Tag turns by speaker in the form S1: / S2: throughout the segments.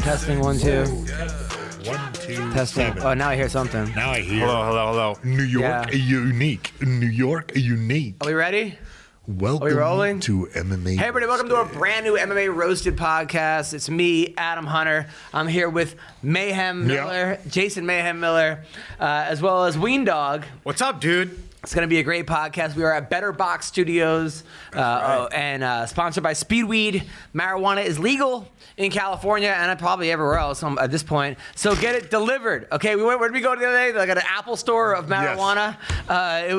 S1: Testing 1, 2.
S2: 1, 2,
S1: Testing.
S2: 7.
S1: Oh, now I hear something.
S2: Now I hear.
S3: Hello.
S2: New York,
S1: Yeah.
S2: unique. New York, unique.
S1: Are we ready?
S2: Welcome
S1: Are we rolling?
S2: to MMA.
S1: Hey, everybody, welcome to a brand new MMA Roasted Podcast. It's me, Adam Hunter. I'm here with Mayhem Miller, Jason Mayhem Miller, as well as Weendawg.
S3: What's up, dude?
S1: It's going to be a great podcast. We are at BetterBox Studios and sponsored by Speedweed. Marijuana is legal in California and probably everywhere else at this point. So get it delivered. Okay, where did we go the other day? Like at an Apple store of marijuana.
S2: Yes.
S1: It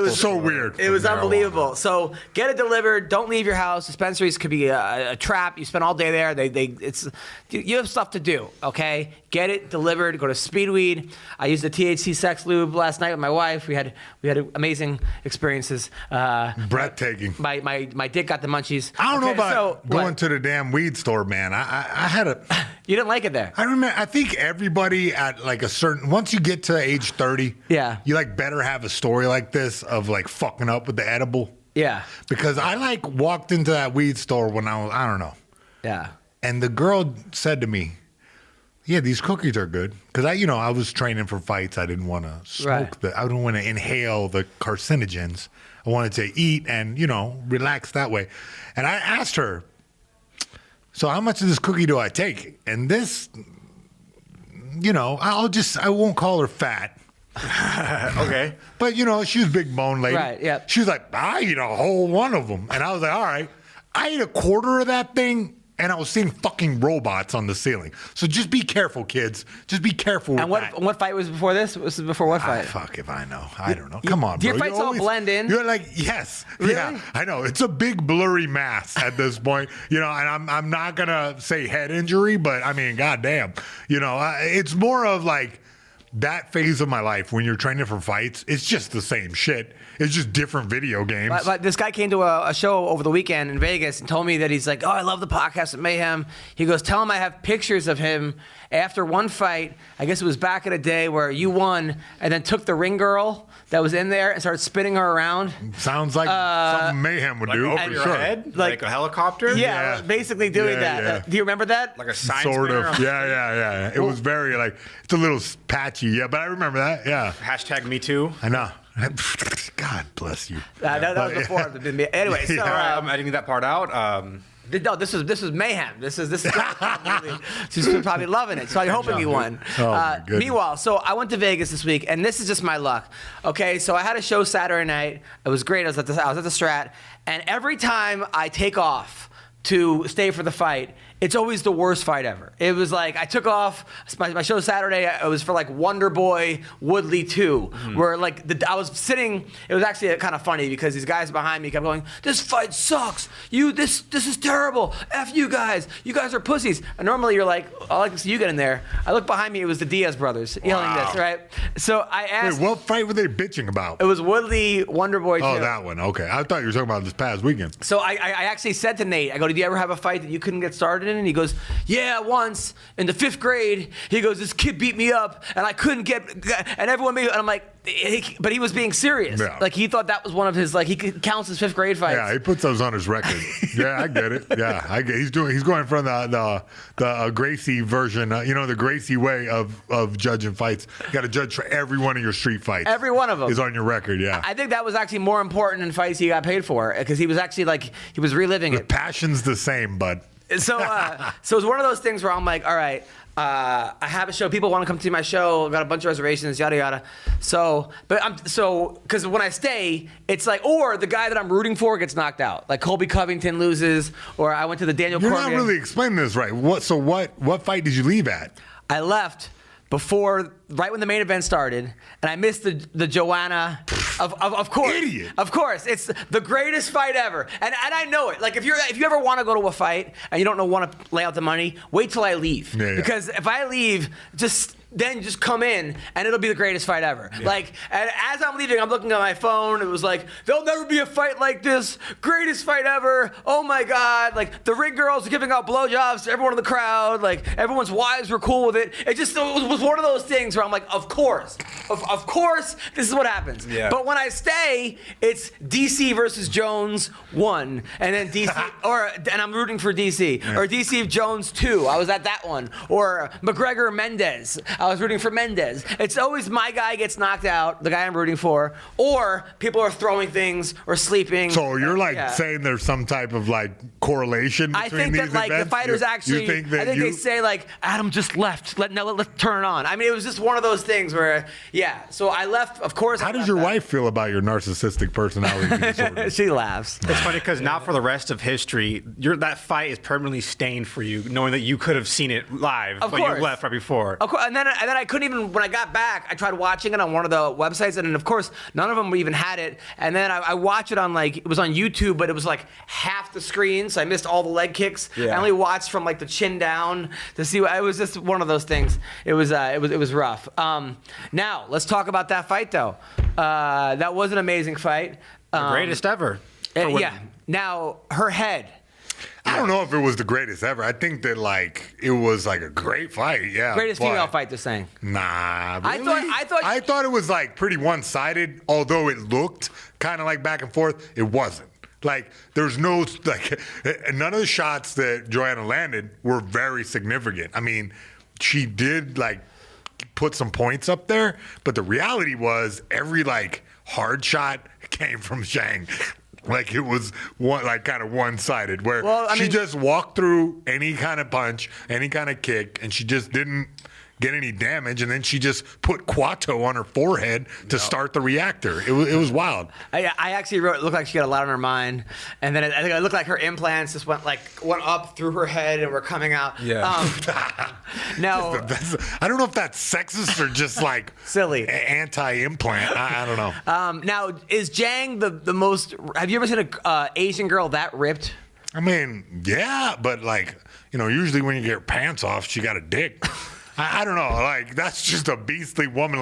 S1: was
S2: so weird.
S1: It was unbelievable. So get it delivered. Don't leave your house. Dispensaries could be a trap. You spend all day there. You have stuff to do. Okay, get it delivered. Go to Speedweed. I used the THC sex lube last night with my wife. We had amazing experiences.
S2: Breathtaking.
S1: My dick got the munchies.
S2: I don't know about going to the damn weed store, man. I had a.
S1: You didn't like it there.
S2: I remember. I think everybody at like a certain. Once you get to age 30,
S1: yeah,
S2: you like better have a story like this of like fucking up with the edible.
S1: Yeah.
S2: Because I like walked into that weed store when I don't know.
S1: Yeah. And
S2: the girl said to me, "Yeah, these cookies are good." Because I was training for fights. I didn't want to smoke I didn't want to inhale the carcinogens. I wanted to eat and relax that way. And I asked her, "So how much of this cookie do I take?" And this, I won't call her fat.
S3: Okay.
S2: But she was a big bone lady.
S1: Right. Yeah.
S2: She was like, "I eat a whole one of them," and I was like, "All right." I ate a quarter of that thing. And I was seeing fucking robots on the ceiling. So just be careful, kids. Just be careful with that.
S1: And what fight was before this? Was it before what fight?
S2: Fuck if I know. I don't know. Come on,
S1: do
S2: bro.
S1: Your fights all blend in?
S2: You're like, yes.
S1: Really?
S2: Yeah, I know. It's a big blurry mass at this point. And I'm not going to say head injury, but I mean, goddamn. It's more of like that phase of my life when you're training for fights. It's just the same shit. It's just different video games.
S1: But this guy came to a show over the weekend in Vegas and told me that he's like, "Oh, I love the podcast at Mayhem." He goes, "Tell him I have pictures of him after one fight. I guess it was back in a day where you won and then took the ring girl that was in there and started spinning her around."
S2: Sounds like something Mayhem would do,
S3: over
S2: for
S3: your
S2: sure.
S3: head? Like a helicopter?
S1: Yeah, basically doing that.
S2: Yeah.
S1: Do you remember that?
S3: Like a sign
S2: Sort
S3: spinner?
S2: of. Yeah. It was very it's a little patchy. Yeah, but I remember that. Yeah.
S3: Hashtag me too.
S2: I know. God bless you.
S1: That was before. Anyway, so
S3: I'm editing that part out.
S1: No, this was Mayhem. This is she's probably loving it. So I'm hoping he won. Meanwhile, so I went to Vegas this week, and this is just my luck. Okay, so I had a show Saturday night. It was great. I was at the Strat, and every time I take off to stay for the fight, it's always the worst fight ever. It was like I took off my show Saturday. It was for like Wonder Boy Woodley 2, where I was sitting. It was actually kind of funny because these guys behind me kept going, "This fight sucks. This is terrible. F you guys. You guys are pussies." And normally you're like, "I like to see you get in there." I look behind me. It was the Diaz brothers yelling this, right? So I asked.
S2: Wait, what fight were they bitching about?
S1: It was Woodley Wonder Boy 2.
S2: Oh, that one. Okay, I thought you were talking about this past weekend.
S1: So I actually said to Nate, I go, "Did you ever have a fight that you couldn't get started in?" And he goes, "Yeah, once in the 5th grade." He goes, "This kid beat me up, and I couldn't and everyone made." And I'm like, but he was being serious. Yeah. Like he thought that was one of his he counts as 5th grade fights.
S2: Yeah, he puts those on his record. Yeah, I get it. Yeah, I get. He's going from the Gracie version. The Gracie way of judging fights. You got to judge for every one of your street fights.
S1: Every one of them
S2: is on your record. Yeah,
S1: I think that was actually more important than fights he got paid for because he was actually he was reliving it.
S2: The passion's the same, bud.
S1: So it's one of those things where I'm like, all right, I have a show. People want to come to my show. Got a bunch of reservations, yada yada. Because when I stay, it's or the guy that I'm rooting for gets knocked out. Like Colby Covington loses, or I went to the Daniel Cormier.
S2: You're not really explaining this right. What fight did you leave at?
S1: I left right when the main event started, and I missed the Joanna. Of course,
S2: idiot.
S1: Of course, it's the greatest fight ever, and I know it. Like if you ever want to go to a fight and you don't want to lay out the money, wait till I leave.
S2: Yeah.
S1: Because if I leave, just then just come in and it'll be the greatest fight ever. Like, and as I'm leaving, I'm looking at my phone. It was like, there'll never be a fight like this. Greatest fight ever. Oh my God. Like, the ring girls are giving out blowjobs to everyone in the crowd. Like, everyone's wives were cool with it. It was one of those things where I'm like, of course, this is what happens. Yeah. But when I stay, it's DC versus Jones 1, and then DC, and I'm rooting for DC, or DC Jones 2. I was at that one, or McGregor Mendez. I was rooting for Mendez. It's always my guy gets knocked out, the guy I'm rooting for, or people are throwing things or sleeping.
S2: So you're saying there's some type of like correlation between
S1: I think
S2: these
S1: that like
S2: events?
S1: the fighters actually. They say like Adam just left. Let's turn it on. I mean, it was just one of those things where So I left. Of course.
S2: How does your wife feel about your narcissistic personality disorder?
S1: She laughs.
S3: It's funny because now for the rest of history, that fight is permanently stained for you, knowing that you could have seen it live, but you left right before.
S1: Of course, and then I couldn't even. When I got back, I tried watching it on one of the websites, and of course, none of them even had it. And then I watched it on it was on YouTube, but it was like half the screen, so I missed all the leg kicks. Yeah. I only watched from like the chin down to see. It was just one of those things. It was rough. Now let's talk about that fight though. That was an amazing fight.
S3: The greatest ever.
S1: Now her head.
S2: I don't know if it was the greatest ever. I think that it was like a great fight. Yeah,
S1: greatest female fight. They're saying.
S2: Nah, really?
S1: I
S2: thought it was like pretty one-sided. Although it looked kind of like back and forth, it wasn't. Like there's no none of the shots that Joanna landed were very significant. I mean, she did put some points up there, but the reality was every hard shot came from Zhang. Like it was kind of one-sided where she just walked through any kind of punch, any kind of kick, and she just didn't get any damage, and then she just put Quato on her forehead to start the reactor. It was wild.
S1: I actually wrote it looked like she got a lot on her mind, and then I think it looked like her implants just went up through her head and were coming out.
S3: Yeah.
S1: No,
S2: I don't know if that's sexist or just
S1: silly
S2: anti-implant. I don't know.
S1: Now is Zhang the most? Have you ever seen a Asian girl that ripped?
S2: I mean, yeah, but usually when you get her pants off, she got a dick. I don't know. That's just a beastly woman.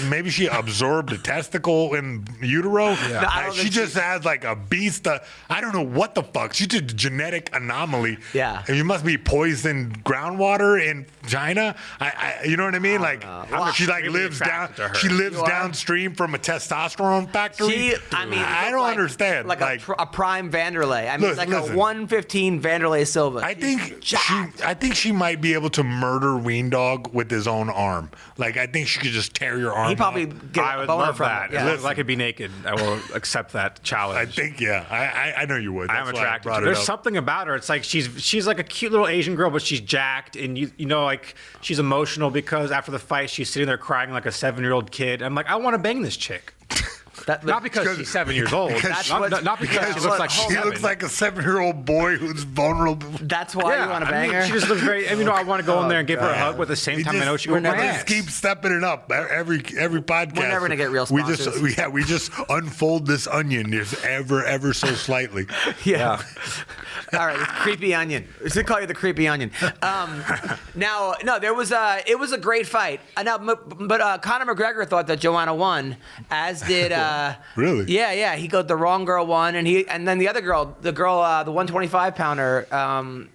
S2: Maybe she absorbed a testicle in utero. Yeah. She just has a beast. I don't know what the fuck. She's a genetic anomaly.
S1: Yeah.
S2: And you must be poisoned groundwater in China. You know what I mean? She lives down. She lives downstream from a testosterone factory. I don't understand.
S1: A prime Vanderlei. I mean, listen, a 115 Vanderlei Silva.
S2: I think she might be able to murder Weendawg with his own arm. I think she could just tear your arm.
S1: He probably
S3: get I would love that. Yeah. If I could be naked, I will accept that challenge.
S2: I think, I know you would.
S3: I'm attracted. There's something about her. It's like she's like a cute little Asian girl, but she's jacked, and you know she's emotional because after the fight she's sitting there crying like a 7-year-old kid. I'm like, I want to bang this chick. Not because she's 7 years old. Not because she looks like she's 7.
S2: Looks like a 7-year-old boy who's vulnerable.
S1: That's why you want to bang her?
S3: She just looks very... I want to go in there and give her a hug, but at the same time, I know she won't my ass.
S2: Just keep stepping it up. Every podcast.
S1: We're never going to get real sponsors.
S2: We just unfold this onion just ever so slightly.
S1: Yeah. All right, it's creepy onion. We should call you the creepy onion. Now, no, it was a great fight. But Conor McGregor thought that Joanna won, as did...
S2: Really?
S1: Yeah. He got the wrong girl won, and then the other girl, the 125-pounder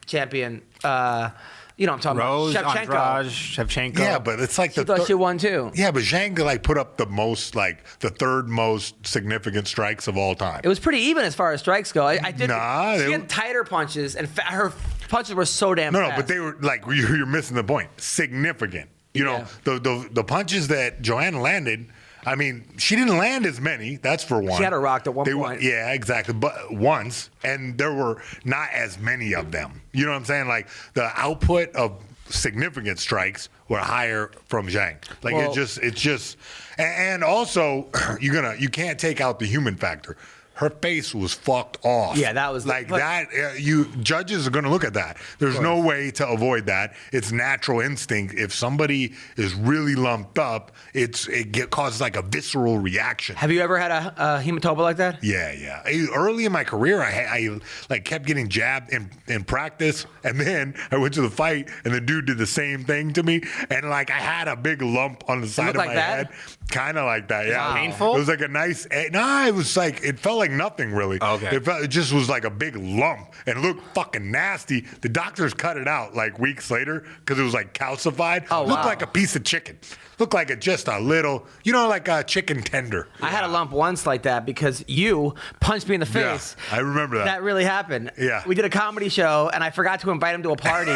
S1: champion. You know what I'm talking
S3: about. Shevchenko.
S2: Yeah, but it's she
S1: thought she won too.
S2: Yeah, but Zhang put up the most, the third most significant strikes of all time.
S1: It was pretty even as far as strikes go. She had tighter punches, and her punches were so damn fast.
S2: No, but they were you're missing the point. Significant. You know, the punches that Joanne landed. I mean, she didn't land as many, that's for one.
S1: She had her rocked at one point.
S2: Yeah, exactly. But once, and there were not as many of them. You know what I'm saying? The output of significant strikes were higher from Zhang. It's just, and also you can't take out the human factor. her face was fucked off.
S1: Yeah, that was
S2: like that. You judges are going to look at that. There's no way to avoid that. It's natural instinct. If somebody is really lumped up, it causes like a visceral reaction.
S1: Have you ever had a hematoma like that?
S2: Yeah. Early in my career, I like kept getting jabbed in practice, and then I went to the fight, and the dude did the same thing to me, and like I had a big lump on the side of my head, kind of like that. Yeah,
S3: painful.
S2: It was like a nice. No, it was like it felt like nothing really.
S3: Okay.
S2: It just was like a big lump and it looked fucking nasty. The doctors cut it out like weeks later because it was like calcified.
S1: Oh,
S2: looked like a piece of chicken. Looked like just a little, like a chicken tender.
S1: I had a lump once like that because you punched me in the face.
S2: Yeah, I remember that.
S1: That really happened.
S2: Yeah.
S1: We did a comedy show, and I forgot to invite him to a party.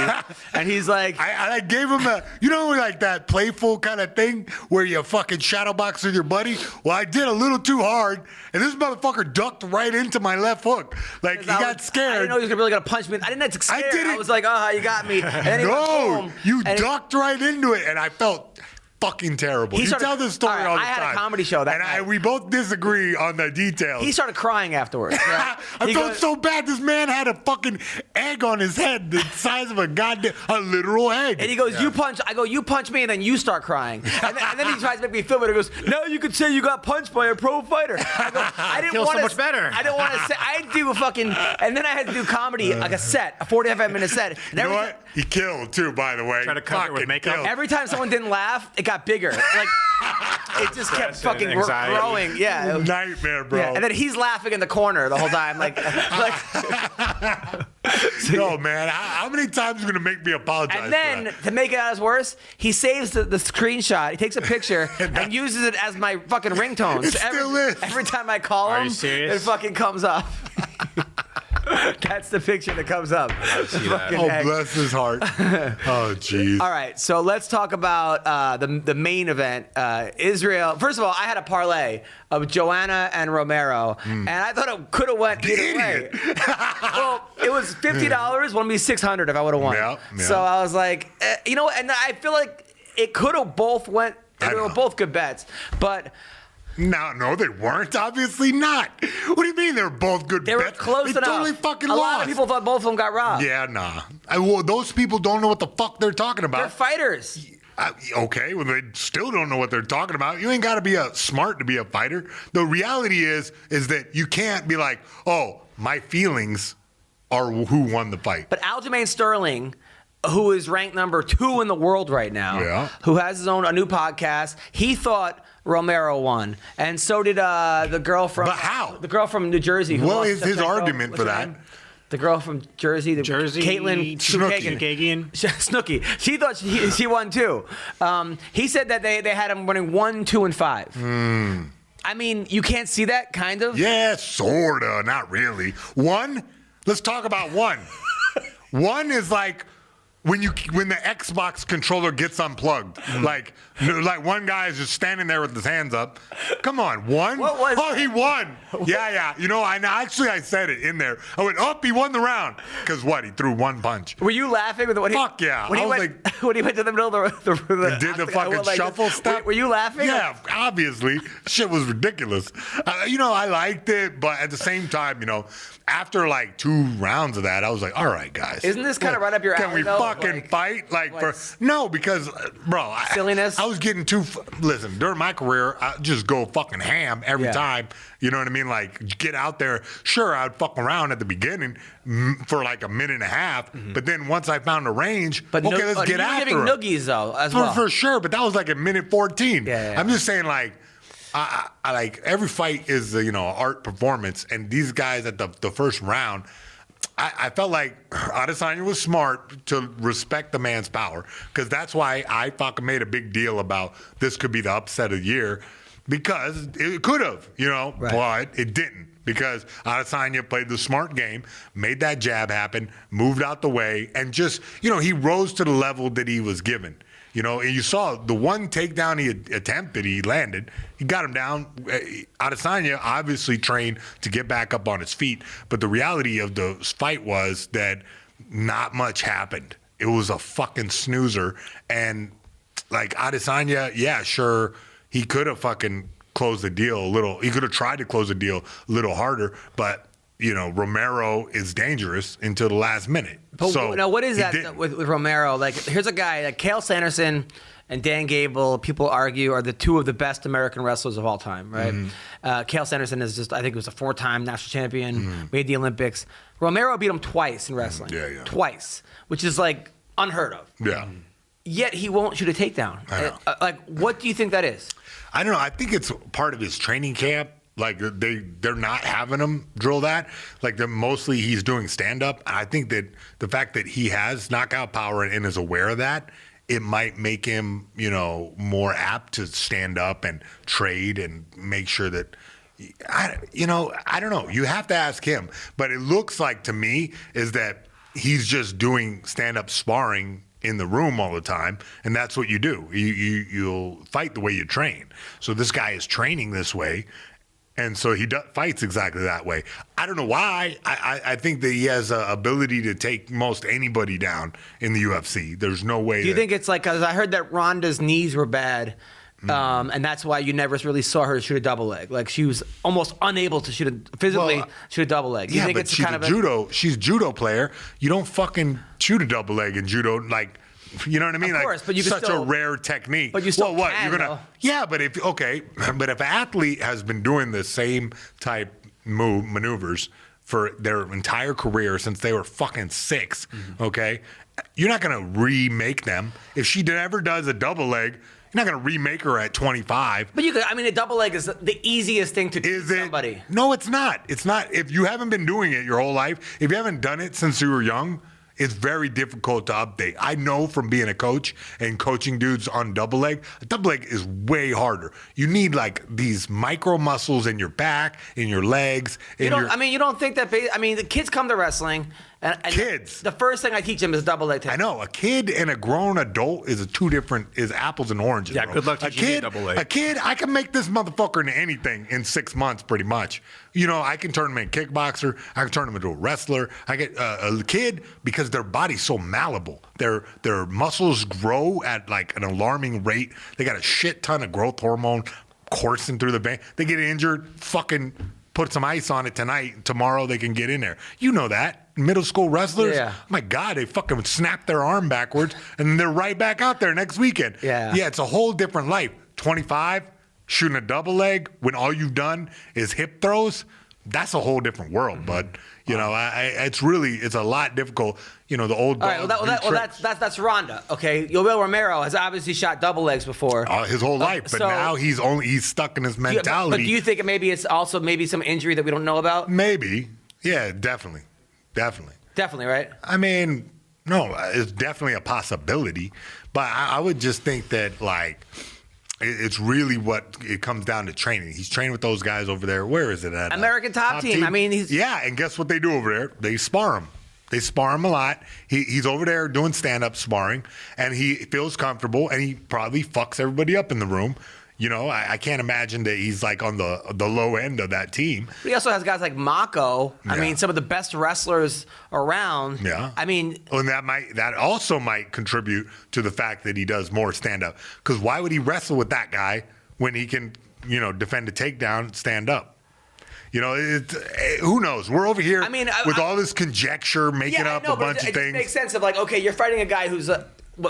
S1: And he's like...
S2: I gave him like that playful kind of thing where you fucking shadowbox with your buddy? Well, I did a little too hard, and this motherfucker ducked right into my left hook. Like, he got scared.
S1: I didn't know he was really going to punch me. I didn't get scared. I was like, you got me. And then he went boom,
S2: you ducked right into it, and I felt... fucking terrible. You tell this story all the time.
S1: I had a comedy show that night.
S2: And we both disagree on the details.
S1: He started crying afterwards. Right?
S2: I felt so bad. This man had a fucking egg on his head the size of a literal egg.
S1: And he goes, you punch. I go, you punch me, and then you start crying. And then he tries to make me film it. He goes, now you could say you got punched by a pro fighter. I go, I didn't want
S3: so much better.
S1: I didn't want to say. I do a fucking, and then I had to do comedy like a set, a 45-minute set. And
S2: you know what? He killed too, by the way.
S3: Try to cover it with makeup.
S1: Every time someone didn't laugh, it got bigger. Like it just kept fucking growing. Yeah,
S2: it was nightmare, bro.
S1: Yeah. And then he's laughing in the corner the whole time, like.
S2: No, man. How many times are you gonna make me apologize?
S1: And then to make it as worse, he saves the screenshot. He takes a picture and uses it as my fucking ringtone.
S2: It still is.
S1: Every time I call him, it fucking comes up. That's the picture that comes up.
S2: Bless his heart. Oh, jeez.
S1: All right, so let's talk about the main event. Israel. First of all, I had a parlay of Joanna and Romero, and I thought it could have went either way. Well, it was $50. Won me $600 if I would have won.
S2: Yeah.
S1: So I was like, and I feel like it could have both went. They were both good bets, but.
S2: No, they weren't. Obviously not. What do you mean they're both good bets?
S1: They were close enough.
S2: They totally fucking lost.
S1: A lot of people thought both of them got robbed.
S2: Yeah, nah. Well, those people don't know what the fuck they're talking about.
S1: They're fighters.
S2: Okay, well, they still don't know what they're talking about. You ain't got to be smart to be a fighter. The reality is that you can't be like, oh, my feelings are who won the fight.
S1: But Aljamain Sterling, who is ranked number 2 in the world right now, who has a new podcast, he thought Romero won, and so did the girl from.
S2: But how?
S1: The girl from New Jersey.
S2: What is his argument for that?
S1: The girl from Jersey, Caitlin
S3: Snooki.
S1: Snooki. She thought she won too. He said that they had him winning 1, 2, and 5. I mean, you can't see that, kind of.
S2: Yeah, sorta, not really. 1. Let's talk about 1. 1 is like. When the Xbox controller gets unplugged, like one guy is just standing there with his hands up. Come on, 1?
S1: What was that?
S2: He won. Yeah. I said it in there. I went, he won the round. Because what? He threw 1 punch.
S1: Were you laughing with what he?
S2: Fuck yeah.
S1: When he went to the middle of the
S2: did the fucking shuffle stuff.
S1: Were you laughing?
S2: Yeah, obviously. Shit was ridiculous. I liked it, but at the same time, after like 2 rounds of that, I was like, all right, guys.
S1: Isn't this kind of right up your alley?
S2: Can we fucking fight? No, because, bro,
S1: silliness.
S2: I was getting listen, during my career, I just go fucking ham every time. You know what I mean? Like, get out there. Sure, I'd fuck around at the beginning for like a minute and a half, but then once I found a range, let's get after it.
S1: You were giving noogies, though, as well.
S2: For sure, but that was like at minute 14.
S1: Yeah.
S2: I'm just saying, like, I like every fight is art performance, and these guys at the first round, I felt like Adesanya was smart to respect the man's power, because that's why I fucking made a big deal about this could be the upset of the year, because it could have, but it didn't, because Adesanya played the smart game, made that jab happen, moved out the way, and just he rose to the level that he was given. And you saw the one takedown he attempted, he landed. He got him down. Adesanya obviously trained to get back up on his feet. But the reality of the fight was that not much happened. It was a fucking snoozer. And, like, Adesanya, yeah, sure, he could have fucking closed the deal a little. He could have tried to close the deal a little harder, but Romero is dangerous until the last minute.
S1: But so now, what is that with Romero? Like, here's a guy like Cael Sanderson and Dan Gable, people argue, are the two of the best American wrestlers of all time, right? Cael Sanderson is just, I think he was a 4-time national champion, made the Olympics. Romero beat him twice in wrestling. Twice, which is like unheard of.
S2: Yeah.
S1: Yet he won't shoot a takedown. Like, what do you think that is?
S2: I don't know. I think it's part of his training camp. Like, they're not having him drill that. Like, mostly he's doing stand-up. I think that the fact that he has knockout power and is aware of that, it might make him, more apt to stand up and trade and make sure that, I don't know. You have to ask him. But it looks like to me is that he's just doing stand-up sparring in the room all the time, and that's what you do. You'll fight the way you train. So this guy is training this way, and so he fights exactly that way. I don't know why. I think that he has an ability to take most anybody down in the UFC. There's no way.
S1: Do you think it's like, because I heard that Ronda's knees were bad, and that's why you never really saw her shoot a double leg. Like, she was almost unable to shoot a double leg. Do you think
S2: but
S1: it's
S2: she's
S1: kind of
S2: she's a judo player. You don't fucking shoot a double leg in judo, like. You know what I mean?
S1: Of course, but you can
S2: such
S1: still,
S2: a rare technique.
S1: But you still
S2: what?
S1: Can,
S2: You're gonna?
S1: though.
S2: Yeah, but if an athlete has been doing the same type maneuvers for their entire career since they were fucking 6, okay, you're not gonna remake them. If she never does a double leg, you're not gonna remake her at 25.
S1: But you could. I mean, a double leg is the easiest thing to do to somebody.
S2: No, it's not. It's not. If you haven't been doing it your whole life, if you haven't done it since you were young, it's very difficult to update. I know from being a coach and coaching dudes on double leg, a double leg is way harder. You need like these micro muscles in your back, in your legs. You
S1: don't think that? The kids come to wrestling. And
S2: kids.
S1: The first thing I teach them is double leg takedown.
S2: I know. A kid and a grown adult is apples and oranges.
S3: Yeah,
S2: bro.
S3: good luck teaching me double leg.
S2: A kid, I can make this motherfucker into anything in 6 months, pretty much. I can turn him into a kickboxer. I can turn him into a wrestler. I get a kid, because their body's so malleable. Their muscles grow at like an alarming rate. They got a shit ton of growth hormone coursing through the vein. They get injured, fucking put some ice on it tonight. Tomorrow they can get in there. You know that. Middle school wrestlers, oh my God, they fucking snap their arm backwards and they're right back out there next weekend. Yeah, it's a whole different life. 25, shooting a double leg when all you've done is hip throws, that's a whole different world, bud. It's a lot difficult. The old.
S1: All right, that's Ronda. Okay, Yoel Romero has obviously shot double legs before.
S2: His whole life, but now he's stuck in his mentality.
S1: But do you think it's also maybe some injury that we don't know about?
S2: Maybe, yeah, definitely.
S1: Definitely, right?
S2: I mean, no, it's definitely a possibility, but I would just think that like. It's really what it comes down to training. He's training with those guys over there. Where is it at?
S1: American Top Team. I mean,
S2: and guess what they do over there? They spar him. They spar him a lot. He's over there doing stand-up sparring, and he feels comfortable, and he probably fucks everybody up in the room. I can't imagine that he's like on the low end of that team.
S1: But he also has guys like Mako. Yeah. I mean, some of the best wrestlers around.
S2: Yeah.
S1: I mean,
S2: and that also might contribute to the fact that he does more stand up. Because why would he wrestle with that guy when he can, defend a takedown, stand up? Who knows? We're over here with all this conjecture, making up a bunch of things. It
S1: makes sense of like, okay, you're fighting a guy who's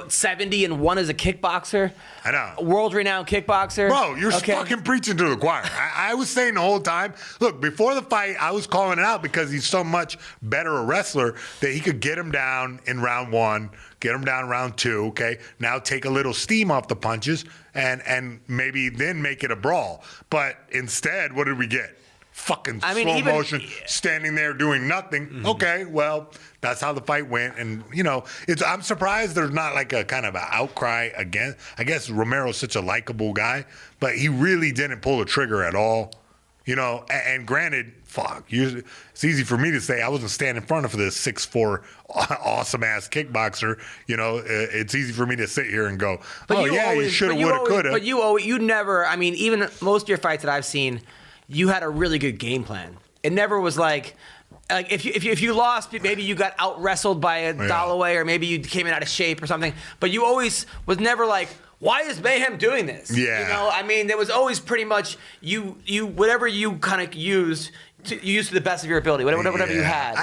S1: 70 and 1 as a kickboxer?
S2: I know.
S1: A world-renowned kickboxer?
S2: Bro, you're fucking preaching to the choir. I was saying the whole time, look, before the fight, I was calling it out because he's so much better a wrestler that he could get him down in round 1, get him down round 2, okay? Now take a little steam off the punches and maybe then make it a brawl. But instead, what did we get? Fucking slow motion, standing there doing nothing. Mm-hmm. Okay, well, that's how the fight went. And, I'm surprised there's not like a kind of an outcry against. I guess Romero's such a likable guy, but he really didn't pull the trigger at all. And granted, it's easy for me to say I wasn't standing in front of this 6'4", awesome-ass kickboxer. It's easy for me to sit here and go, you should have, would have, could have.
S1: But you never, even most of your fights that I've seen, you had a really good game plan. It never was like, like if you lost, maybe you got out wrestled by a Dalloway, or maybe you came in out of shape or something. But you always was never like, why is Mayhem doing this?
S2: Yeah.
S1: You know, I mean, there was always pretty much you whatever you kind of used. You used to the best of your ability, whatever you had.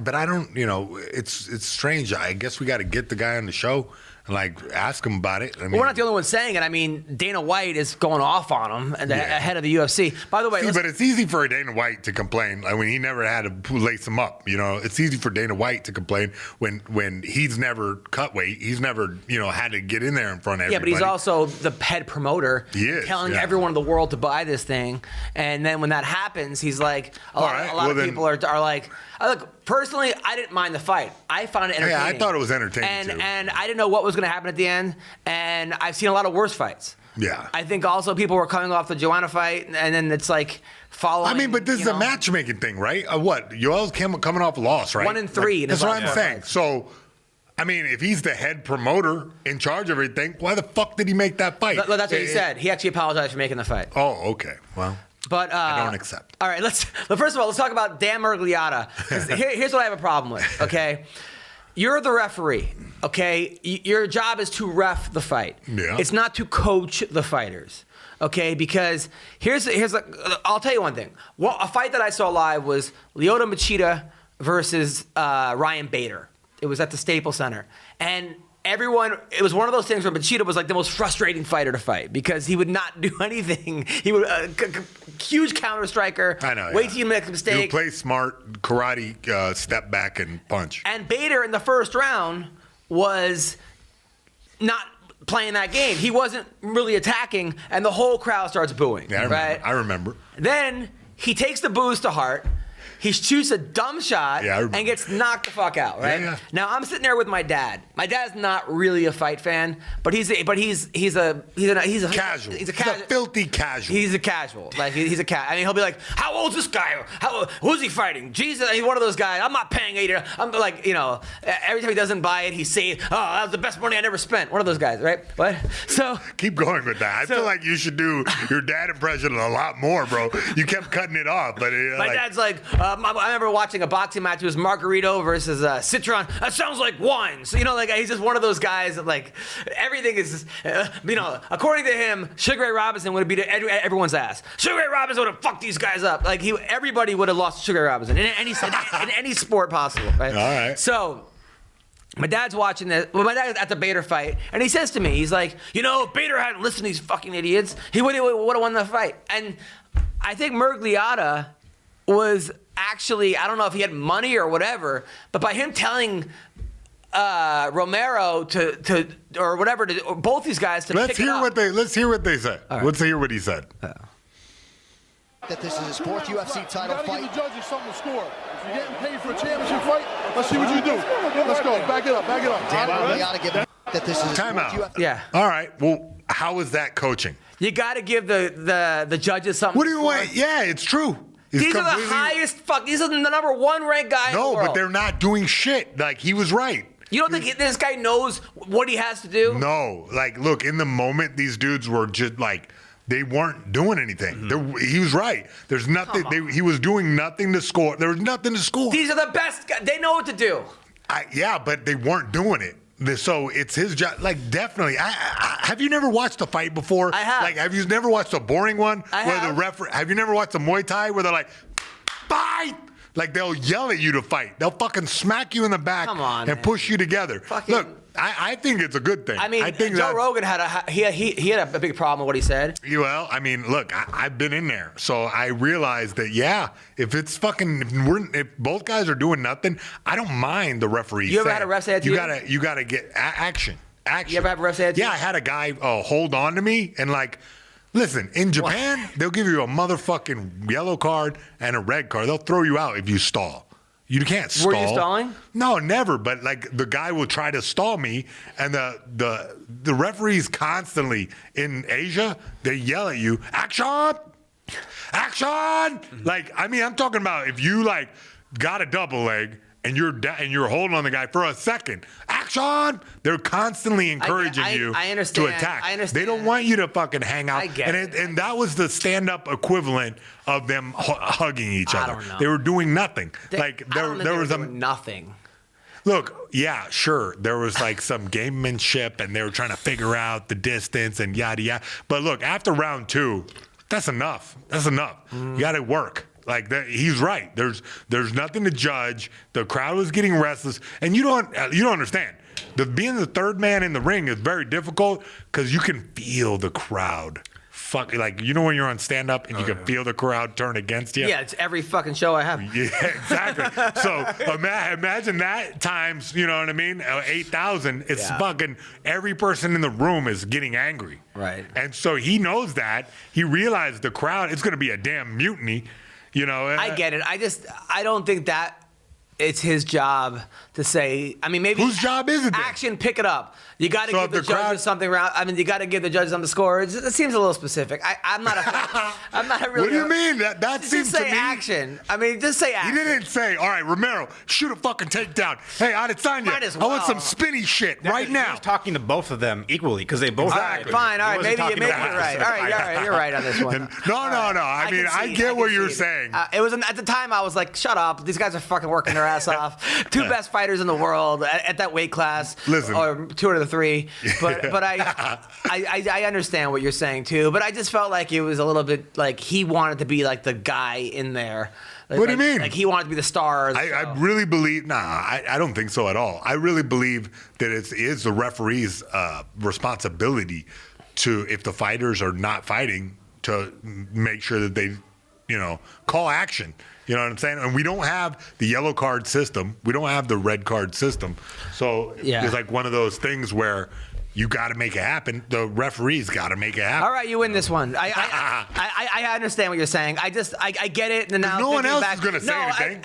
S2: But I don't. You know, it's strange. I guess we got to get the guy on the show and like ask him about it. I mean,
S1: well, we're not the only ones saying it. I mean, Dana White is going off on him ahead of the UFC. By the way,
S2: but it's easy for Dana White to complain. I mean, he never had to lace him up. You know, it's easy for Dana White to complain when he's never cut weight. He's never had to get in there in front of everybody.
S1: Yeah, but he's also the head promoter.
S2: He is
S1: telling everyone in the world to buy this thing, and then when that happens, he's like, a lot of people are like. Look, personally, I didn't mind the fight. I found it entertaining.
S2: Yeah, I thought it was entertaining too.
S1: And I didn't know what was going to happen at the end. And I've seen a lot of worse fights.
S2: Yeah.
S1: I think also people were coming off the Joanna fight, and then it's like following.
S2: I mean, but this is a matchmaking thing, right? What? Yoel's coming off a loss, right?
S1: 1-3.
S2: That's what I'm saying. So, I mean, if he's the head promoter in charge of everything, why the fuck did he make that fight?
S1: That's what he said. He actually apologized for making the fight.
S2: Oh, okay. Well.
S1: But
S2: I don't accept.
S1: All right, first of all, let's talk about Dan Miragliotta. Here's what I have a problem with, okay? You're the referee, okay? Your job is to ref the fight.
S2: Yeah.
S1: It's not to coach the fighters, okay? Because I'll tell you one thing. Well, a fight that I saw live was Lyoto Machida versus Ryan Bader. It was at the Staples Center. And it was one of those things where Machida was like the most frustrating fighter to fight because he would not do anything. He would huge counter striker.
S2: I know.
S1: Wait till you make a mistake.
S2: He would play smart karate, step back and punch.
S1: And Bader in the first round was not playing that game. He wasn't really attacking, and the whole crowd starts booing.
S2: Yeah, I remember.
S1: Then he takes the boos to heart. He shoots a dumb shot and gets knocked the fuck out, right?
S2: Yeah.
S1: Now I'm sitting there with my dad. My dad's not really a fight fan, but he's a casual.
S2: He's a filthy casual.
S1: He's a casual. Like he's a cat. I mean, he'll be like, "How old's this guy? Who's he fighting?" Jesus, he's one of those guys. I'm not paying $80. I'm like, every time he doesn't buy it, he's saying, "Oh, that was the best money I never spent." One of those guys, right? What? So
S2: keep going with that. I feel like you should do your dad impression a lot more, bro. You kept cutting it off, but
S1: my dad's like. I remember watching a boxing match. It was Margarito versus Citron. That sounds like wine. So, he's just one of those guys that, like, everything is just, according to him, Sugar Ray Robinson would have beat everyone's ass. Sugar Ray Robinson would have fucked these guys up. Like, everybody would have lost Sugar Ray Robinson in any sport possible, right? All right. So, my dad's watching this. Well, my dad's at the Bader fight, and he says to me, he's like, if Bader hadn't listened to these fucking idiots, he would have won the fight. And I think Miragliotta was actually, I don't know if he had money or whatever, but by him telling Romero to or whatever to both these guys to
S2: let's hear what they said. Right. Let's hear what he said.
S4: That this is his fourth UFC title fight.
S5: Give the judges something to score. If you're getting paid for a championship fight, let's see what you do. Let's go. Back it up.
S4: That this is
S2: timeout.
S1: Yeah.
S2: All right. Well, how is that coaching?
S1: You got to give the judges something.
S2: What do you want? Yeah, it's true.
S1: These are the highest. These are the number one ranked guy in the world.
S2: No, but they're not doing shit. Like, he was right.
S1: You don't think this guy knows what he has to do?
S2: No. Like, look, in the moment, these dudes were just like, they weren't doing anything. Mm-hmm. He was right. There's nothing. He was doing nothing to score. There was nothing to score.
S1: These are the best guys. They know what to do.
S2: Yeah, but they weren't doing it. So it's his job. Like, definitely. Have you never watched a fight before?
S1: I have.
S2: Like, have you never watched a boring one? Have you never watched a Muay Thai where they're like, fight? Like, they'll yell at you to fight. They'll fucking smack you in the back and push you together. Look, I think it's a good thing.
S1: I mean, Joe Rogan had a big problem with what he said.
S2: Well, I mean, look, I've been in there, so I realized that if it's if both guys are doing nothing, I don't mind the referee.
S1: You ever had a ref say that to you?
S2: You gotta get action.
S1: You ever have a ref say that to you?
S2: Yeah, I had a guy hold on to me and like. Listen, in Japan, they'll give you a motherfucking yellow card and a red card. They'll throw you out if you stall. You can't stall.
S1: Were you stalling?
S2: No, never. But like the guy will try to stall me, and the referees constantly in Asia, they yell at you, action, action. Like, I mean, I'm talking about if you like got a double leg and you're holding on the guy for a second. Action! They're constantly encouraging you to attack.
S1: I understand.
S2: They don't want you to fucking hang out.
S1: I get it.
S2: And that was the stand-up equivalent of them hugging each other.
S1: I don't know.
S2: They were doing nothing.
S1: There was nothing.
S2: Look, yeah, sure. There was like some gamemanship, and they were trying to figure out the distance and yada yada. But look, after round 2, that's enough. That's enough. You got to work. Like he's right. There's nothing to judge. The crowd was getting restless, and you don't understand. Being the third man in the ring is very difficult because you can feel the crowd. Like, you know when you're on stand-up and you can feel the crowd turn against you?
S1: Yeah, it's every fucking show I have.
S2: Yeah, exactly. So imagine that times, you know what I mean, 8,000. It's fucking every person in the room is getting angry.
S1: Right.
S2: And so he knows that. He realized the crowd, it's going to be a damn mutiny, you know.
S1: I get it. I don't think that it's his job to say. I mean, maybe
S2: whose job is it then?
S1: Action, pick it up. You got to give the judges something. You got to give the judges something to score. It seems a little specific. I'm not a. I'm not a really.
S2: What do you mean? That seems to me.
S1: Just say action. I mean, just say action.
S2: He didn't say, all right, Romero, shoot a fucking takedown. Hey, Adesanya, I want some spinny shit right now.
S3: He was talking to both of them equally because they both.
S1: Exactly. Fine. All right. Maybe you're right. All right. You're right on this one.
S2: No. I mean, I get what you're saying.
S1: It was at the time I was like, shut up. These guys are fucking working their ass off. Two best fighters in the world at that weight class.
S2: Listen.
S1: Or 2 out of the 3. But I understand what you're saying too. But I just felt like it was a little bit like he wanted to be like the guy in there.
S2: What do you mean?
S1: Like he wanted to be the star.
S2: I really believe. I don't think so at all. I really believe that it is the referee's responsibility to, if the fighters are not fighting, to make sure that they, call action. You know what I'm saying? And we don't have the yellow card system. We don't have the red card system. So it's like one of those things where you got to make it happen. The referee's got to make it happen.
S1: All right, you win this one. I understand what you're saying. I get it. And now
S2: no one else is going to say anything.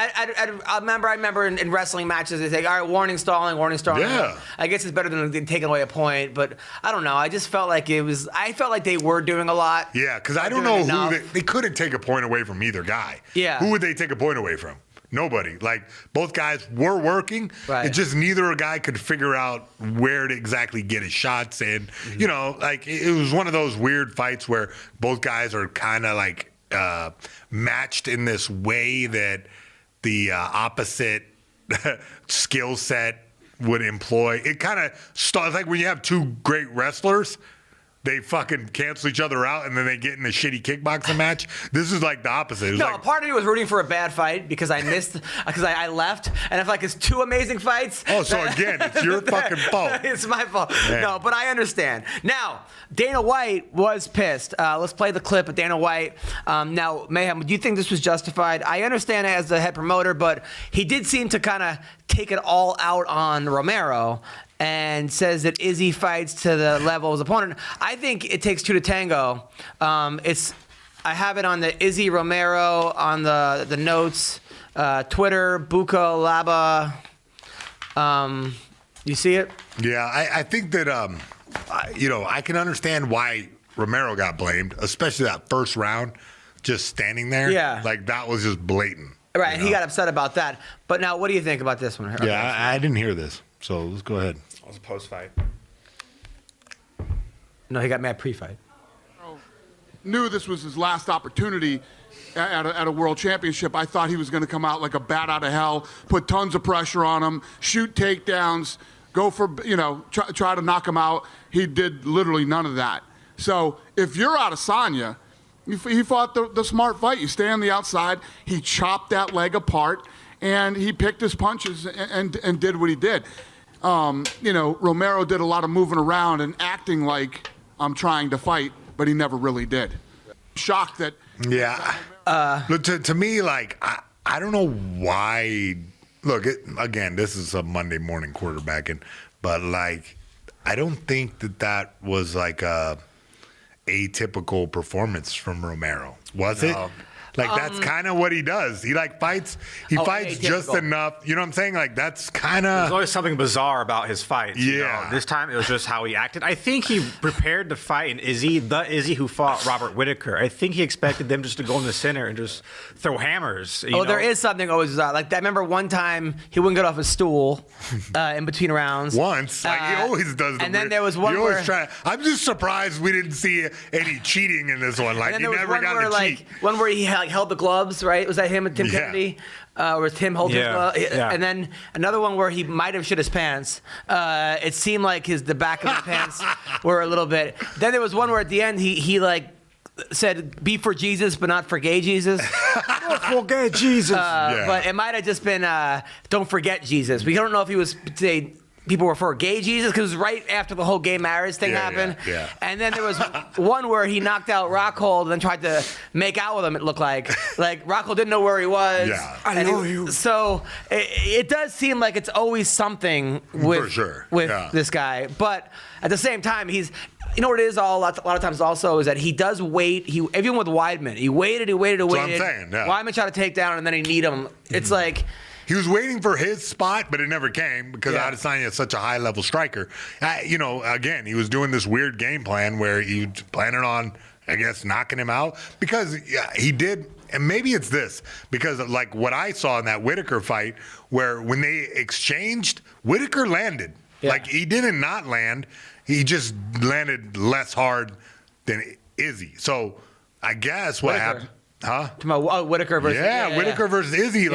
S1: I remember in wrestling matches they say, all right, warning, stalling.
S2: Yeah.
S1: I guess it's better than taking away a point, but I don't know. I just felt like I felt like they were doing a lot.
S2: Yeah, because I don't know who they couldn't take a point away from either guy.
S1: Yeah.
S2: Who would they take a point away from? Nobody. Like, both guys were working.
S1: Right.
S2: It's just neither guy could figure out where to exactly get his shots in. Mm-hmm. It was one of those weird fights where both guys are kind of like matched in this way that the opposite skill set would employ. It kind of starts like when you have two great wrestlers. They fucking cancel each other out, and then they get in a shitty kickboxing match. This is like the opposite.
S1: No, part of me was rooting for a bad fight because I missed, because I left, and if like it's 2 amazing fights.
S2: Oh, so again, it's your fucking fault.
S1: It's my fault.
S2: Man.
S1: No, but I understand. Now, Dana White was pissed. Let's play the clip of Dana White. Now, Mayhem, do you think this was justified? I understand as the head promoter, but he did seem to kind of take it all out on Romero and says that Izzy fights to the level of his opponent. I think it takes 2 to tango. I have it on the Izzy Romero on the notes, Twitter, Buko Laba. You see it?
S2: Yeah, I think that, I can understand why Romero got blamed, especially that first round, just standing there.
S1: Yeah.
S2: Like, that was just blatant.
S1: Right, and he got upset about that. But now, what do you think about this one?
S2: Yeah, I didn't hear this, so let's go ahead.
S3: It was a post-fight.
S1: No, he got mad pre-fight.
S5: Knew this was his last opportunity at a world championship. I thought he was going to come out like a bat out of hell, put tons of pressure on him, shoot takedowns, go for, try to knock him out. He did literally none of that. So if you're Adesanya, he fought the smart fight. You stay on the outside. He chopped that leg apart, and he picked his punches and did what he did. Romero did a lot of moving around and acting like I'm trying to fight, but he never really did. Shocked that.
S2: Yeah. Look, to me, like, I don't know why. Look, again, this is a Monday morning quarterbacking, but, like, I don't think that was like a atypical performance from Romero. Was it? Like that's kind of what he does. He like fights. He fights just enough. You know what I'm saying? Like that's kind of.
S3: There's always something bizarre about his fights.
S2: Yeah.
S3: You know? This time it was just how he acted. I think he prepared to fight the Izzy who fought Robert Whittaker. I think he expected them just to go in the center and just throw hammers. You know?
S1: There is something always bizarre. Like I remember one time he wouldn't get off his stool in between rounds.
S2: Once, like he always does.
S1: And then there was one where
S2: I'm just surprised we didn't see any cheating in this one. Like he never got to cheat.
S1: One where he held the gloves, right? Was that him and Tim Kennedy? Or Tim holding his glove? Yeah. And then another one where he might have shit his pants. It seemed like the back of his pants were a little bit. Then there was one where at the end he like said, "Be for Jesus, but not for gay Jesus."
S3: Don't forget Jesus.
S1: But it might have just been, "Don't forget Jesus." We don't know if he was saying people were for gay Jesus, because it was right after the whole gay marriage thing happened.
S2: Yeah.
S1: And then there was one where he knocked out Rockhold and then tried to make out with him, it looked like. Like, Rockhold didn't know where he was.
S2: Yeah.
S3: I know you.
S1: So it does seem like it's always something with, this guy. But at the same time, he's... You know what it is a lot of times also is that he does wait. Even with Weidman, he waited.
S2: That's what I'm saying, yeah.
S1: Weidman tried to take down and then he kneed him. It's like...
S2: He was waiting for his spot, but it never came because Adesanya is such a high-level striker. Again, he was doing this weird game plan where he was planning on, I guess, knocking him out because he did. And maybe it's this because like what I saw in that Whittaker fight where when they exchanged, Whittaker landed. Yeah. Like he didn't not land. He just landed less hard than Izzy. So I guess what happened. Huh?
S1: Whittaker versus
S2: Whittaker versus Izzy.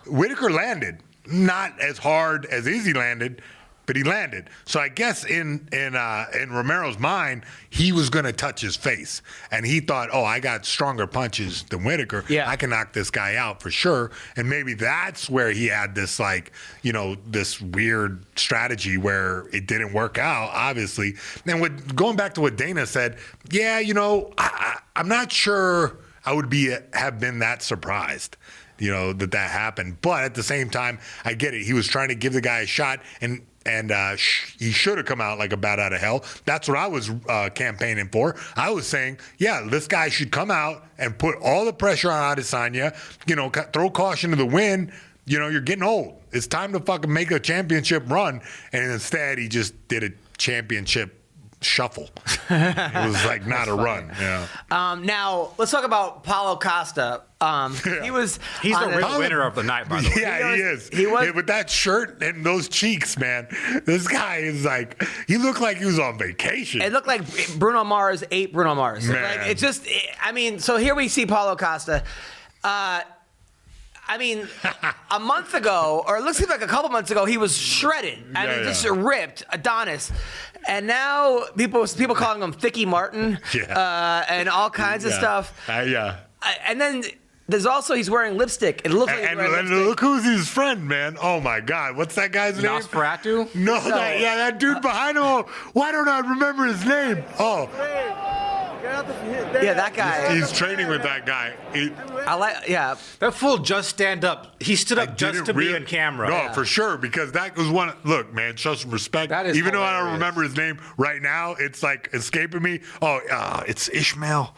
S2: Whittaker landed not as hard as Izzy landed, but he landed. So I guess in Romero's mind, he was going to touch his face, and he thought, "Oh, I got stronger punches than Whittaker. I can knock this guy out for sure." And maybe that's where he had this this weird strategy where it didn't work out, obviously. And going back to what Dana said, I'm not sure I would have been that surprised, that happened. But at the same time, I get it. He was trying to give the guy a shot, and he should have come out like a bat out of hell. That's what I was campaigning for. I was saying, this guy should come out and put all the pressure on Adesanya, throw caution to the wind. You're getting old. It's time to fucking make a championship run. And instead, he just did a championship shuffle. It was like not a run. Yeah.
S1: Now let's talk about Paulo Costa. He's
S3: the real winner of the night, by the way.
S2: Yeah, he is. He was with that shirt and those cheeks, man. This guy is like, he looked like he was on vacation.
S1: It looked like Bruno Mars ate Bruno Mars.
S2: Man.
S1: Like, it's just, so here we see Paulo Costa. A month ago, or it looks like a couple months ago, he was shredded. Just ripped, Adonis. And now people calling him Thicky Martin and all kinds of stuff. And then there's also, he's wearing lipstick. It looks like he's wearing lipstick.
S2: Look who's his friend, man. Oh, my God. What's that guy's name?
S3: Nosferatu?
S2: No, that dude behind him. Why don't I remember his name? Oh.
S1: Yeah, that guy.
S2: He's training with that guy.
S3: That fool just stand up. He stood up just to be on camera.
S2: No, for sure, because that was one. Look, man, show some respect.
S3: That is
S2: even
S3: hilarious.
S2: though I don't remember his name right now, it's like escaping me. Oh, it's Ishmael.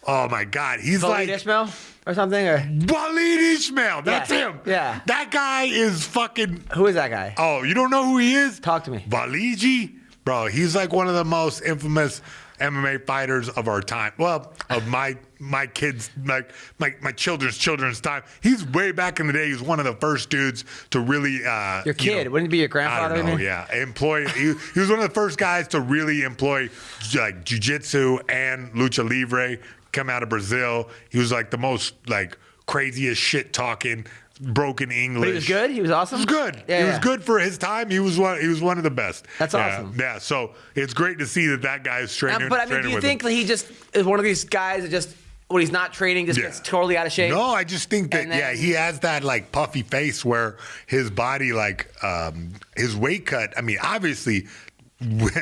S2: Oh my God, he's
S1: Walid Ishmael or something, or
S2: Walid Ishmael. That's him.
S1: Yeah,
S2: that guy is fucking.
S1: Who is that guy?
S2: Oh, you don't know who he is?
S1: Talk to me.
S2: Walid, bro. He's like one of the most infamous MMA fighters of our time. Well, of my kids, like my children's time. He's way back in the day. He was one of the first dudes to really.
S1: Your kid wouldn't it be your grandfather?
S2: I don't know. Yeah, he was one of the first guys to really employ like jiu-jitsu and lucha libre. Come out of Brazil. He was like the most like craziest shit talking. Broken English.
S1: But he was good. He was awesome.
S2: He was good.
S1: Yeah,
S2: he was good for his time. He was one of the best.
S1: That's awesome.
S2: Yeah. So it's great to see that guy is training.
S1: But do you think that he just is one of these guys that just when he's not training just gets totally out of shape?
S2: No, I just think that he has that like puffy face where his body like his weight cut. I mean, obviously.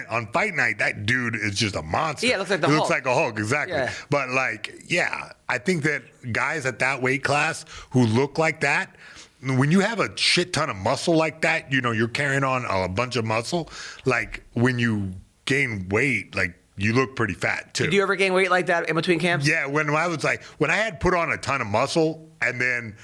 S2: On fight night, that dude is just a monster.
S1: Yeah, it looks like
S2: He looks like a Hulk, exactly.
S1: Yeah.
S2: But I think that guys at that weight class who look like that, when you have a shit ton of muscle like that, you're carrying on a bunch of muscle. Like when you gain weight, like you look pretty fat too.
S1: Did you ever gain weight like that in between camps?
S2: Yeah, when I had put on a ton of muscle and then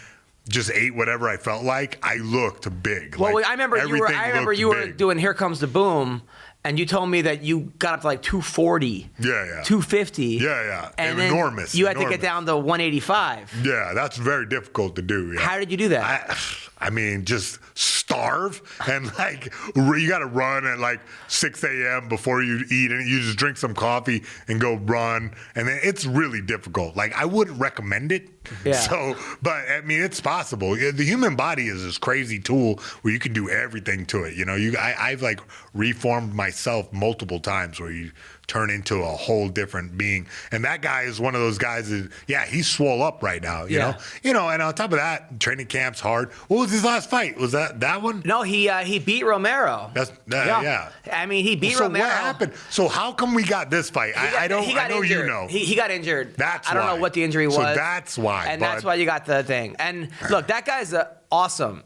S2: just ate whatever I felt like, I looked big.
S1: Well,
S2: like,
S1: I remember you were doing Here Comes the Boom, and you told me that you got up to like 240.
S2: Yeah.
S1: 250.
S2: Yeah.
S1: And
S2: enormous.
S1: Then you had to get down to 185.
S2: Yeah, that's very difficult to do. Yeah.
S1: How did you do that?
S2: I mean, just starve and like you got to run at like 6 a.m. before you eat, and you just drink some coffee and go run, and then it's really difficult. Like I wouldn't recommend it.
S1: Yeah.
S2: So, but I mean, it's possible. The human body is this crazy tool where you can do everything to it. You know, I've like reformed myself multiple times where you turn into a whole different being. And that guy is one of those guys that, he's swole up right now, you know? And on top of that, training camp's hard. What was his last fight? Was that one?
S1: No, he beat Romero.
S2: Yeah.
S1: I mean, he beat Romero.
S2: So what happened? So how come we got this fight? I know
S1: injured.
S2: You know.
S1: He got injured.
S2: That's
S1: I don't know what the injury was.
S2: So that's why.
S1: And that's why you got the thing. And look, that guy's awesome.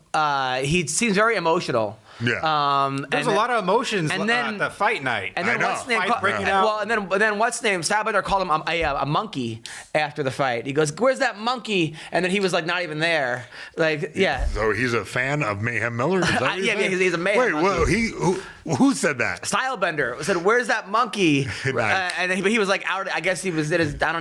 S1: He seems very emotional.
S2: Yeah.
S3: There's a lot of emotions at the fight night.
S1: And then what's name? Well, and then what's name? Salvador called him a monkey after the fight. He goes, "Where's that monkey?" And then he was like, not even there. Like, yeah.
S2: So he's a fan of Mayhem Miller. Is that what
S1: he's a Mayhem.
S2: Wait, who said that?
S1: Stylebender said, "Where's that monkey?" And he was like out. I guess he was. He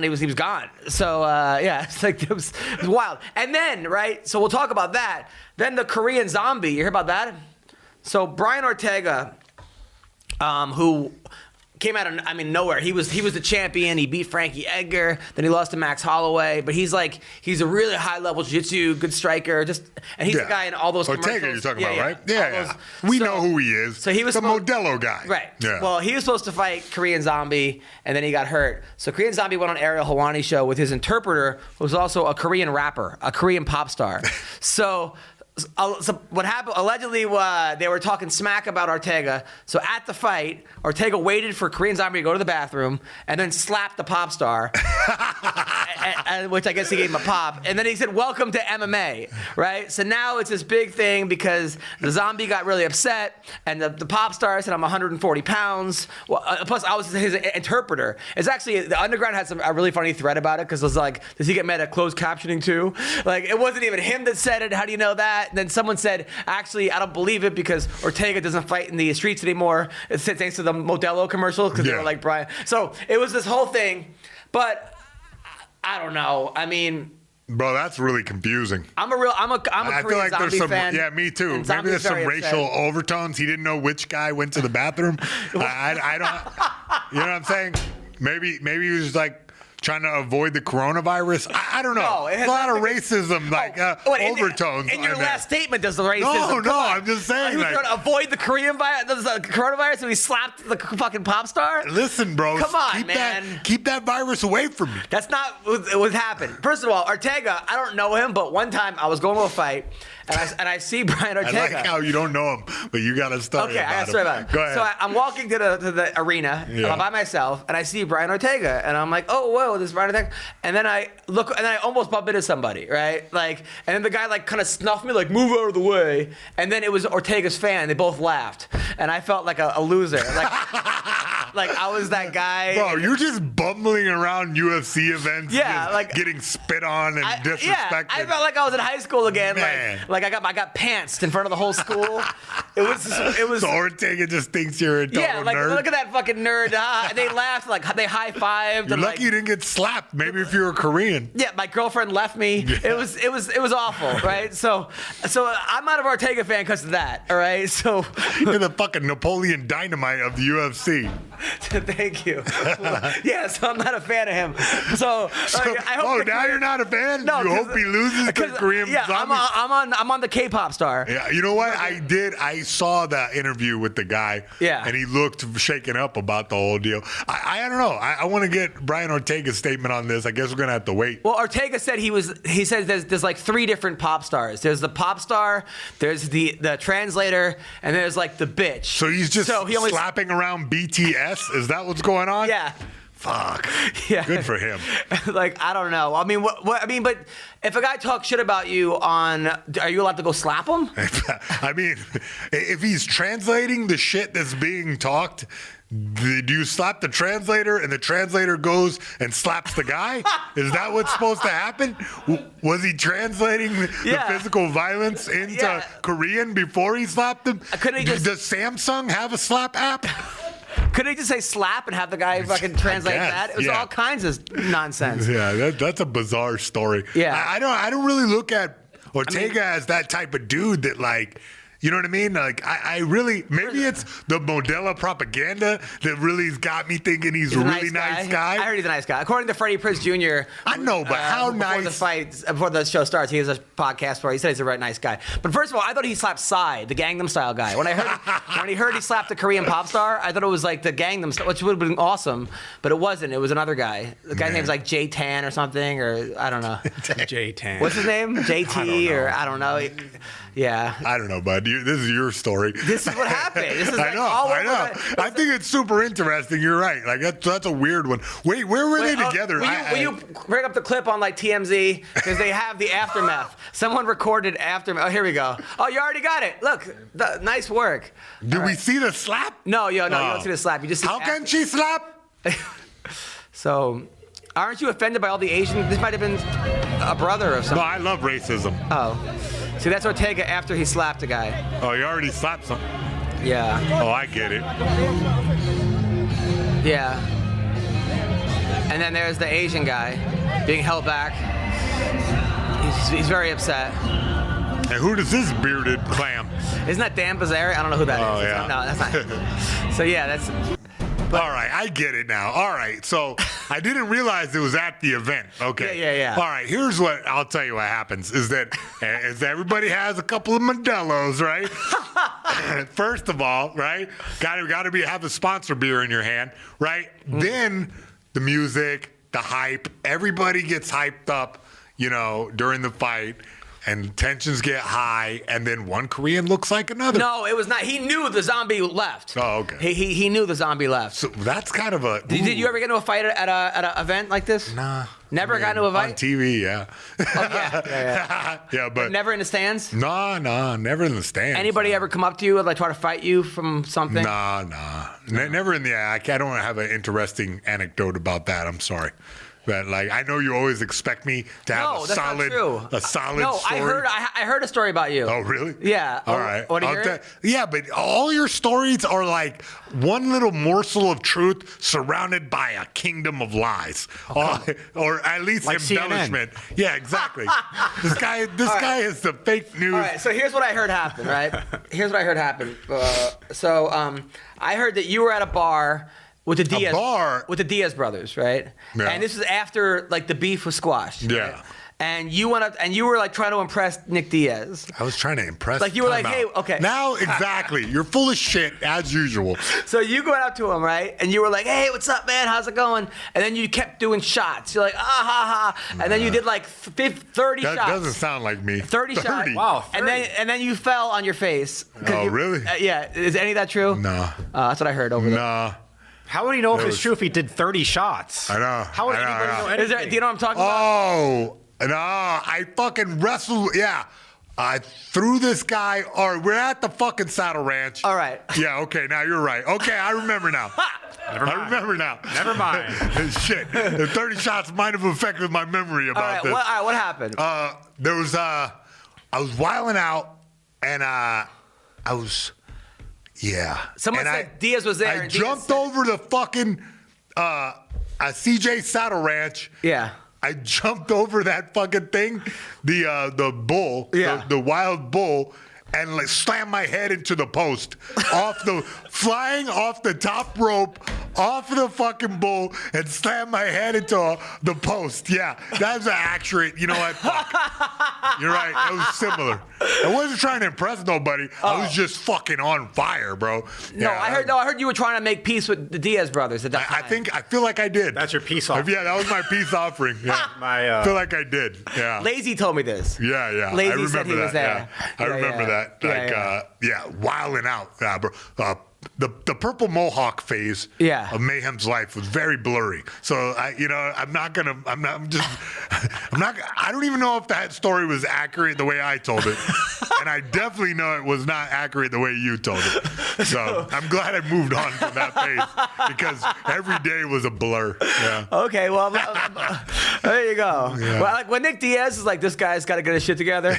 S1: was gone. So it's like it was wild. And then so we'll talk about that. Then the Korean Zombie. You hear about that? So Brian Ortega, who came out of nowhere. He was the champion. He beat Frankie Edgar. Then he lost to Max Holloway. But he's a really high level jiu-jitsu, good striker. And he's the guy in all those commercials.
S2: Ortega you're talking about, right? Yeah. We know who he is. So he was the Modelo guy.
S1: Right.
S2: Yeah.
S1: Well, he was supposed to fight Korean Zombie, and then he got hurt. So Korean Zombie went on Ariel Helwani's show with his interpreter, who was also a Korean rapper, a Korean pop star. So what happened, allegedly, they were talking smack about Ortega. So at the fight, Ortega waited for Korean Zombie to go to the bathroom and then slapped the pop star, which I guess he gave him a pop. And then he said, "Welcome to MMA," right? So now it's this big thing because the Zombie got really upset, and the pop star said, "I'm 140 pounds." Well, plus, I was his interpreter. It's actually, the Underground had a really funny thread about it because it was like, does he get mad at closed captioning too? Like, it wasn't even him that said it. How do you know that? And then someone said, actually, I don't believe it because Ortega doesn't fight in the streets anymore. It's thanks to the Modelo commercial because they were like Brian. So it was this whole thing, but I don't know. I mean,
S2: bro, that's really confusing.
S1: I'm a
S2: I feel like there's some fan. Yeah, me too. Maybe there's some racial overtones. He didn't know which guy went to the bathroom. I don't. You know what I'm saying? Maybe he was like trying to avoid the coronavirus. I don't know.
S1: No, it has
S2: a lot of racism, overtones.
S1: In your last statement, does the racism?
S2: No, I'm just saying.
S1: He was trying to avoid the coronavirus, so he slapped the fucking pop star?
S2: Listen, bro.
S1: Come on, man.
S2: Keep that virus away from me.
S1: That's not what happened. First of all, Ortega, I don't know him, but one time I was going to a fight, and I see Brian Ortega.
S2: I like how you don't know him, but you got a story about him. Okay, I got a story about him. Go ahead.
S1: So I'm walking to the arena by myself, and I see Brian Ortega, and I'm like, oh, whoa, this is Brian Ortega. And then I look, and then I almost bump into somebody, right? Like, and then the guy like kind of snuffed me, like, move out of the way. And then it was Ortega's fan. They both laughed, and I felt like a loser. Like I was that guy.
S2: Bro, you're just bumbling around UFC events.
S1: Yeah, like
S2: getting spit on and disrespected. Yeah,
S1: I felt like I was in high school again. Man. Like I got pantsed in front of the whole school. It was.
S2: So Ortega just thinks you're a total nerd.
S1: Look at that fucking nerd. They laughed, like they high fived.
S2: You're lucky you didn't get slapped. Maybe if you were Korean.
S1: Yeah, my girlfriend left me. Yeah. It was awful, right? So I'm not an Ortega fan because of that. All right, so
S2: you're the fucking Napoleon Dynamite of the UFC.
S1: Thank you. Yeah, so I'm not a fan of him. So I hope.
S2: Now you're not a fan?
S1: No,
S2: you hope he loses to Korean Zombie?
S1: I'm on the K-pop star.
S2: Yeah, you know what? I saw that interview with the guy. Yeah. And he looked shaken up about the whole deal. I don't know. I want to get Brian Ortega's statement on this. I guess we're gonna have to wait.
S1: Well, Ortega said he says there's like 3 different pop stars. There's the pop star, there's the translator, and there's like the bitch.
S2: So he's just slapping around BTS? Is that what's going on?
S1: Yeah.
S2: Fuck.
S1: Yeah.
S2: Good for him.
S1: Like, I don't know. I mean, but if a guy talks shit about you are you allowed to go slap him?
S2: I mean, if he's translating the shit that's being talked, do you slap the translator and the translator goes and slaps the guy? Is that what's supposed to happen? Was he translating the physical violence into Korean before he slapped him? Does Samsung have a slap app?
S1: Couldn't he just say slap and have the guy fucking translate that? It was all kinds of nonsense.
S2: Yeah, that's a bizarre story.
S1: Yeah.
S2: I don't really look at Ortega as that type of dude that, like, you know what I mean? Like, I really, maybe it's the Modelo propaganda that really has got me thinking he's a really nice guy.
S1: I heard he's a nice guy. According to Freddie Prinze Jr.
S2: I know, but how nice.
S1: Before the show starts, he has a podcast where he said he's a very nice guy. But first of all, I thought he slapped Psy, the Gangnam Style guy. When he heard he slapped the Korean pop star, I thought it was like the Gangnam Style, which would have been awesome, but it wasn't. It was another guy. The guy's name's like J Tan or something, or I don't know.
S3: J Tan.
S1: What's his name? JT or I don't know. Yeah.
S2: I don't know, bud. This is your story.
S1: This is what happened. This is
S2: I know. I think it's super interesting. You're right. Like that's a weird one. Wait, where were they together?
S1: Will you bring up the clip on like TMZ because they have the aftermath? Someone recorded aftermath. Oh, here we go. Oh, you already got it. Look, nice work.
S2: Did we see the slap?
S1: No, you don't see the slap. You just see
S2: how can she slap?
S1: So, aren't you offended by all the Asian? This might have been a brother of something.
S2: No, I love racism.
S1: Oh. See, that's Ortega after he slapped a guy.
S2: Oh, he already slapped some.
S1: Yeah.
S2: Oh, I get it.
S1: Yeah. And then there's the Asian guy being held back. He's very upset.
S2: And who does this bearded clam?
S1: Isn't that Dan Bizzari? I don't know who that is.
S2: Oh, yeah.
S1: No, that's not. So, yeah, that's...
S2: All right, I get it now. All right, so I didn't realize it was at the event. Okay.
S1: Yeah.
S2: All right, here's what I'll tell you what happens is that everybody has a couple of Modelos, right? First of all, right? Got to have a sponsor beer in your hand, right? Mm-hmm. Then the music, the hype, everybody gets hyped up, during the fight. And tensions get high, and then one Korean looks like another.
S1: No, it was not. He knew the zombie left.
S2: Oh, okay.
S1: He knew the zombie left.
S2: So that's kind of a...
S1: Did you ever get into a fight at an event like this?
S2: Nah.
S1: Never got into a fight?
S2: On TV, yeah.
S1: Oh, yeah.
S2: Yeah, but
S1: never in the stands?
S2: No, never in the stands.
S1: Anybody ever come up to you and try to fight you from something?
S2: Nah. Never in the... I don't have an interesting anecdote about that. I'm sorry. But I know you always expect me to have a solid story.
S1: No, I heard a story about you.
S2: Oh, really?
S1: Yeah.
S2: All right.
S1: Want to hear it?
S2: Yeah, but all your stories are like one little morsel of truth surrounded by a kingdom of lies, or at least like
S3: CNN.
S2: embellishment. Yeah, exactly. This guy is the fake news.
S1: All right. So here's what I heard happen. Right. Here's what I heard happen. I heard that you were at a bar. With the Diaz brothers, right?
S2: Yeah.
S1: And this is after the beef was squashed.
S2: Yeah.
S1: Right? And you went up and you were trying to impress Nick Diaz.
S2: I was trying to impress.
S1: You were hey, okay.
S2: Now exactly, you're full of shit as usual.
S1: So you go out to him, right? And you were like, hey, what's up, man? How's it going? And then you kept doing shots. You're like, ha ha. And then you did 30 shots.
S2: That doesn't sound like me.
S1: 30 shots.
S3: Wow. 30.
S1: And then you fell on your face.
S2: Oh, really?
S1: Yeah. Is any of that true?
S2: No.
S1: That's what I heard over there.
S2: No.
S3: How would he know if it's true if he did 30 shots?
S2: I know.
S3: How would anybody know anything?
S1: Do you know what I'm talking about?
S2: Oh, no. I fucking wrestled. Yeah. I threw this guy. All right, we're at the fucking Saddle Ranch.
S1: All right.
S2: Yeah, okay. Now you're right. Okay, I remember now. I remember now.
S3: Never mind.
S2: Shit. The 30 shots might have affected my memory about this.
S1: All right, what happened?
S2: There was, I was wilding out, and I was... Yeah.
S1: Someone said Diaz was there.
S2: I jumped over the fucking CJ Saddle Ranch.
S1: Yeah.
S2: I jumped over that fucking thing, the bull, the wild bull, and slammed my head into the post, flying off the top rope, off the fucking bull, and slammed my head into the post. Yeah, that's accurate. You know what? Fuck. You're right. It was similar. I wasn't trying to impress nobody. I was just fucking on fire, bro.
S1: No, I heard you were trying to make peace with the Diaz brothers at that time.
S2: I feel like I did.
S3: That's your peace offering.
S2: Yeah, that was my peace offering. Yeah. I feel like I did. Yeah.
S1: Lazy told me this.
S2: Yeah.
S1: Lazy
S2: I remember
S1: said he was there.
S2: Yeah. I remember that. Wilding out. Bro. The purple mohawk phase of Mayhem's life was very blurry. So I don't even know if that story was accurate the way I told it. And I definitely know it was not accurate the way you told it. So I'm glad I moved on from that phase because every day was a blur. Yeah.
S1: Okay, well, there you go.
S2: Yeah.
S1: Well, like when Nick Diaz is like, this guy's got to get his shit together.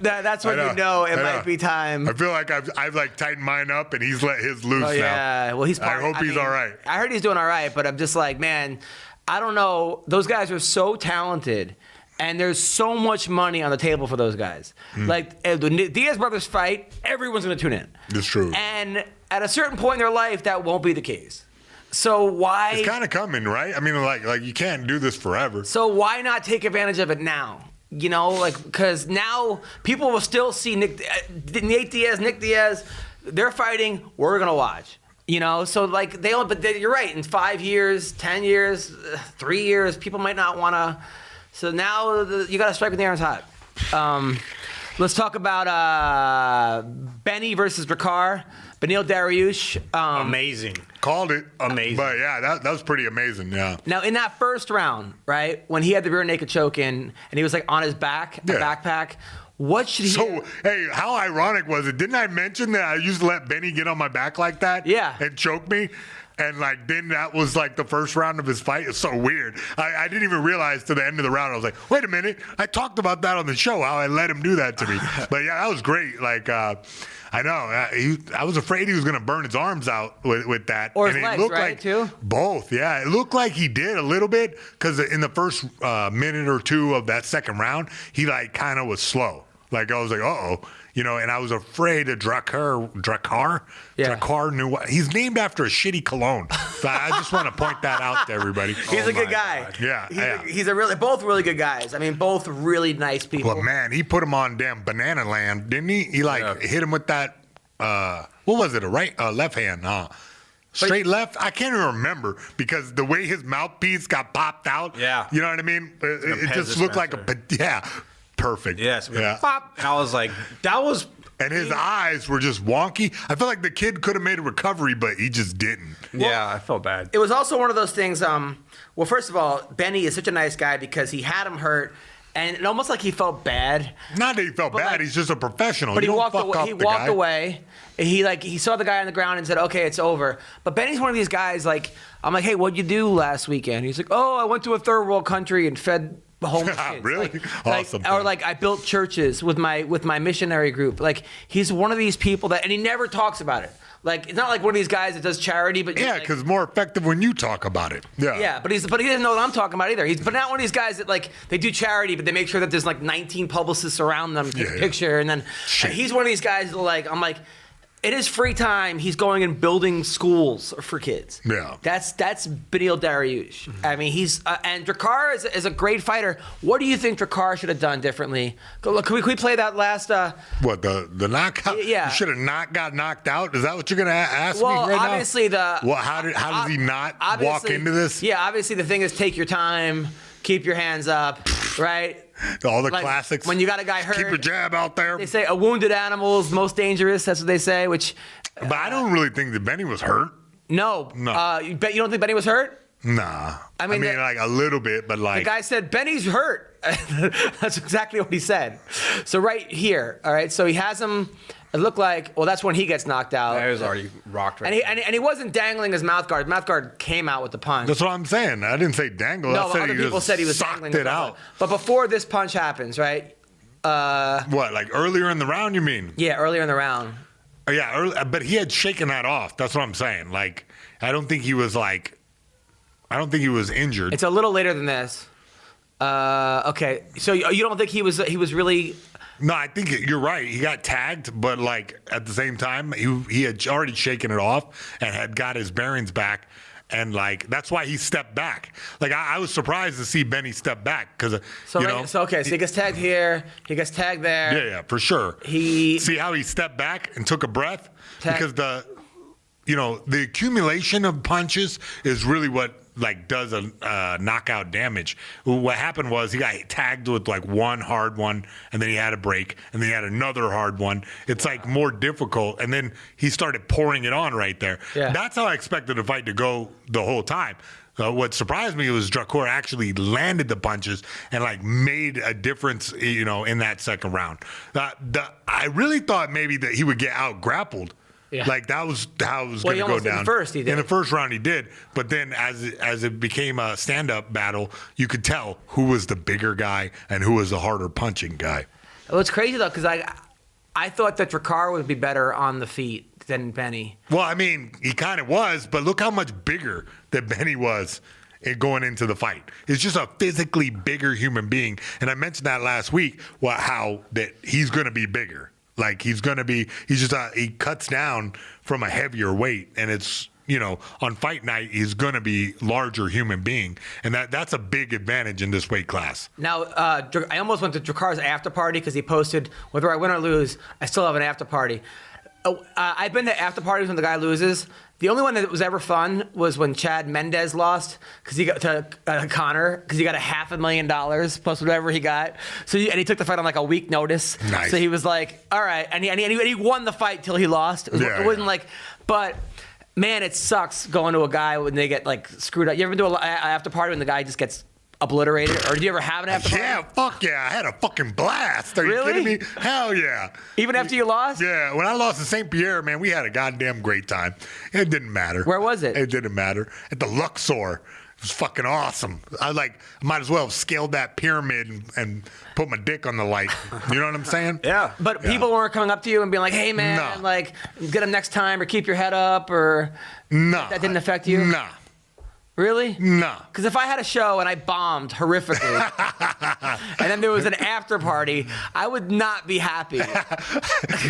S1: That's when you know it might be time.
S2: I feel like I've like tightened mine up and he's let his loose now.
S1: Yeah, well,
S2: I hope he's all right.
S1: I heard he's doing all right, but I'm just like, man, I don't know. Those guys are so talented. And there's so much money on the table for those guys. Like, if the Diaz brothers fight, everyone's going to tune in.
S2: That's true.
S1: And at a certain point in their life, that won't be the case. So why?
S2: It's kind of coming, right? I mean, like you can't do this forever.
S1: So why not take advantage of it now? You know, like, because now people will still see Nick Diaz. They're fighting. We're going to watch. You know, so like you're right. In 5 years, 10 years, 3 years, people might not want to. So now you got to strike when the iron's hot. Let's talk about Benny versus Drakkar. Beneil Dariush.
S3: Amazing.
S2: Called it.
S3: Amazing.
S2: But yeah, that was pretty amazing. Yeah.
S1: Now in that first round, right, when he had the rear naked choke in and he was like on his back, a backpack. What should he?
S2: So, hey, how ironic was it? Didn't I mention that I used to let Benny get on my back like that?
S1: Yeah.
S2: And choke me? And, like, then that was, like, the first round of his fight. It's so weird. I didn't even realize to the end of the round. I was like, wait a minute. I talked about that on the show, how I let him do that to me. But, yeah, that was great. Like, I know. I was afraid he was going to burn his arms out with that.
S1: Or
S2: and
S1: his
S2: it
S1: legs,
S2: looked
S1: right,
S2: like
S1: too?
S2: Both, yeah. It looked like he did a little bit because in the first minute or two of that second round, he, like, kind of was slow. Like, I was like, uh-oh. You know, and I was afraid of Drakkar.
S1: Yeah.
S2: Drakkar knew what. He's named after a shitty cologne. So I just want to point that out to everybody.
S1: He's a good guy.
S2: God. Yeah.
S1: He's both really good guys. I mean, both really nice people.
S2: But, man, he put him on damn Banana Land, didn't he? He, hit him with that, what was it, a left hand, Straight left? I can't even remember because the way his mouthpiece got popped out.
S3: Yeah.
S2: You know what I mean? It just looked like perfect.
S3: Yes. Yeah. Pop. And I was like, that was.
S2: And his eyes were just wonky. I felt like the kid could have made a recovery, but he just didn't.
S3: Yeah, I felt bad.
S1: It was also one of those things. Well, first of all, Benny is such a nice guy because he had him hurt, and it almost like he felt bad.
S2: Not that he felt bad. Like, he's just a professional.
S1: But
S2: he
S1: walked away. He walked away. He saw the guy on the ground and said, "Okay, it's over." But Benny's one of these guys. Like, I'm like, "Hey, what'd you do last weekend?" He's like, "Oh, I went to a third world country and fed homeless kids."
S2: Really? Awesome.
S1: Or like I built churches with my missionary group. Like he's one of these people that, and he never talks about it. Like it's not like one of these guys that does charity, but
S2: yeah, because more effective when you talk about it. Yeah.
S1: Yeah, but he doesn't know what I'm talking about either. He's not one of these guys that like they do charity, but they make sure that there's like 19 publicists around them to take a picture, and then he's one of these guys that like I'm like. In his free time, he's going and building schools for kids.
S2: Yeah,
S1: that's Beneil Dariush. Mm-hmm. I mean, he's and Drakkar is a great fighter. What do you think Drakkar should have done differently? Can we play that last?
S2: What the knockout?
S1: Yeah,
S2: you should have not got knocked out. Is that what you're gonna ask me right
S1: now? Well, obviously
S2: how does he not walk into this?
S1: Yeah, obviously the thing is take your time, keep your hands up, right?
S2: All the classics.
S1: When you got a guy hurt,
S2: keep your jab out there.
S1: They say a wounded animal is most dangerous. That's what they say. Which,
S2: but I don't really think that Benny was hurt.
S1: No. You don't think Benny was hurt?
S2: Nah. I mean like a little bit, but like
S1: the guy said Benny's hurt. That's exactly what he said. So right here, all right. So he has him. It looked like, well, that's when he gets knocked out.
S3: Yeah, he was already rocked right
S1: and he wasn't dangling his mouth guard. His mouth guard came out with the punch.
S2: That's what I'm saying. I didn't say dangle.
S1: No,
S2: I said
S1: other people said he was dangling
S2: it out.
S1: But before this punch happens, right?
S2: What, like earlier in the round, you mean?
S1: Yeah, earlier in the round.
S2: Yeah, but he had shaken that off. That's what I'm saying. Like, I don't think he was injured.
S1: It's a little later than this. Okay, so you don't think he was really...
S2: No, I think you're right. He got tagged, but like at the same time, he had already shaken it off and had got his bearings back, and like that's why he stepped back. Like I was surprised to see Benny step back because
S1: so he gets tagged here, he gets tagged there.
S2: Yeah, for sure. See how he stepped back and took a breath because the accumulation of punches is really what like does a knockout damage. What happened was he got tagged with like one hard one, and then he had a break, and then he had another hard one. It's like more difficult, and then he started pouring it on right there.
S1: Yeah.
S2: That's how I expected the fight to go the whole time. What surprised me was Drucker actually landed the punches and like made a difference, in that second round. I really thought maybe that he would get out grappled. Yeah. Like that was how it was going to go down. In the first round, he did. But then as it became a stand-up battle, you could tell who was the bigger guy and who was the harder punching guy.
S1: Well, it's crazy though, because I thought that Drucker would be better on the feet than Benny.
S2: Well, I mean, he kind of was, but look how much bigger that Benny was going into the fight. It's just a physically bigger human being. And I mentioned that last week, how that he's going to be bigger. Like he cuts down from a heavier weight, and it's, on fight night, he's going to be larger human being. And that's a big advantage in this weight class.
S1: Now, I almost went to Drucker's after party because he posted, whether I win or lose, I still have an after party. I've been to after parties when the guy loses. The only one that was ever fun was when Chad Mendez lost because he got to Connor because he got $500,000 plus whatever he got. And he took the fight on like a week notice. Nice. So he was like, all right, and he won the fight till he lost. It wasn't like, but man, it sucks going to a guy when they get like screwed up. You ever do an after party when the guy just gets obliterated? Or did you ever have an after party?
S2: Yeah, fuck yeah. I had a fucking blast. Are you kidding me? Hell yeah.
S1: Even after you lost?
S2: Yeah. When I lost to St. Pierre, man, we had a goddamn great time. It didn't matter.
S1: Where was it?
S2: It didn't matter. At the Luxor. It was fucking awesome. I might as well have scaled that pyramid and put my dick on the light. You know what I'm saying?
S3: Yeah.
S1: But people weren't coming up to you and being like, hey, man, get him next time or keep your head up or...
S2: No.
S1: That didn't affect you?
S2: No.
S1: Really?
S2: No.
S1: Because if I had a show and I bombed horrifically, and then there was an after party, I would not be happy.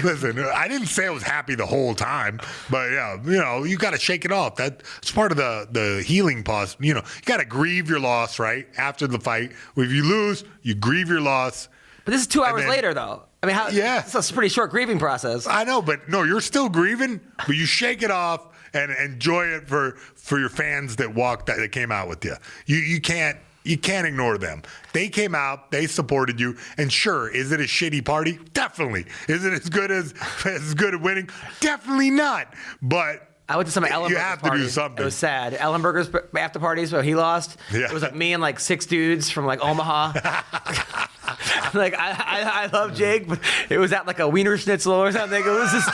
S2: Listen, I didn't say I was happy the whole time, but you got to shake it off. That's part of the healing process. You got to grieve your loss, right? After the fight. If you lose, you grieve your loss.
S1: But this is 2 hours later, though. I mean, it's a pretty short grieving process.
S2: I know, but no, you're still grieving, but you shake it off and enjoy it for your fans that came out with you. You can't ignore them. They came out, they supported you, and sure, is it a shitty party? Definitely. Is it as good at winning? Definitely not. But
S1: I went to some Ellenberger's
S2: you have to do something.
S1: It was sad. Ellenberger's after parties where he lost. Yeah. It was like me and like 6 dudes from like Omaha. Like I love Jake, but it was at like a Wiener Schnitzel or something. It was just,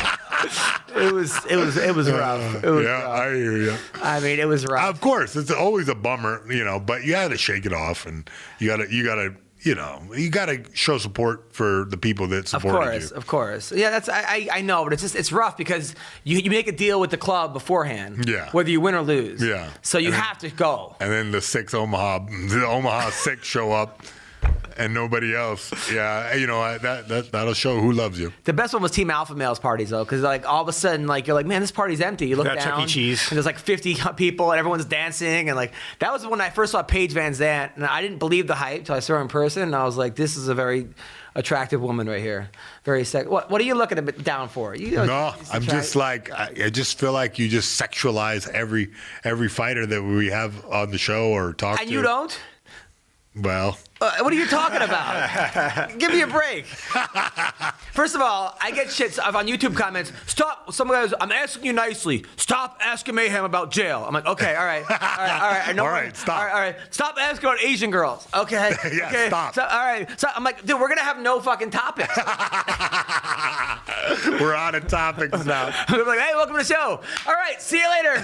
S1: it was rough. It was rough.
S2: I hear you.
S1: I mean, it was rough.
S2: Of course, it's always a bummer, but you got to shake it off, and you got to show support for the people that supported you.
S1: Of course. Yeah, I know, but it's rough because you make a deal with the club beforehand.
S2: Yeah.
S1: Whether you win or lose.
S2: Yeah.
S1: So you have to go.
S2: And then the Omaha 6 show up. And nobody else. Yeah, that'll show who loves you.
S1: The best one was Team Alpha Male's parties, though, because like all of a sudden, like you're like, man, this party's empty. You look down,
S3: Chuck E. Cheese.
S1: and there's like 50 people, and everyone's dancing, and like that was when I first saw Paige Van Zandt, and I didn't believe the hype till I saw her in person, and I was like, this is a very attractive woman right here, very sexy. What are you looking down for?
S2: No, I'm just like I just feel like you just sexualize every fighter that we have on the show or talk to.
S1: And you don't?
S2: Well.
S1: What are you talking about? Give me a break. First of all, I get shit on YouTube comments. Stop. Some guys, I'm asking you nicely. Stop asking Mayhem about jail. I'm like, okay, all right.
S2: Stop.
S1: All right. Stop asking about Asian girls. Okay.
S2: Yeah,
S1: okay.
S2: stop.
S1: All right. So I'm like, dude, we're going to have no fucking topics.
S2: We're out of topics now.
S1: I'm like, hey, welcome to the show. All right. See you later.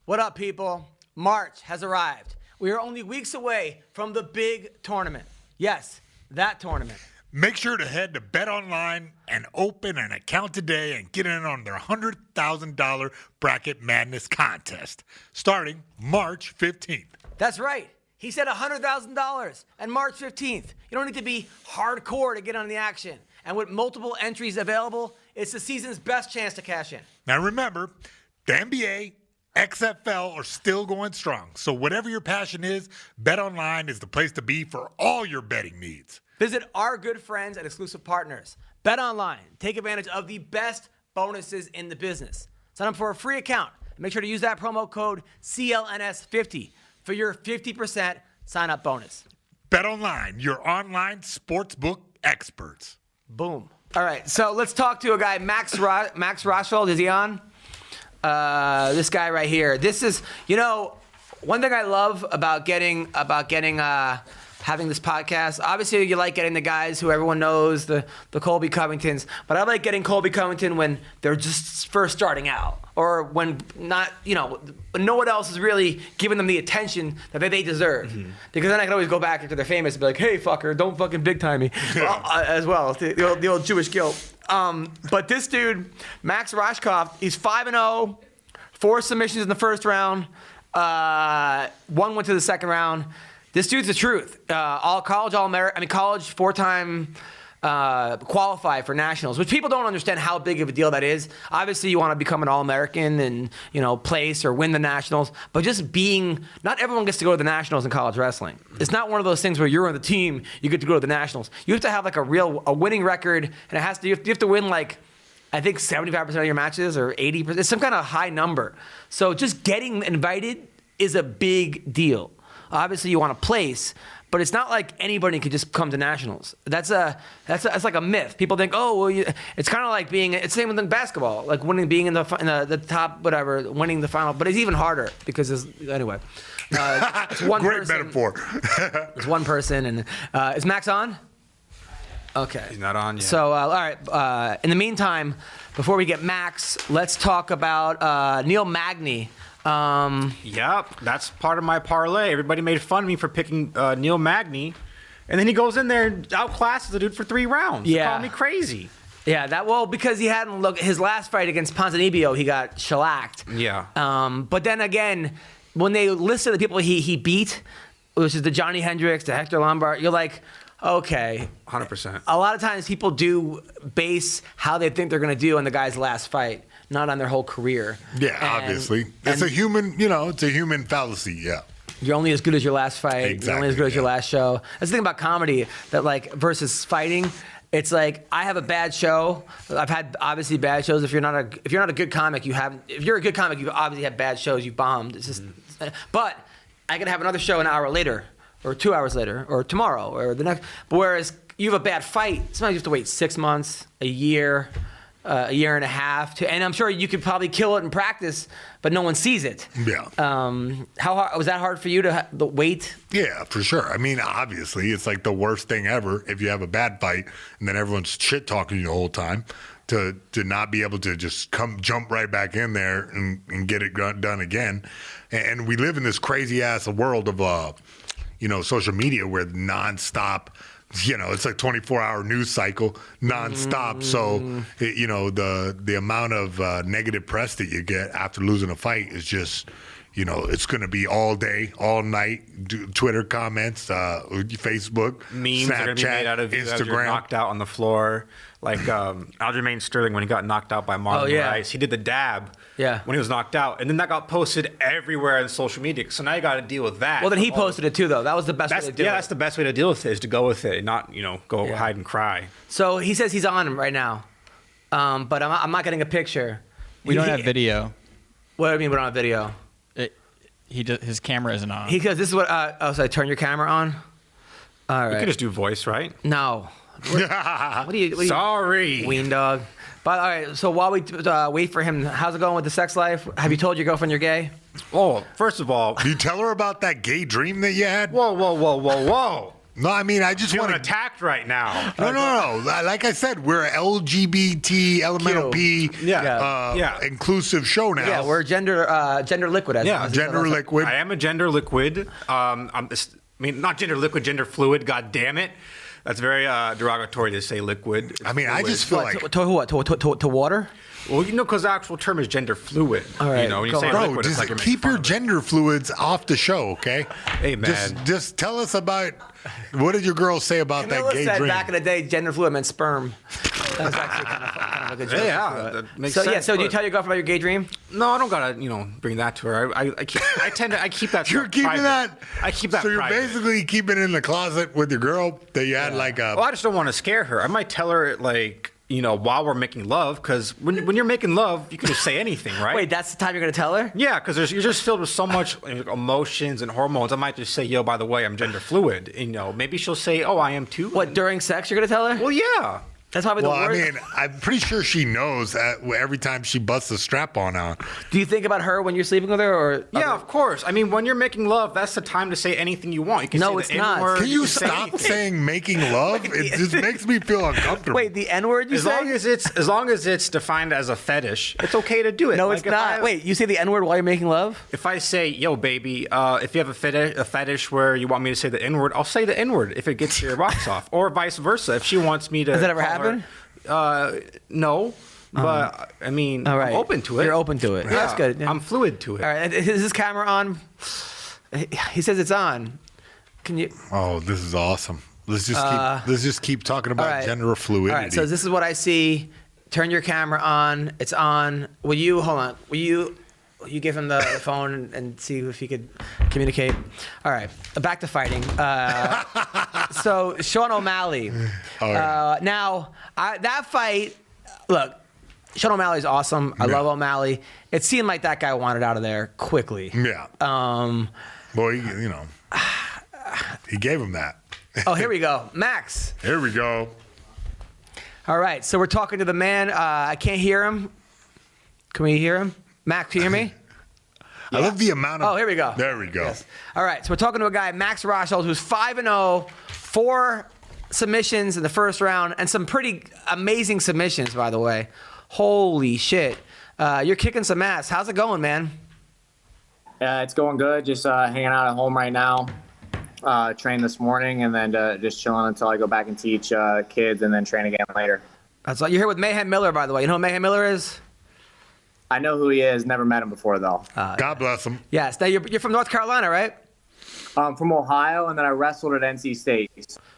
S1: What up, people? March has arrived. We are only weeks away from the big tournament. Yes, that tournament.
S2: Make sure to head to BetOnline and open an account today and get in on their $100,000 Bracket Madness contest starting March 15th.
S1: That's right. He said $100,000 and March 15th. You don't need to be hardcore to get on the action. And with multiple entries available, it's the season's best chance to cash in.
S2: Now remember, the NBA, XFL are still going strong. So whatever your passion is, BetOnline is the place to be for all your betting needs.
S1: Visit our good friends and exclusive partners. BetOnline. Take advantage of the best bonuses in the business. Sign up for a free account. And make sure to use that promo code CLNS50 for your 50% sign-up bonus.
S2: BetOnline, your online sportsbook experts.
S1: Boom. All right, so let's talk to a guy, Max Rothschild. Is he on? This guy right here. This is, one thing I love about getting having this podcast, obviously you like getting the guys who everyone knows, the Colby Covingtons, but I like getting Colby Covington when they're just first starting out, or when when no one else is really giving them the attention that they deserve. Mm-hmm. Because then I can always go back after they're famous and be like, hey, fucker, don't fucking big time me. As well, the old Jewish guilt. But this dude, Max Rohskopf, he's 5-0, 4 submissions in the first round, 1 went to the second round. This dude's the truth. College 4-time qualified for nationals, which people don't understand how big of a deal that is. Obviously, you want to become an All-American and place or win the nationals, but just not everyone gets to go to the nationals in college wrestling. It's not one of those things where you're on the team, you get to go to the nationals. You have to have like a winning record, and you have to win like I think 75% of your matches or 80%. It's some kind of high number. So just getting invited is a big deal. Obviously, you want to place, but it's not like anybody could just come to nationals. That's like a myth. People think, it's kind of like it's the same with basketball, like being in the top, whatever, winning the final. But it's even harder because anyway. It's one
S2: Great
S1: person.
S2: metaphor.
S1: It's one person, and is Max on? Okay.
S3: He's not on yet.
S1: So, all right. In the meantime, before we get Max, let's talk about Neil Magny.
S3: Yep, that's part of my parlay. Everybody made fun of me for picking Neil Magny, and then he goes in there and outclasses the dude for 3 rounds.
S1: Yeah.
S3: They call me crazy.
S1: Yeah, because he hadn't looked his last fight against Ponzinibbio, he got shellacked.
S3: Yeah.
S1: But then again, when they listed the people he beat, which is the Johnny Hendricks, the Hector Lombard, you're like, okay.
S3: 100%.
S1: A lot of times people do base how they think they're going to do on the guy's last fight, not on their whole career.
S2: Yeah, obviously. It's a human fallacy, yeah.
S1: You're only as good as your last fight.
S2: Exactly,
S1: You're only as good as your last show. That's the thing about comedy, that versus fighting. It's like, I have a bad show. I've had obviously bad shows. If you're not a good comic, if you're a good comic, you obviously have bad shows. You bombed. It's just, but I can have another show an hour later, or 2 hours later, or tomorrow, or the next. But whereas you have a bad fight, sometimes you have to wait 6 months, a year and a half, and I'm sure you could probably kill it in practice, but no one sees it.
S2: Yeah.
S1: How hard was that hard for you to wait?
S2: Yeah, for sure. I mean, obviously, it's like the worst thing ever if you have a bad fight and then everyone's shit talking you the whole time. To not be able to just jump right back in there and get it done again. And we live in this crazy ass world of social media where nonstop. It's like 24-hour news cycle nonstop. So, the amount of negative press that you get after losing a fight is just, it's going to be all day, all night. Twitter comments, Facebook,
S3: memes
S2: Snapchat,
S3: are going to be made out of you as you're knocked out on the floor. Like Aljamain Sterling, when he got knocked out by Marlon Rice, he did the dab when he was knocked out. And then that got posted everywhere on social media. So now you got to deal with that.
S1: Well, then he posted it too, though. That was the best way to do it.
S3: Yeah, that's the best way to deal with it, is to go with it and not, go hide and cry.
S1: So he says he's on right now. But I'm not getting a picture.
S6: We don't have video.
S1: What do you mean we don't have video?
S6: His camera isn't on.
S1: He goes, this is what, so I turn your camera on? All right.
S3: You can just do voice, right?
S1: No. What do you
S3: Sorry.
S1: Weendawg. But all right, so while we wait for him, how's it going with the sex life? Have you told your girlfriend you're gay?
S3: Oh, first of all.
S2: Did you tell her about that gay dream that you had?
S3: Whoa.
S2: No, I mean, I just want to
S3: attacked right now.
S2: No. Like I said, we're an LGBT, elemental P, inclusive show now.
S1: Yeah, we're gender liquid.
S2: Gender liquid.
S3: I am a gender liquid. Not gender liquid, gender fluid. God damn it. That's very derogatory to say liquid. It's
S2: I mean,
S3: fluid.
S2: I just feel like...
S1: To what? To water?
S3: Well, because the actual term is gender fluid.
S1: All right,
S3: when you say liquid, it's like you're
S2: keep your gender fluids off the show, okay?
S3: Hey, man.
S2: Just tell us about... What did your girl say about
S1: Camilla
S2: that gay
S1: said
S2: dream?
S1: back in the day, gender fluid meant sperm. That was actually kind of a good joke.
S3: Yeah, that makes sense.
S1: Yeah, so do you tell your girlfriend about your gay dream?
S3: No, I don't gotta, bring that to her. I keep that.
S2: You're keeping
S3: private.
S2: that.
S3: I keep that.
S2: So you're
S3: private.
S2: basically keeping it in the closet with your girl that you had like a.
S3: Well, I just don't want to scare her. I might tell her while we're making love, because when you're making love, you can just say anything, right?
S1: Wait, that's the time you're gonna tell her?
S3: Yeah, because you're just filled with so much emotions and hormones. I might just say, yo, by the way, I'm gender fluid. Maybe she'll say, oh, I am too.
S1: What, during sex you're gonna tell her?
S3: Well, yeah.
S1: That's probably the worst.
S2: I mean, I'm pretty sure she knows every time she busts a strap-on out.
S1: Do you think about her when you're sleeping with her? Or
S3: Yeah, of course. I mean, when you're making love, that's the time to say anything you want. You can
S1: No,
S3: say
S1: it's
S3: the
S1: not.
S3: N-word,
S2: Can you
S3: say
S2: stop
S3: anything.
S2: saying making love? It just makes me feel uncomfortable.
S1: Wait, the N-word you
S3: As
S1: say?
S3: long as it's defined as a fetish, it's okay to do it.
S1: No,
S3: Like,
S1: it's
S3: if
S1: not. Wait, you say the N-word while you're making love?
S3: If I say, yo, baby, if you have a fetish where you want me to say the N-word, I'll say the N-word if it gets your rocks off. Or vice versa. If she wants me to.
S1: Has that ever
S3: call her-
S1: happened?
S3: No. But, I mean,
S1: All right.
S3: I'm open to it.
S1: You're open to it.
S3: Yeah,
S1: That's good.
S3: I'm fluid to it.
S1: All right, is this camera on? He says it's on. Can you?
S2: Oh, this is awesome. Let's just keep talking about
S1: all right.
S2: gender fluidity.
S1: All right, so this is what I see. Turn your camera on. It's on. Hold on. Will you give him the phone and see if he could communicate? All right, back to fighting. So Sean O'Malley.
S2: All right.
S1: Now, that fight, look, Sean O'Malley's awesome. I love O'Malley. It seemed like that guy wanted out of there quickly.
S2: Yeah. Boy, he gave him that.
S1: Oh, here we go. Max.
S2: Here we go.
S1: All right, so we're talking to the man. I can't hear him. Can we hear him? Max, can you hear me?
S2: I love the amount of.
S1: Oh, here we go.
S2: There we go.
S1: Yes. All right, so we're talking to a guy, Max Roshold, who's 5-0, 4 submissions in the first round, and some pretty amazing submissions, by the way. Holy shit. You're kicking some ass. How's it going, man?
S7: It's going good. Just hanging out at home right now. Trained this morning and then just chilling until I go back and teach kids and then train again later.
S1: So you're here with Mayhem Miller, by the way. You know who Mayhem Miller is?
S7: I know who he is. Never met him before, though.
S2: God bless him.
S1: Yes. Now, you're from North Carolina, right?
S7: I'm from Ohio, and then I wrestled at NC State.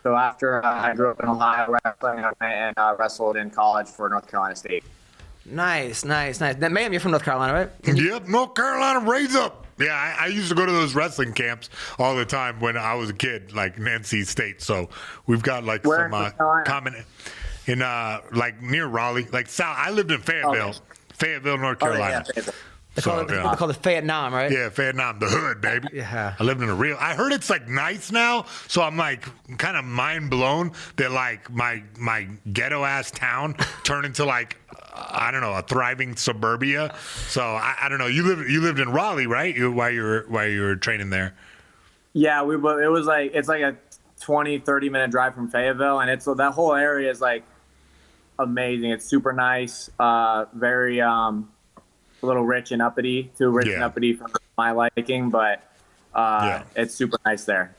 S7: So after I grew up in Ohio wrestling and wrestled in college for North Carolina State.
S1: Nice. Now, Mayhem, you're from North Carolina, right?
S2: Yep, North Carolina, raise up. Yeah, I used to go to those wrestling camps all the time when I was a kid, like NC State. So we've got like
S7: Where in
S2: some
S7: North Carolina?
S2: common in like near Raleigh, like South. I lived in Fayetteville,
S7: Okay.
S2: Fayetteville, North
S7: Oh, yeah,
S2: Carolina.
S7: Fayetteville.
S1: They call it Vietnam, right?
S2: Yeah, Vietnam, the hood, baby.
S1: Yeah.
S2: I lived in a real. I heard it's like nice now, so I'm like kind of mind blown that like my ghetto ass town turned into like I don't know, a thriving suburbia. So I don't know. You lived in Raleigh, right? While you were training there.
S7: Yeah, it was like it's like a 20-30 minute drive from Fayetteville, and it's that whole area is like amazing. It's super nice, very a little rich and uppity, too rich and uppity for my liking, but it's super nice there.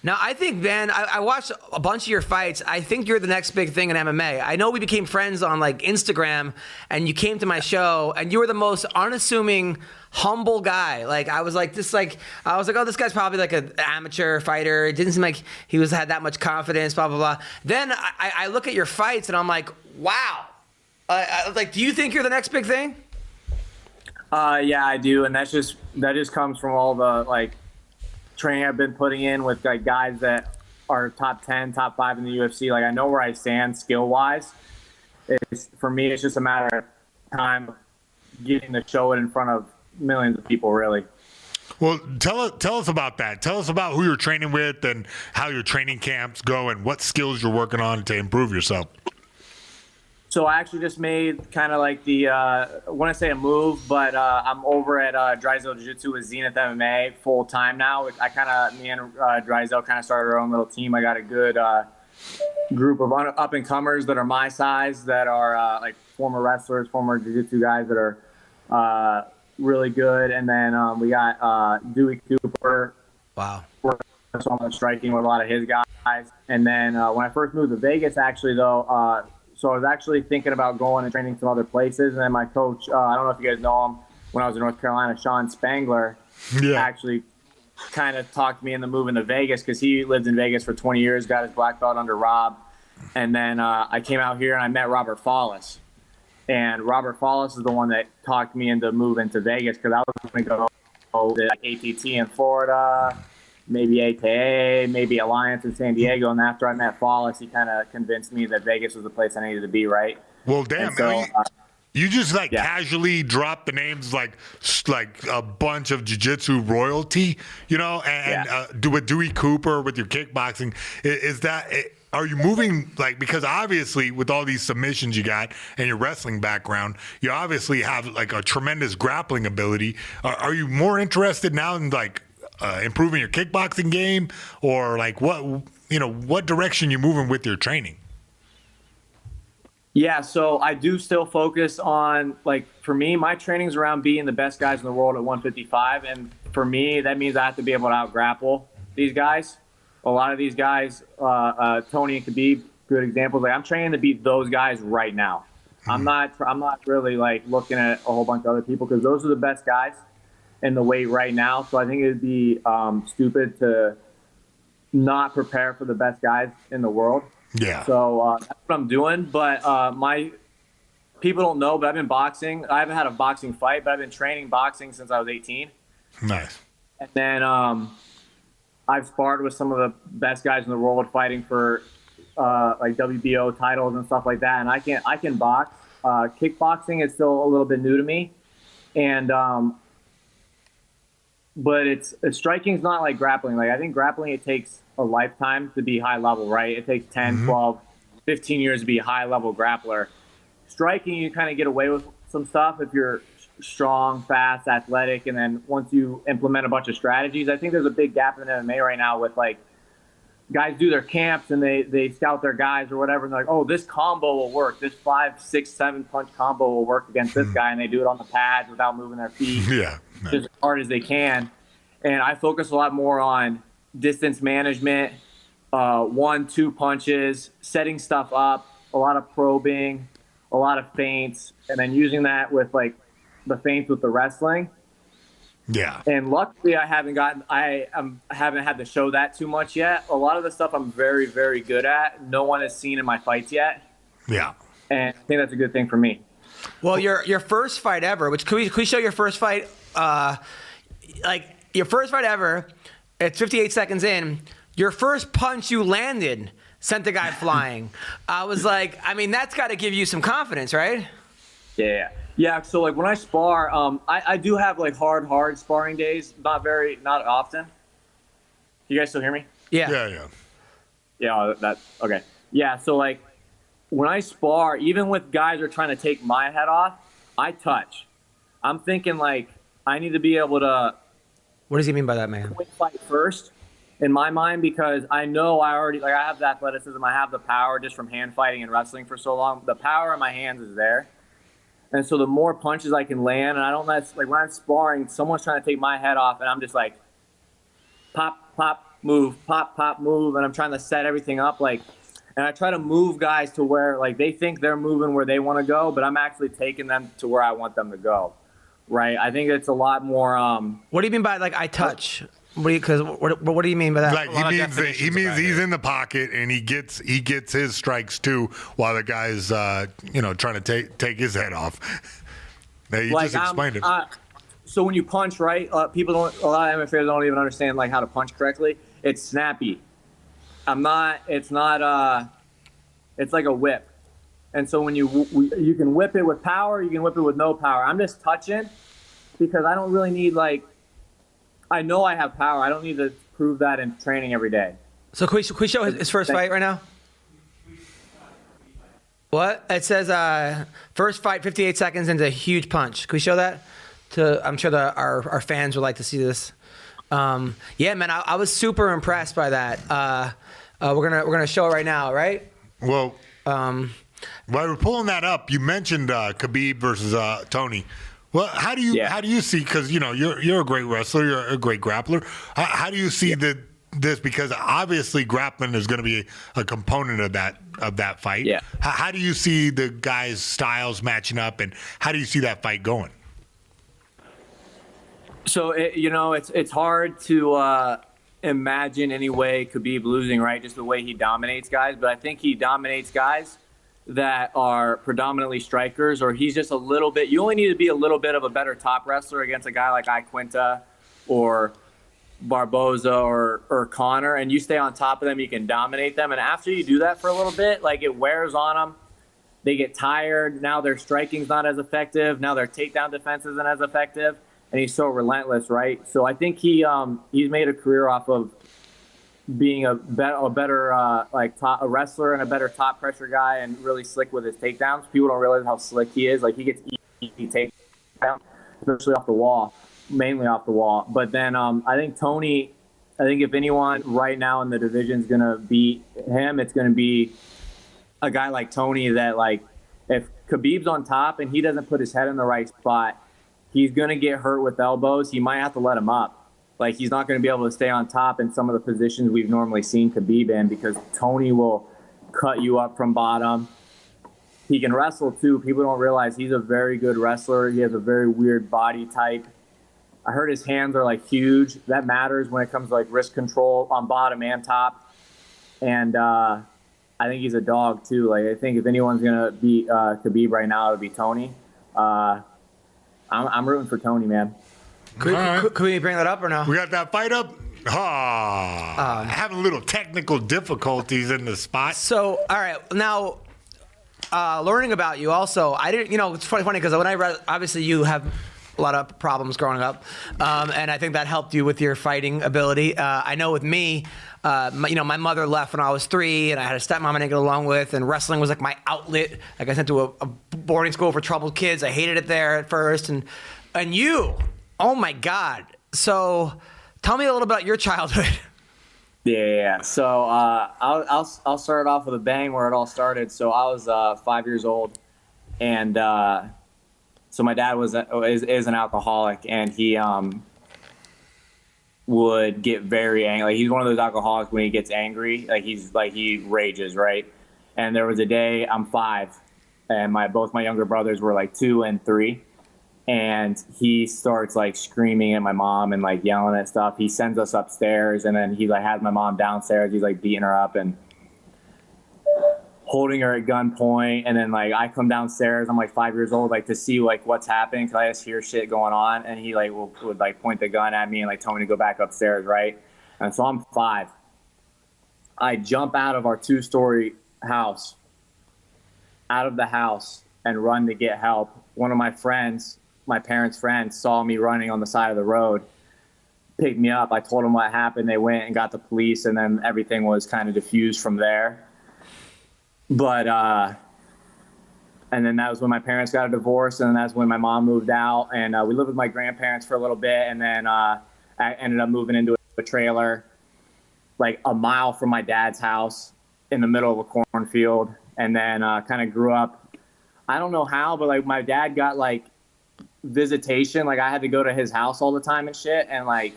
S1: Now, I think, Ben, I watched a bunch of your fights. I think you're the next big thing in MMA. I know we became friends on, like, Instagram, and you came to my show, and you were the most unassuming, humble guy. Like, I was like, oh, this guy's probably, like, an amateur fighter. It didn't seem like he had that much confidence, blah, blah, blah. Then I look at your fights, and I'm like, wow. Do you think you're the next big thing?
S7: Yeah, I do, and that just comes from all the, like, training I've been putting in with like guys that are top 10, top 5 in the UFC. Like I know where I stand skill wise. For me, it's just a matter of time getting to show it in front of millions of people, really.
S2: Well, tell us about that. Tell us about who you're training with and how your training camps go and what skills you're working on to improve yourself.
S7: So I actually just made kind of like I want to say a move, but I'm over at Jedrzejczyk with Zenith MMA full time now. Me and Drysdale kind of started our own little team. I got a good group of up and comers that are my size that are like former wrestlers, former jiu-jitsu guys that are really good. And then we got Dewey Cooper.
S1: Wow.
S7: So I'm striking with a lot of his guys. And then when I first moved to Vegas, actually though. So I was actually thinking about going and training some other places. And then my coach, I don't know if you guys know him, when I was in North Carolina, Sean Spangler, actually kind of talked me into moving to Vegas because he lived in Vegas for 20 years, got his black belt under Rob. And then I came out here and I met Robert Follis. And Robert Follis is the one that talked me into moving to Vegas because I was going to go to like ATT in Florida, maybe AKA, maybe Alliance in San Diego. And after I met Follis, he kind of convinced me that Vegas was the place I needed to be, right?
S2: Well, damn,
S7: so,
S2: you just casually drop the names like a bunch of jiu-jitsu royalty, and with Dewey Cooper with your kickboxing. Is that are you moving, like, because obviously with all these submissions you got and your wrestling background, you obviously have like a tremendous grappling ability. Are you more interested now in like improving your kickboxing game, or like what direction you moving with your training?
S7: Yeah, so I do still focus on, like, for me, my training's around being the best guys in the world at 155, and for me, that means I have to be able to out-grapple these guys. A lot of these guys, Tony and Khabib, good examples. Like, I'm training to beat those guys right now. I'm not really like looking at a whole bunch of other people, because those are the best guys in the weight right now. So I think it'd be stupid to not prepare for the best guys in the world.
S2: Yeah.
S7: So that's what I'm doing. But my people don't know, but I've been boxing. I haven't had a boxing fight, but I've been training boxing since I was 18.
S2: Nice.
S7: And then I've sparred with some of the best guys in the world, fighting for like WBO titles and stuff like that. And I can box. Kickboxing is still a little bit new to me, and but striking's not like grappling. Like, I think grappling, it takes a lifetime to be high level, right? It takes 10, 12, 15 years to be a high level grappler. Striking, you kind of get away with some stuff if you're strong, fast, athletic, and then once you implement a bunch of strategies. I think there's a big gap in MMA right now with, like, guys do their camps and they scout their guys or whatever, and they're like, oh, this combo will work. This 5, 6, 7 punch combo will work against this guy, and they do it on the pads without moving their feet as hard as they can. And I focus a lot more on distance management, 1-2 punches, setting stuff up, a lot of probing, a lot of feints, and then using that with, like, the feints with the wrestling.
S2: Yeah.
S7: And luckily, I haven't had to show that too much yet. A lot of the stuff I'm very, very good at, no one has seen in my fights yet.
S2: Yeah.
S7: And I think that's a good thing for me.
S1: Well, your first fight ever, which can we show your first fight? Like, your first fight ever, it's 58 seconds in. Your first punch you landed sent the guy flying. I was like, I mean, that's got to give you some confidence, right?
S7: Yeah. So, like, when I spar, I do have, like, hard sparring days. Not often. You guys still hear me?
S1: Yeah.
S7: Yeah. Okay. Yeah. So, like, when I spar, even with guys who are trying to take my head off, I touch. I'm thinking, like, I need to be able to.
S1: What does he mean by that, man?
S7: Fight first, in my mind, because I know I have the athleticism, I have the power just from hand fighting and wrestling for so long. The power in my hands is there. And so the more punches I can land, and I don't like when I'm sparring, someone's trying to take my head off, and I'm just like, pop, pop, move, pop, pop, move, and I'm trying to set everything up, like, and I try to move guys to where, like, they think they're moving where they want to go, but I'm actually taking them to where I want them to go, right? I think it's a lot more.
S1: What do you mean by, like, I touch? What do you mean by that?
S2: Like, he means he's in the pocket and he gets his strikes too, while the guy's trying to take his head off. You just explained it.
S7: So when you punch, right? A lot of MFAs don't even understand, like, how to punch correctly. It's snappy. It's like a whip. And so when you can whip it with power, you can whip it with no power. I'm just touching because I don't really need, like, I know I have power. I don't need to prove that in training every day.
S1: So can we show his first fight right now? What? It says first fight, 58 seconds into a huge punch. Can we show that? I'm sure our fans would like to see this. Yeah, man, I was super impressed by that. We're gonna show it right now, right?
S2: Well, while we're pulling that up, you mentioned Khabib versus Tony. Well, how do you see? Because you're a great wrestler, you're a great grappler. How do you see this? Because obviously grappling is going to be a component of that fight.
S7: Yeah.
S2: How do you see the guys' styles matching up, and how do you see that fight going?
S7: So it's hard to imagine any way Khabib losing, right? Just the way he dominates guys, but I think he dominates guys that are predominantly strikers, or he's just a little bit. You only need to be a little bit of a better top wrestler against a guy like Iaquinta or Barboza or Connor, and you stay on top of them, you can dominate them. And after you do that for a little bit, like, it wears on them. They get tired. Now their striking's not as effective. Now their takedown defense isn't as effective. And he's so relentless, right? So I think he's made a career off of being a better a wrestler and a better top pressure guy and really slick with his takedowns. People don't realize how slick he is. Like, he gets easy takedowns, especially off the wall, mainly off the wall. But then I think Tony, if anyone right now in the division is going to beat him, it's going to be a guy like Tony that, like, if Khabib's on top and he doesn't put his head in the right spot, he's going to get hurt with elbows. He might have to let him up. Like, he's not going to be able to stay on top in some of the positions we've normally seen Khabib in, because Tony will cut you up from bottom. He can wrestle, too. People don't realize he's a very good wrestler. He has a very weird body type. I heard his hands are, like, huge. That matters when it comes to, like, wrist control on bottom and top. And I think he's a dog, too. Like, I think if anyone's going to beat Khabib right now, it would be Tony. I'm rooting for Tony, man.
S1: Could we bring that up or no?
S2: We got that fight up? Having a little technical difficulties in the spot.
S1: So, all right. Now, learning about you also, I didn't, it's funny because when I read, obviously you have a lot of problems growing up. And I think that helped you with your fighting ability. I know with me, my mother left when I was 3, and I had a stepmom I didn't get along with, and wrestling was like my outlet. Like, I sent to a boarding school for troubled kids. I hated it there at first. And you, oh my God. So tell me a little about your childhood.
S7: Yeah. So I'll start off with a bang where it all started. So I was 5 years old, and so my dad is an alcoholic, and he would get very angry. Like, he's one of those alcoholics when he gets angry, he rages, right? And there was a day, I'm 5, and both my younger brothers were like 2 and 3. And he starts like screaming at my mom and like yelling at stuff. He sends us upstairs, and then he like has my mom downstairs. He's like beating her up and holding her at gunpoint. And then like I come downstairs. I'm like 5 years old, like to see like what's happening, because I just hear shit going on. And he like would like point the gun at me and like tell me to go back upstairs, right? And so I'm 5. I jump out of our 2-story house, out of the house, and run to get help. One of my friends, my parents' friends, saw me running on the side of the road, picked me up. I told them what happened. They went and got the police, and then everything was kind of diffused from there. But and then that was when my parents got a divorce, and then that's when my mom moved out, and we lived with my grandparents for a little bit, and then I ended up moving into a trailer like a mile from my dad's house in the middle of a cornfield, and then kind of grew up. I don't know how, but like my dad got like visitation. Like, I had to go to his house all the time and shit. And like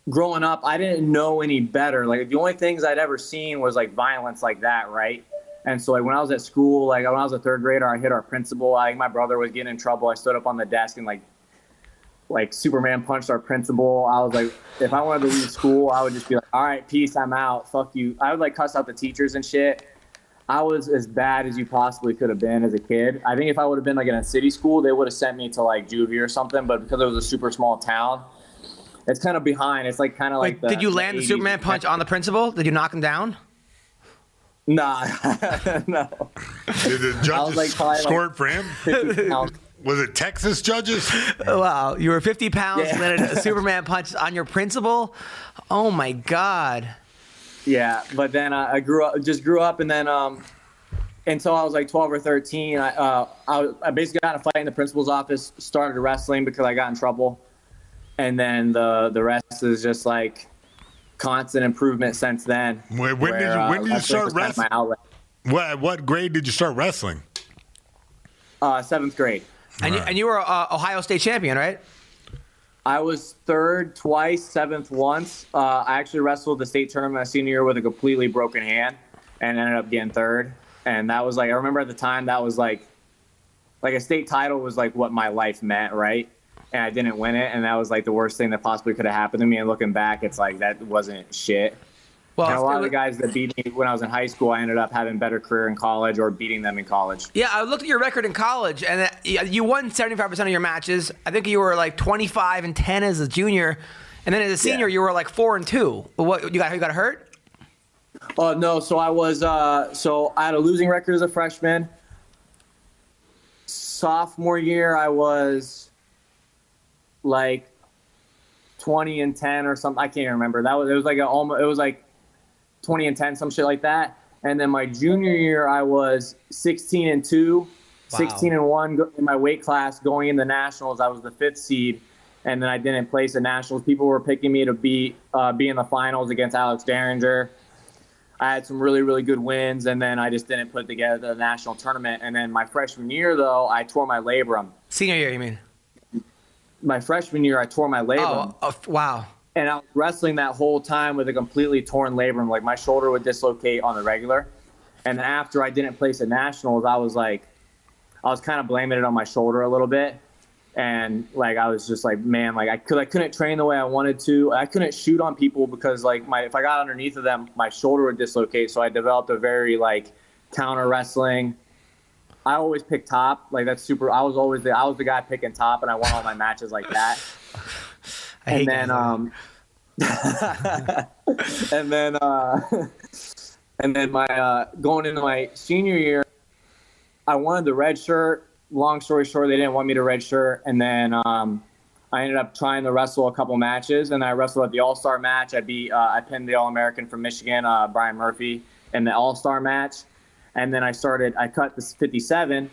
S7: growing up, I didn't know any better. Like, the only things I'd ever seen was like violence like that, right? And so like when I was at school, like when I was a 3rd grader, I hit our principal. My brother was getting in trouble. I stood up on the desk and like Superman punched our principal. I was like, if I wanted to leave school, I would just be like, all right, peace, I'm out. Fuck you. I would like cuss out the teachers and shit. I was as bad as you possibly could have been as a kid. I think if I would have been like in a city school, they would have sent me to like juvie or something. But because it was a super small town, it's kind of behind. It's like kind of like.
S1: Did you land the Superman punch on the principal? Did you knock him down?
S7: Nah, no.
S2: Did the judges score it for him? Was it Texas judges?
S1: Wow, you were 50 pounds and then a Superman punch on your principal? Oh my God.
S7: Yeah, but then I grew up, and then until I was like 12 or 13, I basically got in a fight in the principal's office, started wrestling because I got in trouble, and then the rest is just like constant improvement since then.
S2: When did you start wrestling? What grade did you start wrestling?
S7: 7th grade.
S1: And you were Ohio State champion, right?
S7: I was 3rd twice, 7th once. I actually wrestled the state tournament my senior year with a completely broken hand and ended up getting 3rd. And that was like, I remember at the time that was like a state title was like what my life meant, right? And I didn't win it, and that was like the worst thing that possibly could have happened to me. And looking back, it's like that wasn't shit. Well, and a lot of the guys that beat me when I was in high school, I ended up having a better career in college or beating them in college.
S1: Yeah, I looked at your record in college, and you won 75% of your matches. I think you were like 25-10 as a junior, and then as a senior, you were like 4-2. What you got hurt?
S7: No. So I was I had a losing record as a freshman. Sophomore year, I was like 20-10 or something. I can't remember. It was like 20-10, some shit like that. And then my junior year, I was 16-2, 16-1 in my weight class going into nationals. I was the 5th seed, and then I didn't place at nationals. People were picking me to be in the finals against Alex Derringer. I had some really, really good wins, and then I just didn't put together the national tournament. And then my freshman year, though, I tore my labrum.
S1: Senior year, you mean?
S7: My freshman year, I tore my labrum.
S1: Wow.
S7: And I was wrestling that whole time with a completely torn labrum. Like, my shoulder would dislocate on the regular. And after I didn't place at nationals, I was kind of blaming it on my shoulder a little bit. And, like, I was just like, man, like, I couldn't train the way I wanted to. I couldn't shoot on people because, like, if I got underneath of them, my shoulder would dislocate. So I developed a very, like, counter wrestling. I always pick top. Like, that's super. I was the guy picking top, and I won all my matches like that. And then my going into my senior year, I wanted the red shirt. Long story short, they didn't want me to red shirt, and then I ended up trying to wrestle a couple matches, and I wrestled at the All-Star match. I pinned the All-American from Michigan, Brian Murphy, in the All-Star match, and then I cut this 57,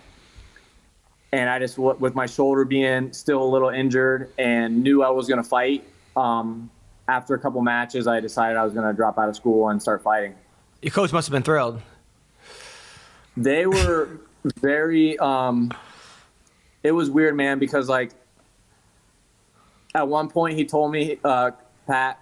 S7: and I just, with my shoulder being still a little injured and knew I was going to fight, after a couple matches, I decided I was going to drop out of school and start fighting.
S1: Your coach must have been thrilled.
S7: They were very it was weird, man, because, like, at one point he told me, Pat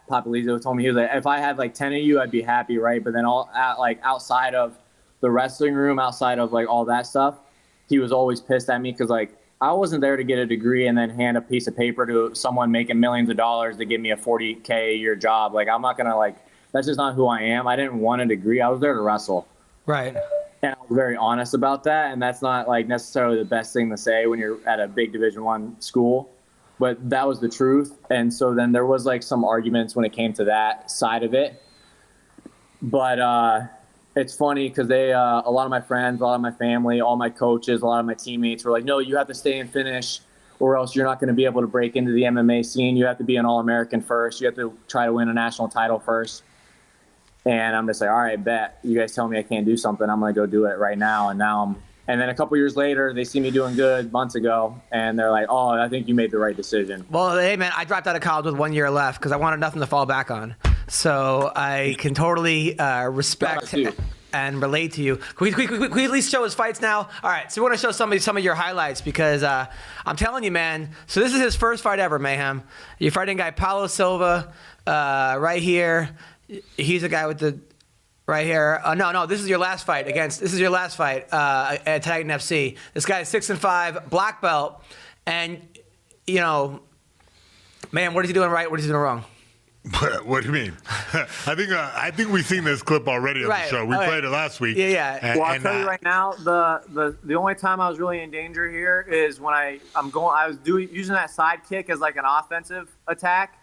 S7: Papalizzo told me, he was like, if I had like 10 of you, I'd be happy, right? But then outside of the wrestling room, outside of like all that stuff, he was always pissed at me because, like, I wasn't there to get a degree and then hand a piece of paper to someone making millions of dollars to give me a $40K a year job. Like, I'm not gonna, like, that's just not who I am. I didn't want a degree. I was there to wrestle.
S1: Right.
S7: And I was very honest about that, and that's not, like, necessarily the best thing to say when you're at a big Division I school, but that was the truth. And so then there was, like, some arguments when it came to that side of it. But it's funny because a lot of my friends, a lot of my family, all my coaches, a lot of my teammates were like, no, you have to stay and finish or else you're not going to be able to break into the MMA scene. You have to be an All-American first. You have to try to win a national title first. And I'm just like, all right, bet. You guys tell me I can't do something, I'm going to go do it right now. And then a couple years later, they see me doing good months ago, and they're like, oh, I think you made the right decision.
S1: Well, hey, man, I dropped out of college with 1 year left because I wanted nothing to fall back on. So I can totally respect and relate to you. Can we at least show his fights now? All right, so we want to show some of your highlights because I'm telling you, man, so this is his first fight ever, Mayhem. You're fighting guy Paulo Silva right here. He's a guy with the right here. No, this is your last fight at Titan FC. This guy is 6-5, black belt, and you know, man, what is he doing right? What is he doing wrong?
S2: What do you mean? I think we've seen this clip already on the show. We played it last week.
S1: Yeah.
S7: Well, I'll tell you right now, the only time I was really in danger here is when I was using that side kick as like an offensive attack.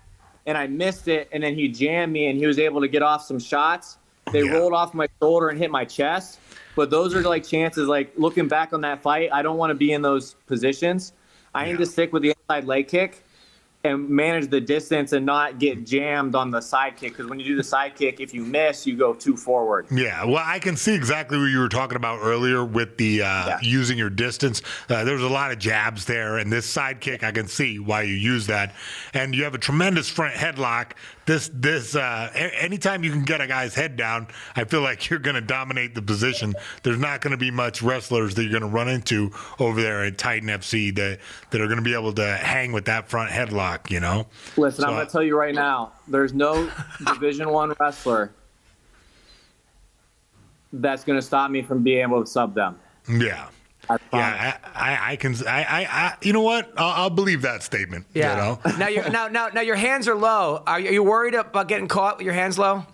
S7: And I missed it, and then he jammed me, and he was able to get off some shots. They rolled off my shoulder and hit my chest. But those are, like, chances, like, looking back on that fight, I don't want to be in those positions. I need to stick with the inside leg kick and manage the distance and not get jammed on the side kick. Because when you do the side kick, if you miss, you go too forward.
S2: Yeah, well, I can see exactly what you were talking about earlier with the using your distance. There's a lot of jabs there, and this side kick, I can see why you use that. And you have a tremendous front headlock. Anytime you can get a guy's head down, I feel like you're going to dominate the position. There's not going to be much wrestlers that you're going to run into over there at Titan FC that are going to be able to hang with that front headlock, you know?
S7: Listen, I'm going to tell you right now, there's no Division I wrestler that's going to stop me from being able to sub them.
S2: Yeah. I can. You know what? I'll believe that statement.
S1: Yeah.
S2: You know?
S1: Now your hands are low. Are you worried about getting caught with your hands low?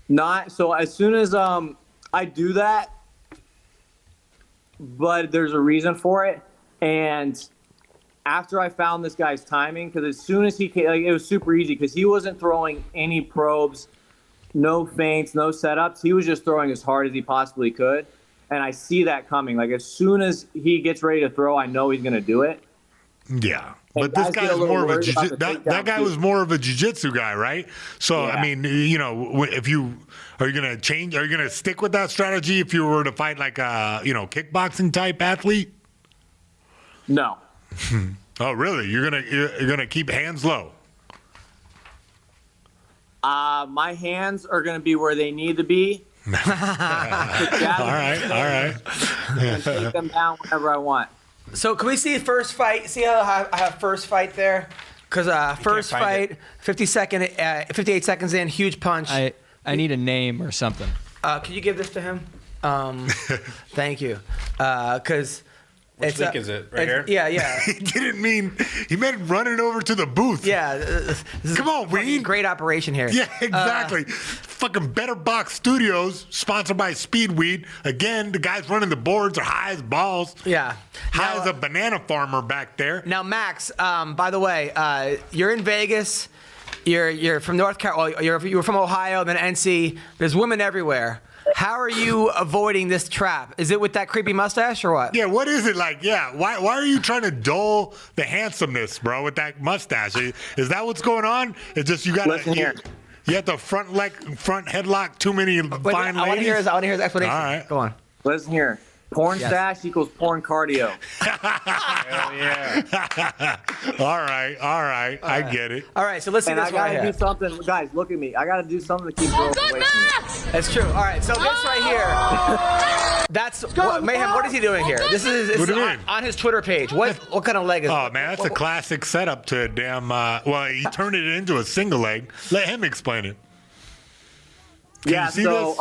S7: Not. So as soon as I do that, but there's a reason for it. And after I found this guy's timing, because as soon as he came, like, it was super easy because he wasn't throwing any probes, no feints, no setups. He was just throwing as hard as he possibly could. And I see that coming. Like, as soon as he gets ready to throw, I know he's going to do it.
S2: Yeah. But this guy is more of a that guy was more of a jiu-jitsu guy, right? So I mean, if you are you gonna change? Are you gonna stick with that strategy if you were to fight like a kickboxing type athlete?
S7: No.
S2: Oh, really? You're gonna keep hands low?
S7: My hands are gonna be where they need to be.
S2: All right.
S7: And take them down whenever I want.
S1: So can we see first fight? See how I have first fight there? Because first fight, 58 seconds in, huge punch.
S6: I need a name or something.
S1: Can you give this to him? Thank you. Because
S3: Which link is it? Right here?
S1: Yeah.
S2: He meant running over to the booth.
S1: Yeah. This is
S2: Come on, Ween.
S1: Great operation here.
S2: Yeah, exactly. Fucking BetterBox Studios, sponsored by Speedweed. Again, the guys running the boards are high as balls.
S1: Yeah.
S2: High as a banana farmer back there.
S1: Now, Max, by the way, you're in Vegas. You're from North Carolina. You were from Ohio, then NC. There's women everywhere. How are you avoiding this trap? Is it with that creepy mustache or what?
S2: Yeah, what is it like? Yeah, why are you trying to dull the handsomeness, bro, with that mustache? Is that what's going on? It's just you got to... You have the front headlock too many fine ladies?
S1: I want to hear his explanation.
S2: All right.
S1: Go on.
S7: Listen here. Porn stash equals porn cardio.
S3: Hell yeah.
S2: All right. I get it.
S1: All right, so listen to this right here.
S7: I got to do something. Guys, look at me. I got to do something to keep girls away from me.
S1: That's true. All right, so this right here. That's Mayhem. What is he doing here? This is on his Twitter page. What kind of leg is?
S2: Oh man, that's a classic setup to a damn. Well, he turned it into a single leg. Let him explain it. Can you see this?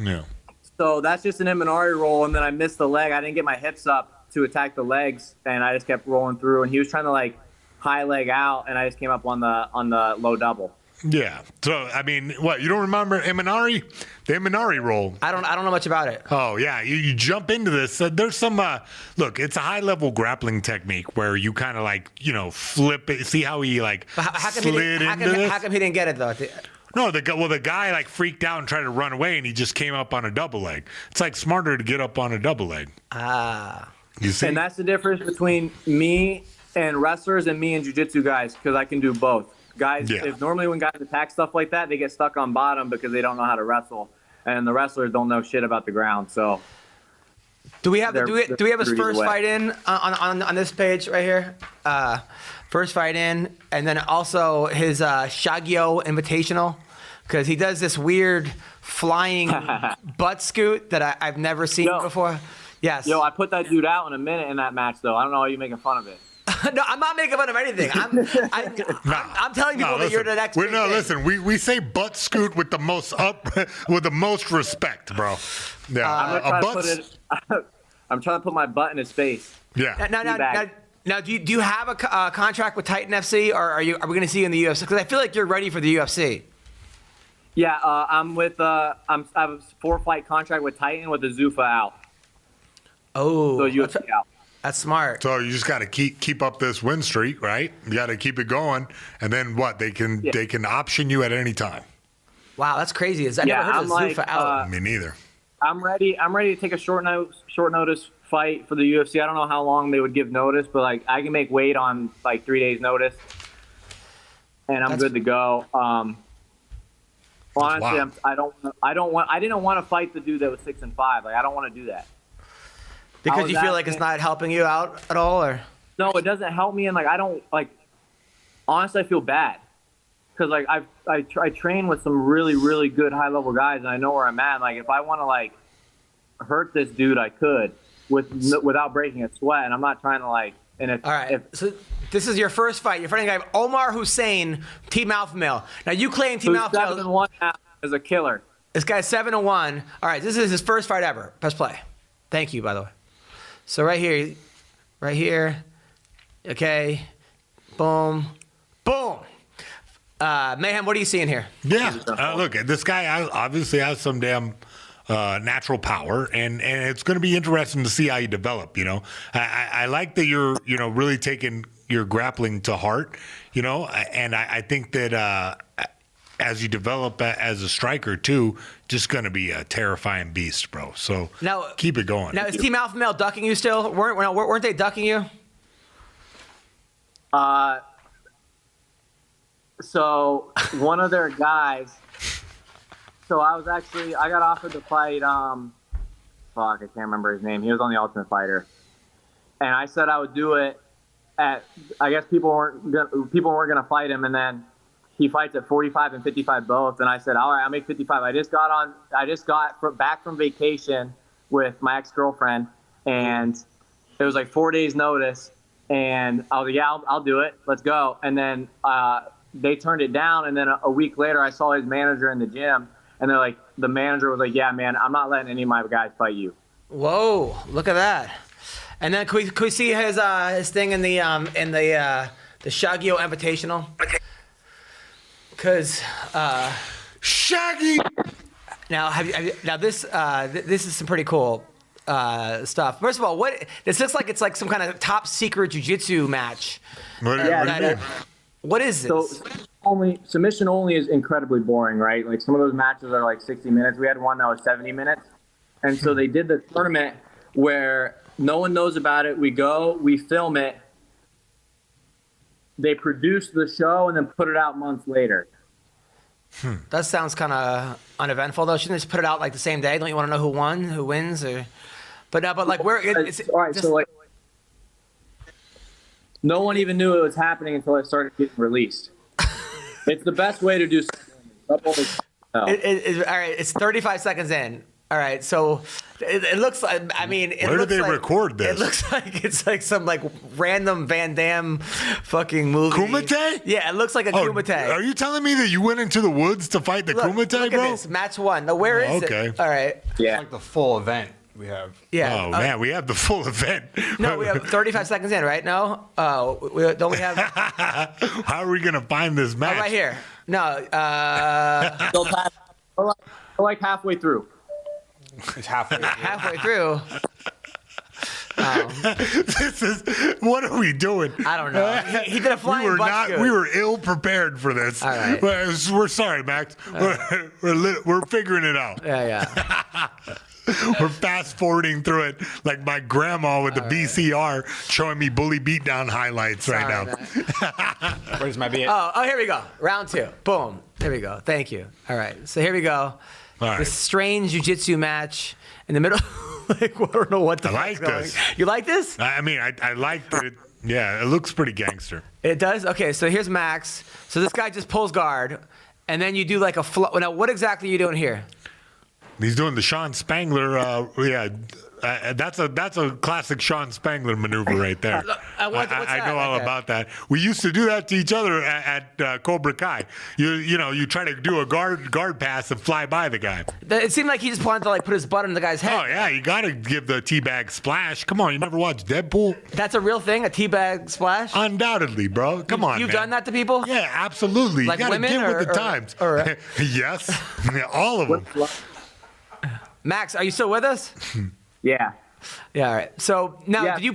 S2: Yeah.
S7: So that's just an Imanari roll, and then I missed the leg. I didn't get my hips up to attack the legs, and I just kept rolling through. And he was trying to high leg out, and I just came up on the low double.
S2: Yeah. So I mean, what, you don't remember Imanari? The Imanari roll.
S1: I don't know much about it.
S2: Oh yeah, you jump into this. There's some look. It's a high level grappling technique where you kind of flip it. See how he slid into this?
S1: How come he didn't get it though?
S2: No, the guy freaked out and tried to run away, and he just came up on a double leg. It's smarter to get up on a double leg. You see?
S7: And that's the difference between me and wrestlers and me and jiu-jitsu guys, because I can do both. Guys, if normally when guys attack stuff like that, they get stuck on bottom because they don't know how to wrestle, and the wrestlers don't know shit about the ground. So,
S1: do we have his first fight in on this page right here? First fight in, and then also his Shagyo Invitational, because he does this weird flying butt scoot that I've never seen before. Yes.
S7: Yo, I put that dude out in a minute in that match, though. I don't know why you're making fun of it.
S1: No, I'm not making fun of anything. I'm telling people that you're the next.
S2: Listen. We say butt scoot with the most respect, bro. Yeah.
S7: I'm trying to put my butt in his face.
S2: Yeah.
S1: Now, do you have a contract with Titan FC, or are we going to see you in the UFC? Because I feel like you're ready for the UFC.
S7: Yeah, I'm with. I have a 4-fight contract with Titan with the Zuffa out.
S1: Oh,
S7: so UFC out.
S1: That's smart.
S2: So you just got to keep up this win streak, right? You got to keep it going, and then what? They can option you at any time.
S1: Wow, that's crazy. I never heard of Zuffa out.
S2: Me neither.
S7: I'm ready to take a short notice fight for the UFC. I don't know how long they would give notice, but I can make weight on 3 days notice, and I'm good to go. Honestly, I didn't want to fight the dude that was 6-5. I don't want to do that.
S1: Because you feel like it's not helping you out at all, or?
S7: No, it doesn't help me, and I don't honestly, I feel bad because I train with some really, really good high level guys, and I know where I'm at. If I want to hurt this dude, I could without breaking a sweat, and I'm not trying to
S1: all right. So this is your first fight. You're fighting a guy Omar Hussein, Team Alpha Male. Now you claim Team Alpha Male
S7: 7-1 is a killer.
S1: This guy's 7-1. All right, this is his first fight ever. Press play. Thank you, by the way. So right here. Okay. Boom. Mayhem, what are you seeing here?
S2: Yeah. Look, this guy obviously has some damn natural power, and it's going to be interesting to see how you develop. I like that you're really taking your grappling to heart. And I think that as you develop as a striker too, just going to be a terrifying beast, bro. So now keep it going.
S1: Now is Team Alpha Male ducking you still? Weren't they ducking you?
S7: So one of their guys. So I got offered to fight. I can't remember his name. He was on the Ultimate Fighter, and I said I would do it. I guess people weren't gonna fight him, and then he fights at 45 and 55 both. And I said, all right, I'll make 55. I just got back from vacation with my ex-girlfriend, and it was like 4 days notice. And I was like, yeah, I'll do it. Let's go. And then they turned it down. And then a week later, I saw his manager in the gym, and they're like, the manager was like, yeah, man, I'm not letting any of my guys fight you.
S1: Whoa, look at that. And then can we see his thing in the Shagio Invitational? Because
S2: Shaggy.
S1: Now this is some pretty cool stuff. First of all, this looks like it's like some kind of top secret jiu-jitsu match. What is this?
S7: So submission only is incredibly boring, right? Like some of those matches are like 60 minutes. We had one that was 70 minutes. And so they did the tournament where no one knows about it. We go, we film it. They produce the show and then put it out months later.
S1: That sounds kind of uneventful, though. Shouldn't they just put it out like the same day? Don't you want to know who wins? But like where?
S7: All right, so like no one even knew it was happening until it started getting released. It's the best way to do something.
S1: All right, it's 35 seconds in. All right, so it looks like, I mean,
S2: where did they record this?
S1: It looks like it's like some like random Van Damme fucking movie.
S2: Kumite?
S1: Yeah, it looks like a Kumite.
S2: Are you telling me that you went into the woods to fight the Kumite,
S1: look
S2: bro?
S1: At this, match one. Now, where is it? All right.
S3: Yeah. It's like the full event we have.
S1: Yeah.
S2: Oh, man, we have the full event.
S1: No, we have 35 seconds in, right? No? Don't we have?
S2: How are we going to find this match?
S1: Oh, right here. No.
S7: We're like halfway through.
S3: It's halfway through.
S1: Halfway through.
S2: What are we doing?
S1: I don't know. He did a flying butt scoot.
S2: We were ill prepared for this.
S1: All right.
S2: We're sorry, Max. We're figuring it out.
S1: Yeah.
S2: We're fast forwarding through it like my grandma with the VCR showing me bully beatdown highlights right now.
S3: Where's my beat?
S1: Oh, here we go. Round two. Boom. There we go. Thank you. All right. So here we go.
S2: All right.
S1: This strange jiu-jitsu match in the middle. Like, I don't know what the
S2: I like this.
S1: You like this?
S2: I mean, I like it. Yeah, it looks pretty gangster.
S1: It does? Okay, so here's Max. So this guy just pulls guard, and then you do like a flow. Now, what exactly are you doing here?
S2: He's doing the Sean Spangler. That's a classic Sean Spangler maneuver right there.
S1: I
S2: know all about that. We used to do that to each other at Cobra Kai. You try to do a guard pass and fly by the guy.
S1: It seemed like he just wanted to like put his butt in the guy's head.
S2: Oh yeah, you got to give the teabag splash. Come on, you never watched Deadpool?
S1: That's a real thing, a teabag splash?
S2: Undoubtedly, bro. Come on,
S1: You've
S2: man.
S1: done that to people?
S2: Yeah, absolutely.
S1: Like
S2: you got to
S1: women
S2: get with the times. Yes, all of them.
S1: Max, are you still with us?
S7: Yeah.
S1: Yeah, all right. So now, did you?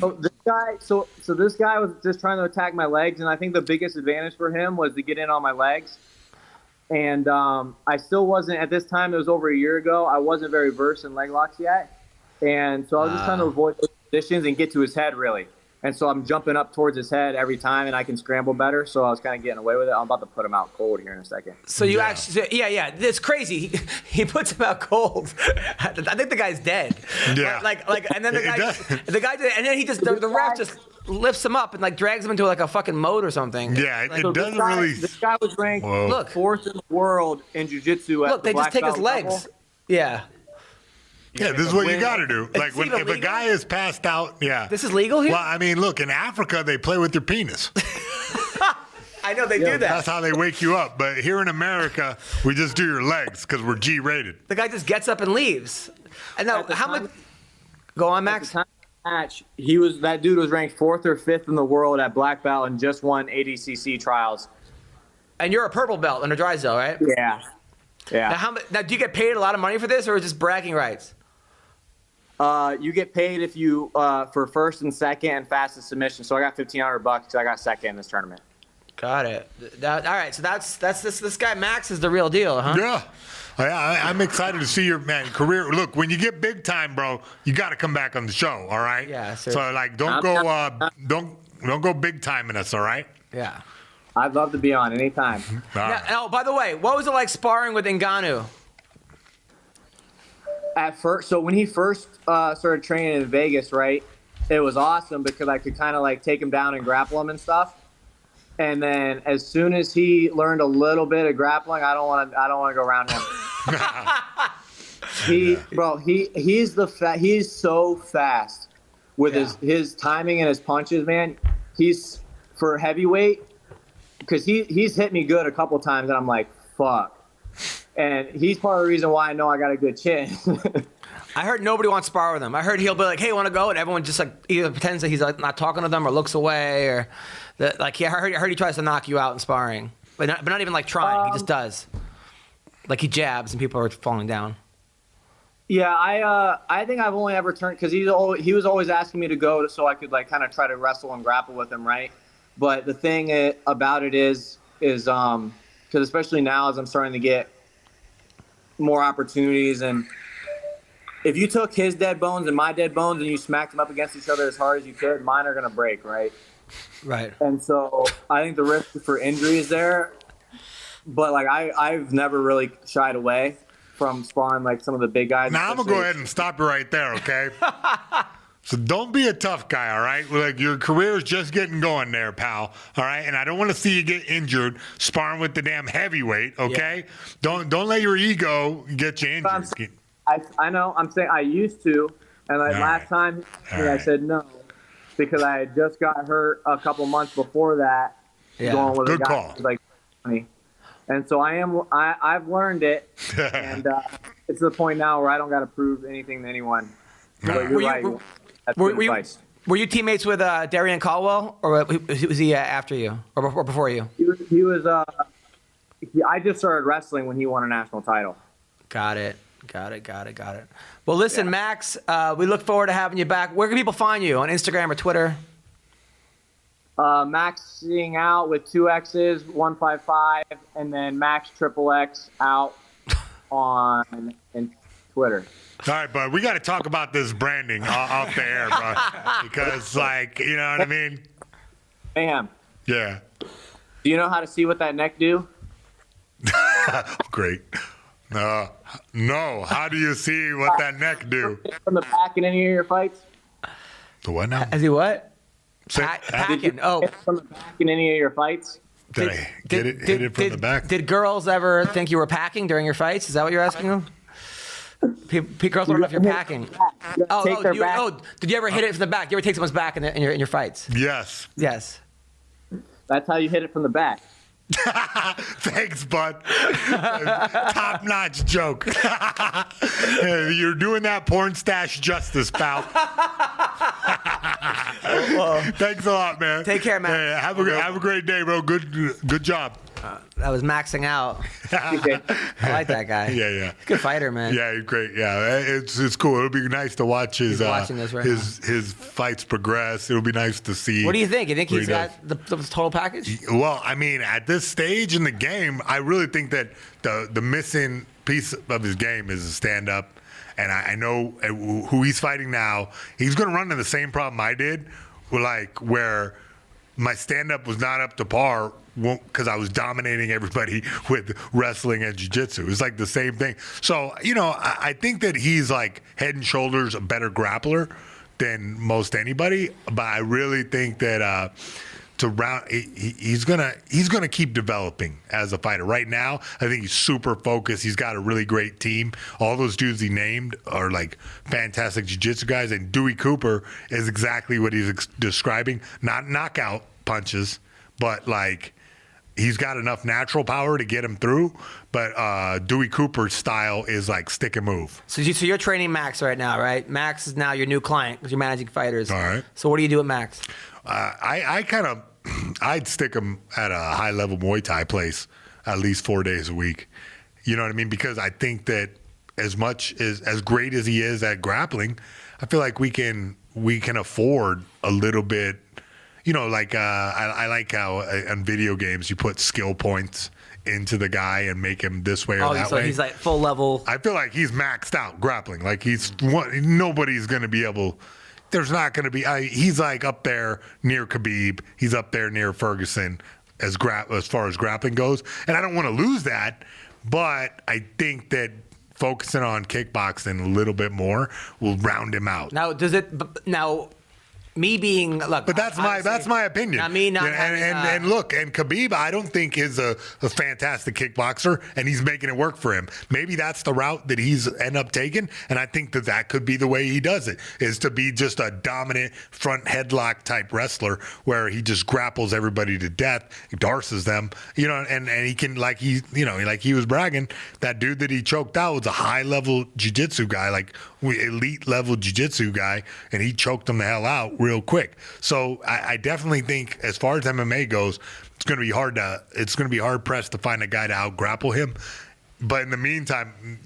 S7: So this guy was just trying to attack my legs, and I think the biggest advantage for him was to get in on my legs. And I still wasn't at this time. It was over a year ago. I wasn't very versed in leg locks yet, and so I was just trying to avoid those positions and get to his head really. And so I'm jumping up towards his head every time, and I can scramble better. So I was kind of getting away with it. I'm about to put him out cold here in a second.
S1: So you actually, it's crazy. He puts him out cold. I think the guy's dead.
S2: Yeah.
S1: Like, and then the guy did, and then he just the ref just lifts him up and like drags him into like a fucking moat or something.
S2: Yeah, it doesn't really.
S7: This guy was ranked fourth in the world in jiu-jitsu.
S1: Look, they just take his legs.
S7: Level.
S1: Yeah.
S2: Yeah, this is what you got to do. Like if a guy is passed out, yeah.
S1: This is legal here?
S2: Well, I mean, look, in Africa, they play with their penis.
S1: I know they do that.
S2: That's how they wake you up. But here in America, we just do your legs because we're G-rated.
S1: The guy just gets up and leaves. And now, how much? Go on, Max.
S7: At the time of the match, that dude was ranked 4th or 5th in the world at black belt and just won ADCC trials.
S1: And you're a purple belt under Drysdale, right?
S7: Yeah.
S1: Yeah. Now, do you get paid a lot of money for this, or is it just bragging rights?
S7: You get paid if you for first and second and fastest submission. So I got $1,500 because I got second in this tournament.
S1: Got it. All right. So that's this guy Max is the real deal, huh?
S2: Yeah. I'm excited to see your career. Look, when you get big time, bro, you got to come back on the show. All right.
S1: Yeah.
S2: So like, don't go. Don't. Don't go big timing us, all right?
S1: Yeah.
S7: I'd love to be on anytime.
S1: Now, by the way, what was it like sparring with Ngannou?
S7: At first, so when he first started training in Vegas, right, it was awesome because I could kind of like take him down and grapple him and stuff. And then as soon as he learned a little bit of grappling, I don't want to go around him. He's so fast with his timing and his punches, man. He's for heavyweight because he's hit me good a couple times and I'm like, fuck. And he's part of the reason why I know I got a good chin.
S1: I heard nobody wants to spar with him. I heard he'll be like, "Hey, want to go?" And everyone just like either pretends that he's like not talking to them or looks away or that like I heard he tries to knock you out in sparring, but not even like trying. He just does. Like he jabs and people are falling down.
S7: Yeah, I think I've only ever turned because he was always asking me to go so I could like kind of try to wrestle and grapple with him, right? But the thing about it is because especially now as I'm starting to get more opportunities and. If you took his dead bones and my dead bones and you smacked them up against each other as hard as you could, mine are going to break, right?
S1: Right.
S7: And so I think the risk for injury is there. But, like, I've never really shied away from sparring, like, some of the big guys.
S2: Now, I'm going to go ahead and stop you right there, okay? So don't be a tough guy, all right? Like, your career is just getting going there, pal, all right? And I don't want to see you get injured sparring with the damn heavyweight, okay? Yeah. Don't let your ego get you injured.
S7: I know. I'm saying I used to, and like last time I said no because I had just got hurt a couple months before that.
S1: Yeah.
S7: Going with
S2: Good
S7: a guy
S2: call.
S7: who was like 20. And so I've learned it, and it's to the point now where I don't got to prove anything to anyone. But you're right.
S1: Were you teammates with Darian Caldwell, or was he after you or before you?
S7: He was. I just started wrestling when he won a national title.
S1: Got it. Well, listen, Max, we look forward to having you back. Where can people find you? On Instagram or Twitter?
S7: Maxing out with 2 X's, 155, and then Max XXX out on Twitter.
S2: All right, bud, we got to talk about this branding off the air, bro. Because, like, you know what I mean?
S7: Mayhem.
S2: Yeah.
S7: Do you know how to see what that neck do?
S2: Great. No. How do you see what that neck do?
S7: From the back in any of your fights?
S2: The what now?
S1: Is he what? Packing. Oh.
S7: From the back in any of your fights?
S2: Did I hit it from the back?
S1: Did girls ever think you were packing during your fights? Is that what you're asking them? Girls want to know if you're packing. Did you ever hit it from the back? You ever take someone's back in your fights?
S2: Yes.
S7: That's how you hit it from the back.
S2: Thanks, bud. Top-notch joke. You're doing that porn stash justice, pal. Thanks a lot, man.
S1: Take care, man.
S2: Hey, have a great day, bro. Good job.
S1: That was maxing out. I like that guy.
S2: Yeah.
S1: Good fighter, man.
S2: Yeah, he's great. Yeah, it's cool. It'll be nice to watch his his fights progress. It'll be nice to see.
S1: What do you think? You think he's got the total package?
S2: Well, I mean, at this stage in the game, I really think that the missing piece of his game is a stand-up. And I know who he's fighting now. He's going to run into the same problem I did, where my stand-up was not up to par because I was dominating everybody with wrestling and jiu-jitsu. It's like the same thing. So, I think that he's like head and shoulders a better grappler than most anybody. But I really think that he's gonna keep developing as a fighter. Right now, I think he's super focused. He's got a really great team. All those dudes he named are like fantastic jiu-jitsu guys, and Dewey Cooper is exactly what he's describing. Not knockout punches, but like he's got enough natural power to get him through. But Dewey Cooper's style is like stick and move.
S1: So you're training Max right now, right? Max is now your new client because you're managing fighters.
S2: All right.
S1: So what do you do with Max?
S2: I'd stick him at a high-level Muay Thai place at least 4 days a week. You know what I mean? Because I think that as great as he is at grappling, I feel like we can afford a little bit. I like how on video games you put skill points into the guy and make him this way or that way.
S1: He's like full level.
S2: I feel like he's maxed out grappling. Like nobody's going to be able there's not going to be. He's like up there near Khabib. He's up there near Ferguson as far as grappling goes, and I don't want to lose that. But I think that focusing on kickboxing a little bit more will round him out.
S1: Now, me being
S2: but that's my opinion.
S1: Not me, not
S2: and look, and Khabib, I don't think is a fantastic kickboxer, and he's making it work for him. Maybe that's the route that he's end up taking, and I think that could be the way he does it, is to be just a dominant front headlock type wrestler where he just grapples everybody to death, darces them, and he can like he was bragging, that dude that he choked out was a high level jiu-jitsu guy, like elite level jiu-jitsu guy, and he choked him the hell out real quick. So I definitely think, as far as MMA goes, it's going to be hard pressed to find a guy to out grapple him. But in the meantime,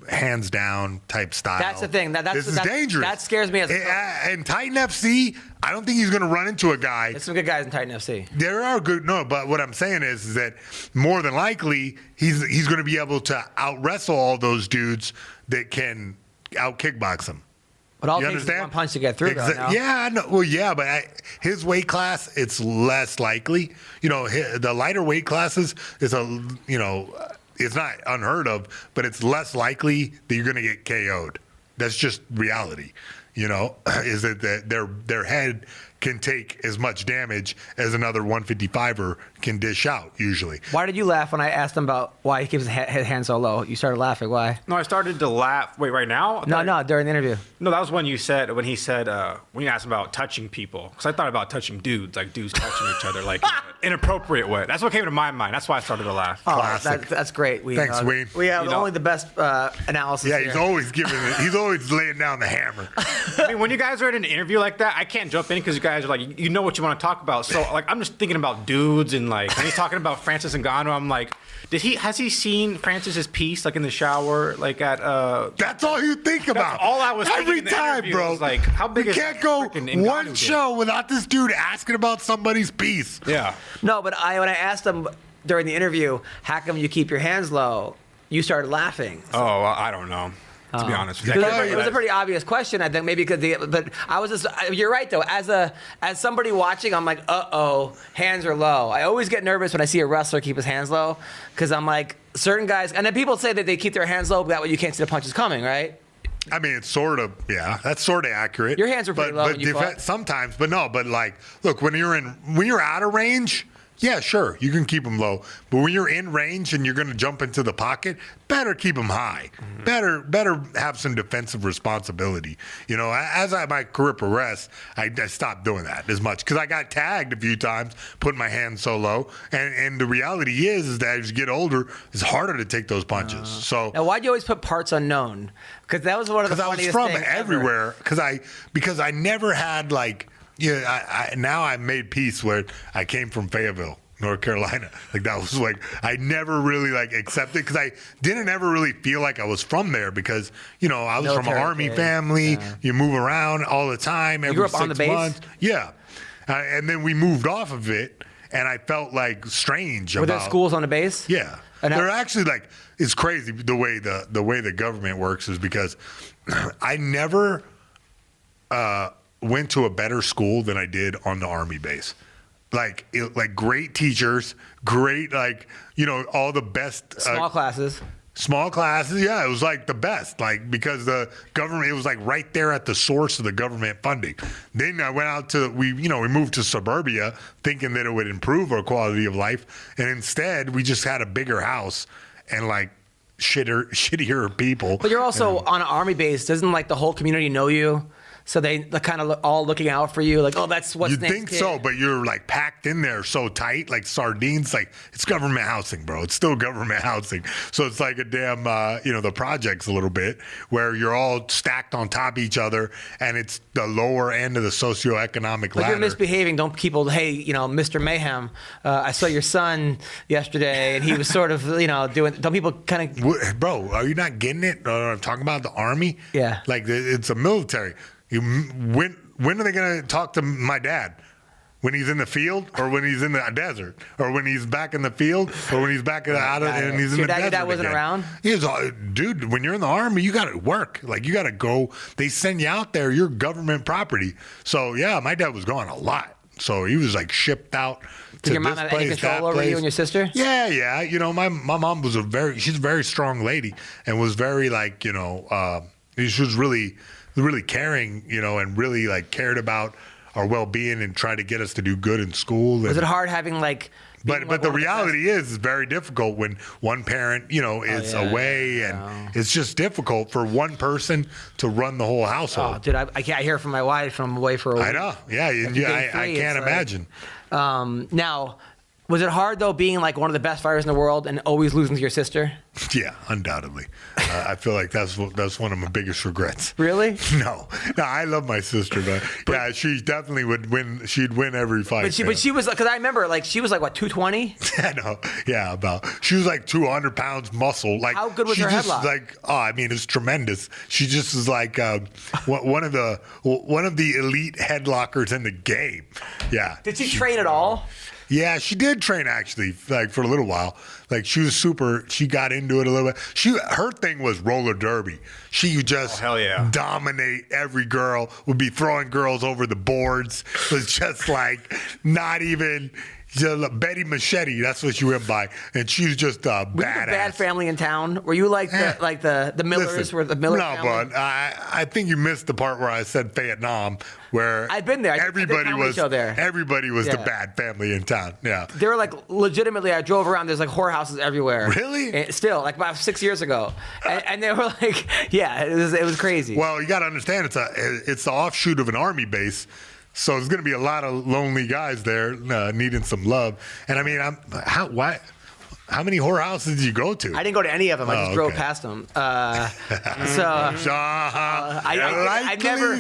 S2: hands down type style.
S1: That's the thing. This is dangerous. That scares me.
S2: In Titan FC, I don't think he's going to run into a guy.
S1: There's some good guys in Titan FC.
S2: There are good. No, but what I'm saying is that more than likely he's going to be able to out wrestle all those dudes that can out kickbox him.
S1: But all takes is one punch to get through.
S2: Yeah, no, well, yeah, but his weight class, it's less likely. The lighter weight classes is it's not unheard of, but it's less likely that you're going to get KO'd. That's just reality. Is that their head can take as much damage as another 155er can dish out usually.
S1: Why did you laugh when I asked him about why he keeps his hand so low? You started laughing. Why?
S3: No, I started to laugh. Wait, right now?
S1: No, during the interview.
S3: No, that was when he said when you asked him about touching people. Because I thought about touching dudes, like dudes touching each other, like inappropriate way. That's what came to my mind. That's why I started to laugh.
S1: Oh, that's great.
S2: Thanks, Ween.
S1: We have only the best analysis.
S2: Yeah,
S1: here.
S2: he's always laying down the hammer.
S3: I mean, when you guys are in an interview like that, I can't jump in because you guys are like, you know what you want to talk about. So like, I'm just thinking about dudes and like, when he's talking about Francis Ngannou, I'm like, has he seen Francis's piece like in the shower, like at
S2: That's all you think about.
S3: All I was thinking
S2: every time, bro.
S3: Like, how big
S2: you
S3: is
S2: can't go one show without this dude asking about somebody's piece.
S3: Yeah.
S1: No, but when I asked him during the interview, how come you keep your hands low? You started laughing.
S3: So. Oh, well, I don't know. To be honest with you.
S1: It was a pretty obvious question, I think, maybe because but I was just, you're right though, as somebody watching, I'm like, hands are low. I always get nervous when I see a wrestler keep his hands low, because I'm like, certain guys, and then people say that they keep their hands low, but that way you can't see the punches coming, right?
S2: I mean, it's sort of, yeah, that's sort of accurate.
S1: Your hands were pretty low when you fought.
S2: Sometimes, but like, look, when you're out of range, yeah, sure, you can keep them low. But when you're in range and you're going to jump into the pocket, better keep them high. Mm-hmm. Better have some defensive responsibility. As my career progressed, I stopped doing that as much because I got tagged a few times, putting my hands so low. And the reality is that as you get older, it's harder to take those punches. So
S1: now, why'd you always put parts unknown? Because that was one of the funniest things.
S2: Because I was from everywhere. Because I never had like. Yeah, now I made peace where I came from Fayetteville, North Carolina. Like that was like I never really like accepted because I didn't ever really feel like I was from there because I was from an Army family. Yeah. You move around all the time. Every
S1: you grew up
S2: 6
S1: on the base?
S2: months. Yeah, and then we moved off of it, and I felt like strange.
S1: Were there schools on the base?
S2: Yeah, they're actually like it's crazy the way the government works is because I never. Went to a better school than I did on the Army base. Like great teachers, great, all the best.
S1: Small classes.
S2: Small classes, yeah. It was like the best, because the government, it was like right there at the source of the government funding. Then I went out we moved to suburbia thinking that it would improve our quality of life. And instead, we just had a bigger house and shittier people.
S1: But you're also on an Army base. Doesn't the whole community know you? So they're kind of all looking out for you, like, oh, that's what's next.
S2: You think so, but you're packed in there so tight, like sardines. It's government housing, bro. It's still government housing. So it's like a damn, the projects a little bit where you're all stacked on top of each other, and it's the lower end of the socioeconomic ladder.
S1: If you're misbehaving, don't people, hey, Mr. Mayhem, I saw your son yesterday, and he was sort of, doing. Don't people kind of?
S2: Bro, are you not getting it? I'm talking about the Army.
S1: Yeah,
S2: it's a military. When are they going to talk to my dad? When he's in the field, or when he's in the desert, or when he's back in the field, or when he's back out of and he's in the desert. Your dad wasn't
S1: around?
S2: Dude, when you're in the Army, you got to work. Like, you got to go. They send you out there. You're government property. So, yeah, my dad was gone a lot. So he was, like, shipped out to
S1: your mom
S2: this
S1: have
S2: place,
S1: any control over
S2: place.
S1: you and your sister?
S2: Yeah. You know, my mom was she's a very strong lady and was very, like, you know, she was really, really caring, you know, and really, like, cared about our well-being and try to get us to do good in school.
S1: Was it hard having like?
S2: But the reality is, it's very difficult when one parent, you know, is away, and it's just difficult for one person to run the whole household.
S1: Oh, dude, I hear from my wife from away for a week.
S2: I know. Yeah, I can't imagine.
S1: Now, was it hard though being like one of the best fighters in the world and always losing to your sister?
S2: Yeah, undoubtedly. I feel like that's one of my biggest regrets.
S1: Really?
S2: No, I love my sister, but yeah, she definitely would win. She'd win every fight.
S1: But she was, because I remember like she was like what, 220?
S2: I know. Yeah, she was like 200 pounds muscle. Like,
S1: how good was her headlock?
S2: Like, I mean, it's tremendous. She just is like one of the elite headlockers in the game. Yeah.
S1: Did she train at all?
S2: Yeah, she did train actually, like for a little while. Like she got into it a little bit. Her thing was roller derby. She would just dominate every girl, would be throwing girls over the boards. Was just like not even Betty Machete, that's what she went by, and she was just badass.
S1: Were you the bad family in town? Were you like the Millers?
S2: Listen,
S1: were the Miller
S2: no,
S1: family?
S2: but I think you missed the part where I said Vietnam, where
S1: I've been there.
S2: Everybody was
S1: there.
S2: Everybody was the bad family in town. Yeah,
S1: they were like legitimately. I drove around. There's like whorehouses everywhere.
S2: Really?
S1: And still, like about 6 years ago, and they were like, yeah, it was crazy.
S2: Well, you got to understand, it's the offshoot of an army base. So there's going to be a lot of lonely guys there needing some love. And I mean, how many whorehouses did you go to?
S1: I didn't go to any of them. I just drove past them.
S2: I've
S1: never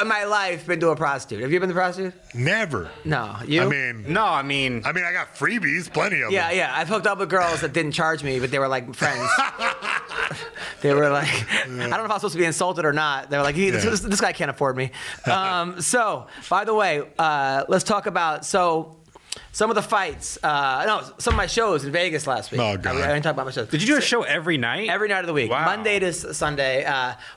S1: in my life been to a prostitute. Have you been to a prostitute?
S2: Never.
S1: No. You?
S2: I mean, I got freebies, plenty of them.
S1: Yeah. I've hooked up with girls that didn't charge me, but they were like friends. They were like, I don't know if I was supposed to be insulted or not. They were like, this guy can't afford me. So, by the way, let's talk about some of the fights. Some of my shows in Vegas last week.
S2: Oh, God.
S1: I didn't talk about my shows.
S3: Did you do a show every night?
S1: Every night of the week.
S3: Wow.
S1: Monday to Sunday.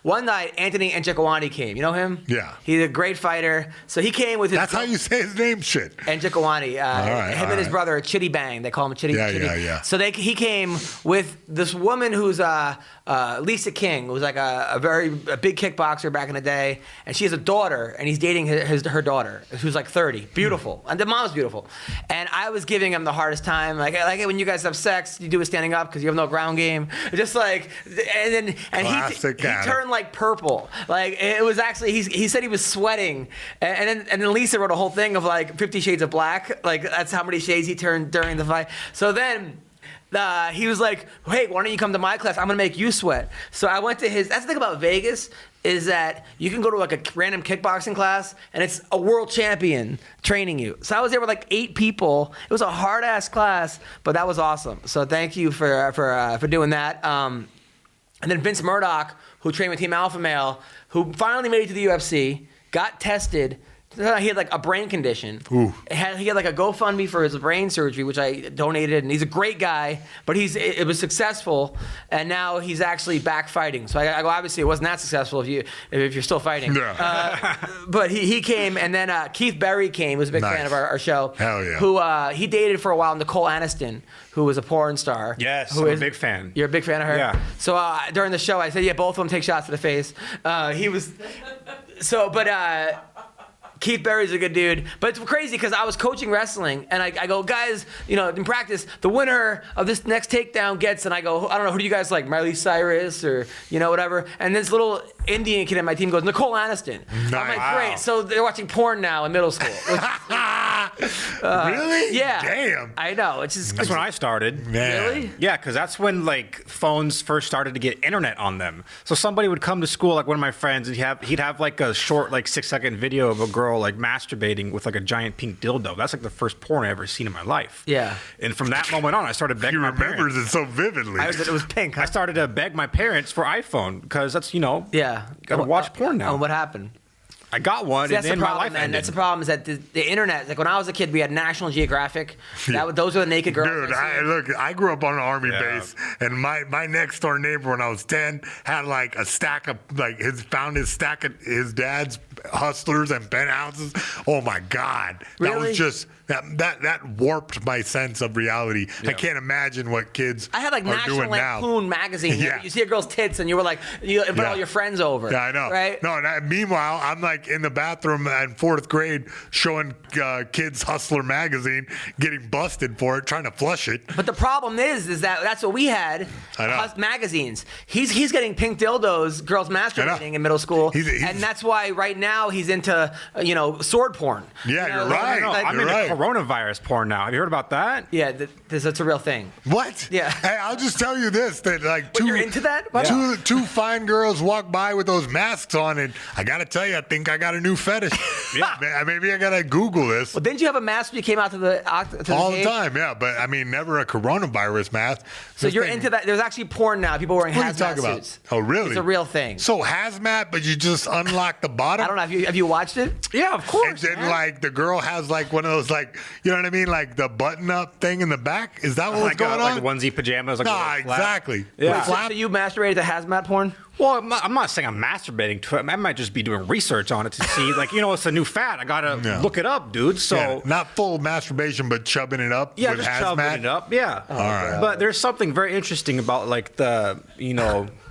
S1: One night, Anthony Joanna came. You know him?
S2: Yeah.
S1: He's a great fighter. So he came with his...
S2: That's how you say his name, shit.
S1: Joanna. Him and his brother, Chitty Bang. They call him Chitty.
S2: Yeah.
S1: So he came with this woman who's Lisa King, who's like a big kickboxer back in the day. And she has a daughter, and he's dating her daughter, who's like 30. Beautiful. And the mom's beautiful. And I was giving him the hardest time. Like when you guys have sex, you do it standing up because you have no ground game. Just like, and he turned like purple. Like it was actually, he said he was sweating. And then Lisa wrote a whole thing of like 50 Shades of Black. Like that's how many shades he turned during the fight. So then he was like, hey, why don't you come to my class? I'm going to make you sweat. So I went to his, that's the thing about Vegas, is that you can go to like a random kickboxing class and it's a world champion training you. So I was there with like 8 people. It was a hard ass class, but that was awesome. So thank you for doing that. And then Vince Murdoch, who trained with Team Alpha Male, who finally made it to the UFC, got tested. He had like a brain condition.
S2: Ooh.
S1: He had like a GoFundMe for his brain surgery, which I donated, and he's a great guy, but it was successful, and now he's actually back fighting. So I go, obviously it wasn't that successful if you're still fighting.
S2: Yeah.
S1: But he came, and then Keith Berry came, who's a big fan of our show.
S2: Hell yeah.
S1: Who he dated for a while, Nicole Aniston, who was a porn star.
S3: Yes, I'm a big fan.
S1: You're a big fan of her?
S3: Yeah.
S1: So during the show, I said, yeah, both of them take shots to the face. Keith Berry's a good dude, but it's crazy because I was coaching wrestling, and I go, guys, in practice, the winner of this next takedown gets, and I go, I don't know, who do you guys like, Miley Cyrus or, whatever, and this little Indian kid in my team goes, Nicole Aniston.
S2: Nice.
S1: I'm like, great, so they're watching porn now in middle school.
S2: Really?
S1: Yeah.
S2: Damn.
S1: I know.
S3: That's when I started.
S2: Man.
S1: Really?
S3: Yeah, because that's when like phones first started to get internet on them. So somebody would come to school, like one of my friends, and he'd have like a short, like 6-second video of a girl like masturbating with like a giant pink dildo. That's like the first porn I ever seen in my life.
S1: Yeah.
S3: And from that moment on, I started begging my parents.
S2: He remembers it so vividly.
S1: It was pink. Huh?
S3: I started to beg my parents for iPhone because that's
S1: yeah.
S3: gotta watch porn now.
S1: And what happened?
S3: I got one,
S1: See,
S3: and then my life ended.
S1: That's the problem. Is that the internet? Like when I was a kid, we had National Geographic. Those were the naked girls.
S2: Dude, I grew up on an army base, and my next door neighbor when I was 10 had like a stack of found his stack of his dad's Hustlers and penthouses. Oh my God,
S1: really?
S2: That was just that warped my sense of reality. I can't imagine what kids
S1: I had like
S2: are
S1: National
S2: doing
S1: Lampoon
S2: now.
S1: magazine. You see a girl's tits, and you were like, you invite all your friends over.
S2: Yeah, I know.
S1: Right?
S2: No, and meanwhile, I'm like in the bathroom in 4th grade showing kids Hustler magazine, getting busted for it, trying to flush it.
S1: But the problem is that that's what we had. Magazines. He's getting pink dildos, girls masturbating in middle school, and that's why right now he's into sword porn.
S2: Yeah, you're right.
S3: I'm into coronavirus porn now. Have you heard about that?
S1: Yeah, that's a real thing.
S2: What?
S1: Yeah.
S2: Hey, I'll just tell you this: that like
S1: you're into that?
S2: Two fine girls walk by with those masks on, and I gotta tell you, I think I got a new fetish. Maybe I gotta Google this.
S1: Well, didn't you have a mask when you came out to the
S2: all the time? Yeah, but I mean, never a coronavirus mask.
S1: So you're into that? There's actually porn now. People wearing hazmat suits.
S2: Oh, really?
S1: It's a real thing.
S2: So hazmat, but you just unlock the bottom.
S1: I don't know. Have you watched it?
S3: Yeah, of course.
S2: And then like the girl has like one of those you know what I mean, like the button-up thing in the back. Is that what's going on?
S3: Like onesie pajamas. Like
S2: exactly.
S3: Yeah.
S1: So you masturbated to hazmat porn?
S3: Well, I'm not saying I'm masturbating to it. I might just be doing research on it to see, it's a new fad. I gotta look it up, dude. So
S2: not full masturbation, but chubbing it up.
S3: Yeah,
S2: with
S3: just
S2: hazmat.
S3: chubbing it up. Yeah.
S2: All right.
S3: But there's something very interesting about the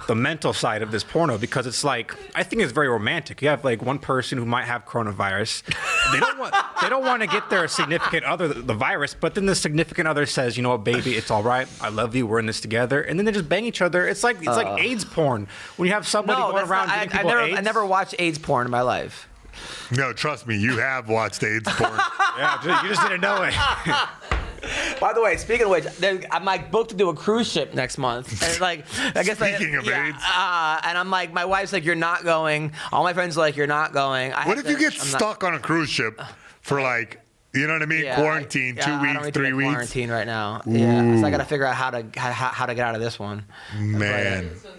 S3: the mental side of this porno, because it's like, I think it's very romantic. You have like one person who might have coronavirus. They don't want to get their significant other the virus, but then the significant other says, you know what, baby, it's all right. I love you. We're in this together. And then they just bang each other. It's like AIDS porn. When you have somebody going around giving people AIDS.
S1: I never watched AIDS porn in my life.
S2: No, trust me, you have watched AIDS porn.
S3: Yeah, you just didn't know it.
S1: By the way, speaking of which, I'm like booked to do a cruise ship next month. And I guess
S2: Speaking of AIDS.
S1: and I'm like, my wife's like, you're not going. All my friends are like, you're not going.
S2: What if you get stuck on a cruise ship for you know what I mean?
S1: Yeah,
S2: quarantine, 2 weeks,
S1: I don't
S2: 3 weeks.
S1: Quarantine right now. Ooh. Yeah, so I got to figure out how to get out of this one.
S2: Man. So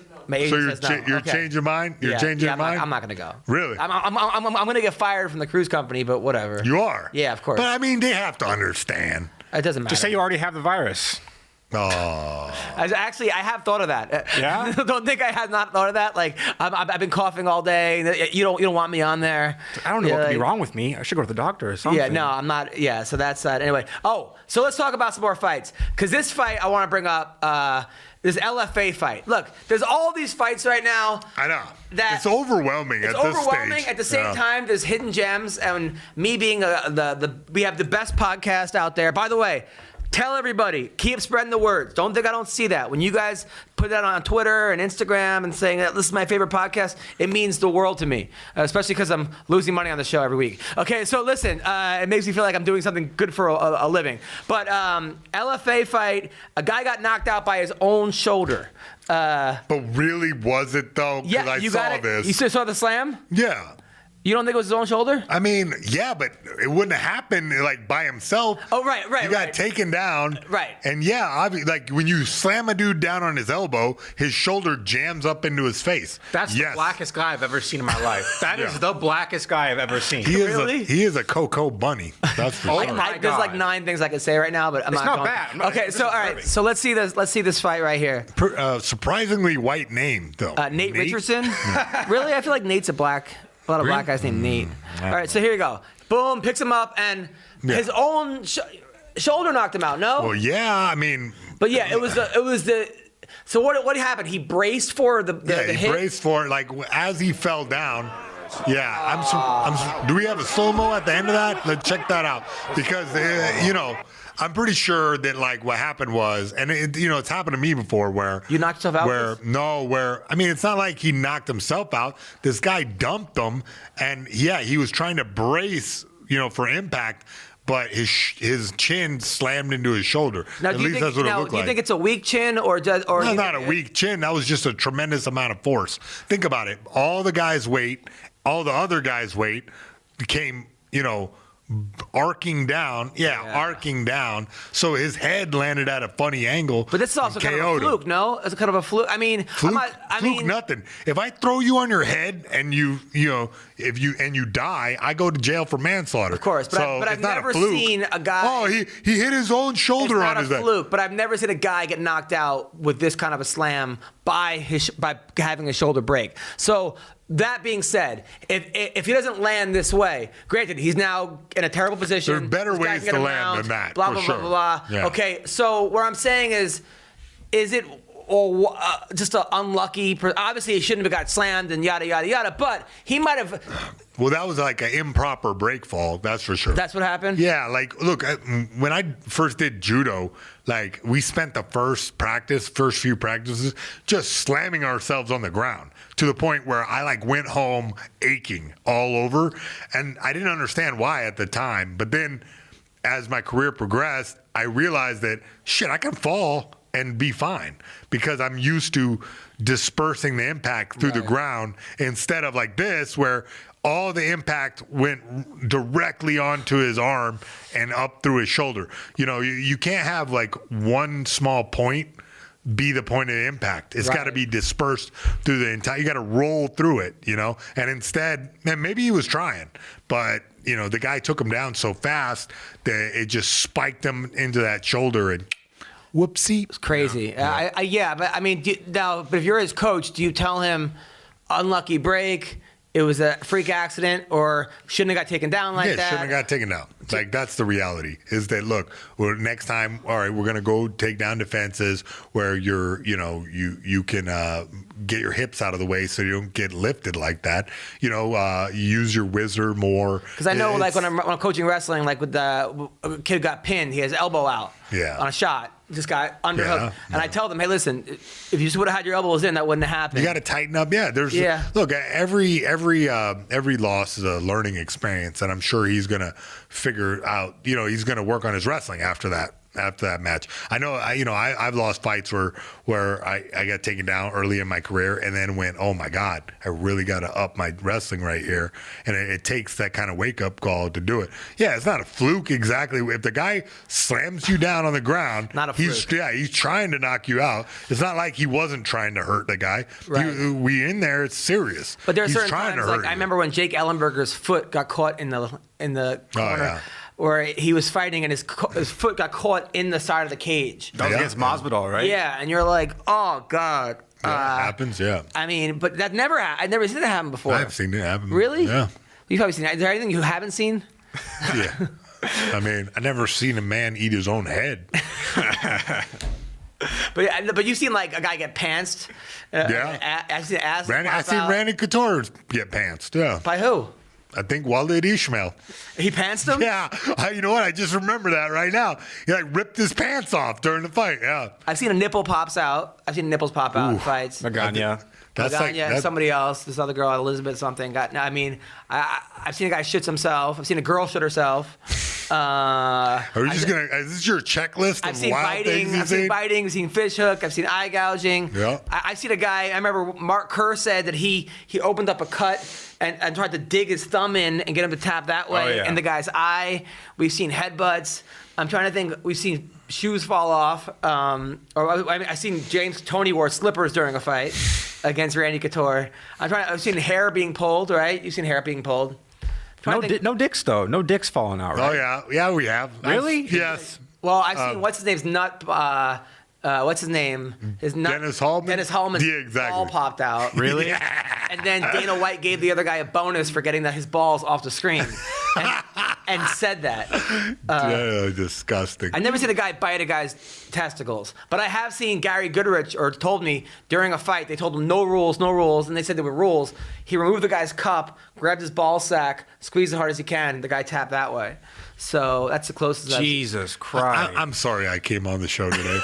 S2: you're changing your mind? You're changing your mind?
S1: I'm not going to go.
S2: Really?
S1: I'm going to get fired from the cruise company, but whatever.
S2: You are?
S1: Yeah, of course.
S2: But I mean, they have to understand.
S1: It doesn't matter.
S3: Just say you already have the virus.
S2: Oh.
S1: Actually, I have thought of that.
S3: Yeah?
S1: Don't think I have not thought of that. Like, I've been coughing all day. You don't want me on there.
S3: I don't know what could be wrong with me. I should go to the doctor or something.
S1: Yeah, no, I'm not. Yeah, so that's that. Anyway. Oh, so let's talk about some more fights. Because this fight I want to bring up, this LFA fight. Look, there's all these fights right now.
S2: I know. It's overwhelming at this stage.
S1: It's overwhelming. At the same time, there's hidden gems. And me being we have the best podcast out there. By the way, tell everybody, keep spreading the word. Don't think I don't see that. When you guys put that on Twitter and Instagram and saying that this is my favorite podcast, it means the world to me, especially because I'm losing money on the show every week. Okay, so listen, it makes me feel like I'm doing something good for a living. But LFA fight, a guy got knocked out by his own shoulder.
S2: But really, was it though?
S1: Yeah,
S2: I saw this.
S1: You saw the slam?
S2: Yeah.
S1: You don't think it was his own shoulder?
S2: I mean, yeah, but it wouldn't have happened by himself.
S1: Oh, right.
S2: He got taken down.
S1: Right.
S2: And yeah, when you slam a dude down on his elbow, his shoulder jams up into his face.
S3: That's the blackest guy I've ever seen in my life. That is the blackest guy I've ever seen.
S2: He is a Cocoa Bunny. That's for sure.
S1: There's like 9 things I could say right now, but I'm
S3: it's
S1: not
S3: bad.
S1: Okay, so all right, perfect. So let's see this. Let's see this fight right here.
S2: Surprisingly white name though.
S1: Nate Richardson. Really, I feel like Nate's a lot of black guys named Nate. All right, so here you go. Boom, picks him up, and his own shoulder knocked him out. No.
S2: Well, yeah, I mean.
S1: But yeah, it was the. So what happened? He braced for the hit.
S2: He braced for it, as he fell down. Yeah, do we have a slow-mo at the end of that? Let's check that out because I'm pretty sure that what happened was, and it's happened to me before where
S1: you knocked yourself out.
S2: I mean, it's not like he knocked himself out. This guy dumped him, and he was trying to brace, for impact. But his chin slammed into his shoulder.
S1: Now,
S2: At least that's what it looked like.
S1: Do you think it's a weak chin or
S2: not a weak chin? That was just a tremendous amount of force. Think about it. All the other guys' weight became, arcing down. Arcing down. So his head landed at a funny angle.
S1: But this is also kind of a fluke, no? It's kind of a fluke. I mean,
S2: fluke nothing. If I throw you on your head and you die, I go to jail for manslaughter.
S1: Of course, but I've never seen a guy.
S2: Oh, he hit his own shoulder on his head.
S1: It's not a fluke, but I've never seen a guy get knocked out with this kind of a slam by having a shoulder break. So that being said, if he doesn't land this way, granted, he's now in a terrible position.
S2: There are better ways to land than that.
S1: Blah, blah,
S2: sure.
S1: blah, blah, blah.
S2: Yeah.
S1: Okay, so what I'm saying is it just an unlucky? Obviously, he shouldn't have got slammed and yada, yada, yada, but he might have.
S2: Well, that was like an improper break fall, that's for sure.
S1: That's what happened?
S2: Yeah, like, look, when I first did judo, like, we spent the first few practices just slamming ourselves on the ground to the point where I, like, went home aching all over. And I didn't understand why at the time. But then as my career progressed, I realized that, shit, I can fall and be fine because I'm used to dispersing the impact through the ground instead of like this where all the impact went directly onto his arm and up through his shoulder. You know, you can't have like one small point be the point of impact. It's got to be dispersed through the entire, you got to roll through it, you know? And instead, man, maybe he was trying, but you know, the guy took him down so fast that it just spiked him into that shoulder and whoopsie.
S1: It's crazy. Yeah, but I mean, but if you're his coach, do you tell him unlucky break, it was a freak accident, or shouldn't have got taken down like that?
S2: Yeah, shouldn't have got taken down. Like, that's the reality, is that, look, next time, all right, we're going to go take down defenses where you can get your hips out of the way so you don't get lifted like that. You know, use your whizzer more.
S1: Because I know, like, when I'm coaching wrestling, like, with a kid got pinned, he has elbow out on a shot. Just got underhooked. And I tell them, hey, listen, if you just would have had your elbows in, that wouldn't have happened.
S2: You got to tighten up. Yeah, look, every loss is a learning experience, and I'm sure he's going to figure out, you know, he's going to work on his wrestling after that match. I know, I've lost fights where I got taken down early in my career and then went, oh my God, I really got to up my wrestling right here. And it takes that kind of wake up call to do it. Yeah, it's not a fluke exactly. If the guy slams you down on the ground,
S1: not a fluke.
S2: He's trying to knock you out. It's not like he wasn't trying to hurt the guy.
S1: Right.
S2: We in there, it's serious.
S1: But there are certain times, like I remember when Jake Ellenberger's foot got caught in the corner. Oh, yeah. Where he was fighting and his foot got caught in the side of the cage.
S3: That was against Masvidal, right?
S1: Yeah, and you're like, oh God.
S2: Yeah, it happens, yeah.
S1: I mean, but that never happened. I've never seen it happen before.
S2: I've seen it happen.
S1: Really?
S2: Yeah.
S1: You've probably seen it. Is there anything you haven't seen?
S2: Yeah. I mean, I've never seen a man eat his own head.
S1: But you've seen like a guy get pantsed. I've seen
S2: Randy Couture get pantsed. Yeah.
S1: By who?
S2: I think Walid Ishmael.
S1: He pantsed him?
S2: Yeah. You know what? I just remember that right now. He like ripped his pants off during the fight. Yeah.
S1: I've seen a nipple pops out. I've seen nipples pop out in fights.
S3: Magana.
S1: And somebody else, this other girl, Elizabeth something. I've seen a guy shits himself. I've seen a girl shit herself.
S2: Are you just gonna? Is this your checklist of
S1: I've seen
S2: wild
S1: biting.
S2: things
S1: I've seen biting. I've seen fish hook. I've seen eye gouging.
S2: Yeah.
S1: I've seen a guy. I remember Mark Kerr said that he opened up a cut and tried to dig his thumb in and get him to tap that way in the guy's eye. We've seen headbutts. I'm trying to think. We've seen shoes fall off. I've seen Tony wore slippers during a fight against Randy Couture. I've seen hair being pulled. Right? You've seen hair being pulled.
S3: No dicks though. No dicks falling out. Right?
S2: Oh yeah, we have.
S3: Really?
S2: Yes.
S1: Well, I've seen what's his name's nut. What's his name? His nut.
S2: Dennis Hallman.
S1: Dennis Hallman's ball popped out.
S3: Really?
S1: And then Dana White gave the other guy a bonus for getting his balls off the screen, and said that.
S2: Disgusting.
S1: I've never seen a guy bite a guy's testicles, but I have seen Gary Goodrich told me during a fight. They told him no rules, and they said there were rules. He removed the guy's cup, grabbed his ball sack, squeezed as hard as he can. The guy tapped that way. So that's the closest.
S3: Jesus Christ!
S2: I'm sorry I came on the show today.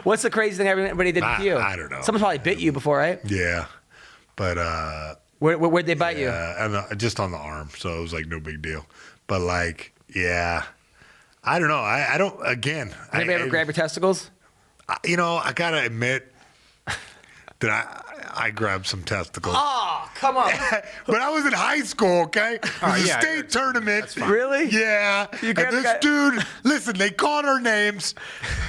S1: What's the craziest thing everybody did to you?
S2: I don't know.
S1: Someone probably bit you before, right?
S2: Yeah, but
S1: where'd they bite you?
S2: And just on the arm, so it was like no big deal. But like, yeah, I don't know. I don't. Again,
S1: Anybody ever grab your testicles?
S2: I gotta admit, that I grabbed some testicles.
S1: Oh, come on.
S2: But I was in high school, okay? It was a state tournament.
S1: Really?
S2: Yeah.
S1: You
S2: And
S1: grabbed the
S2: this
S1: guy-
S2: dude, listen, they called our names,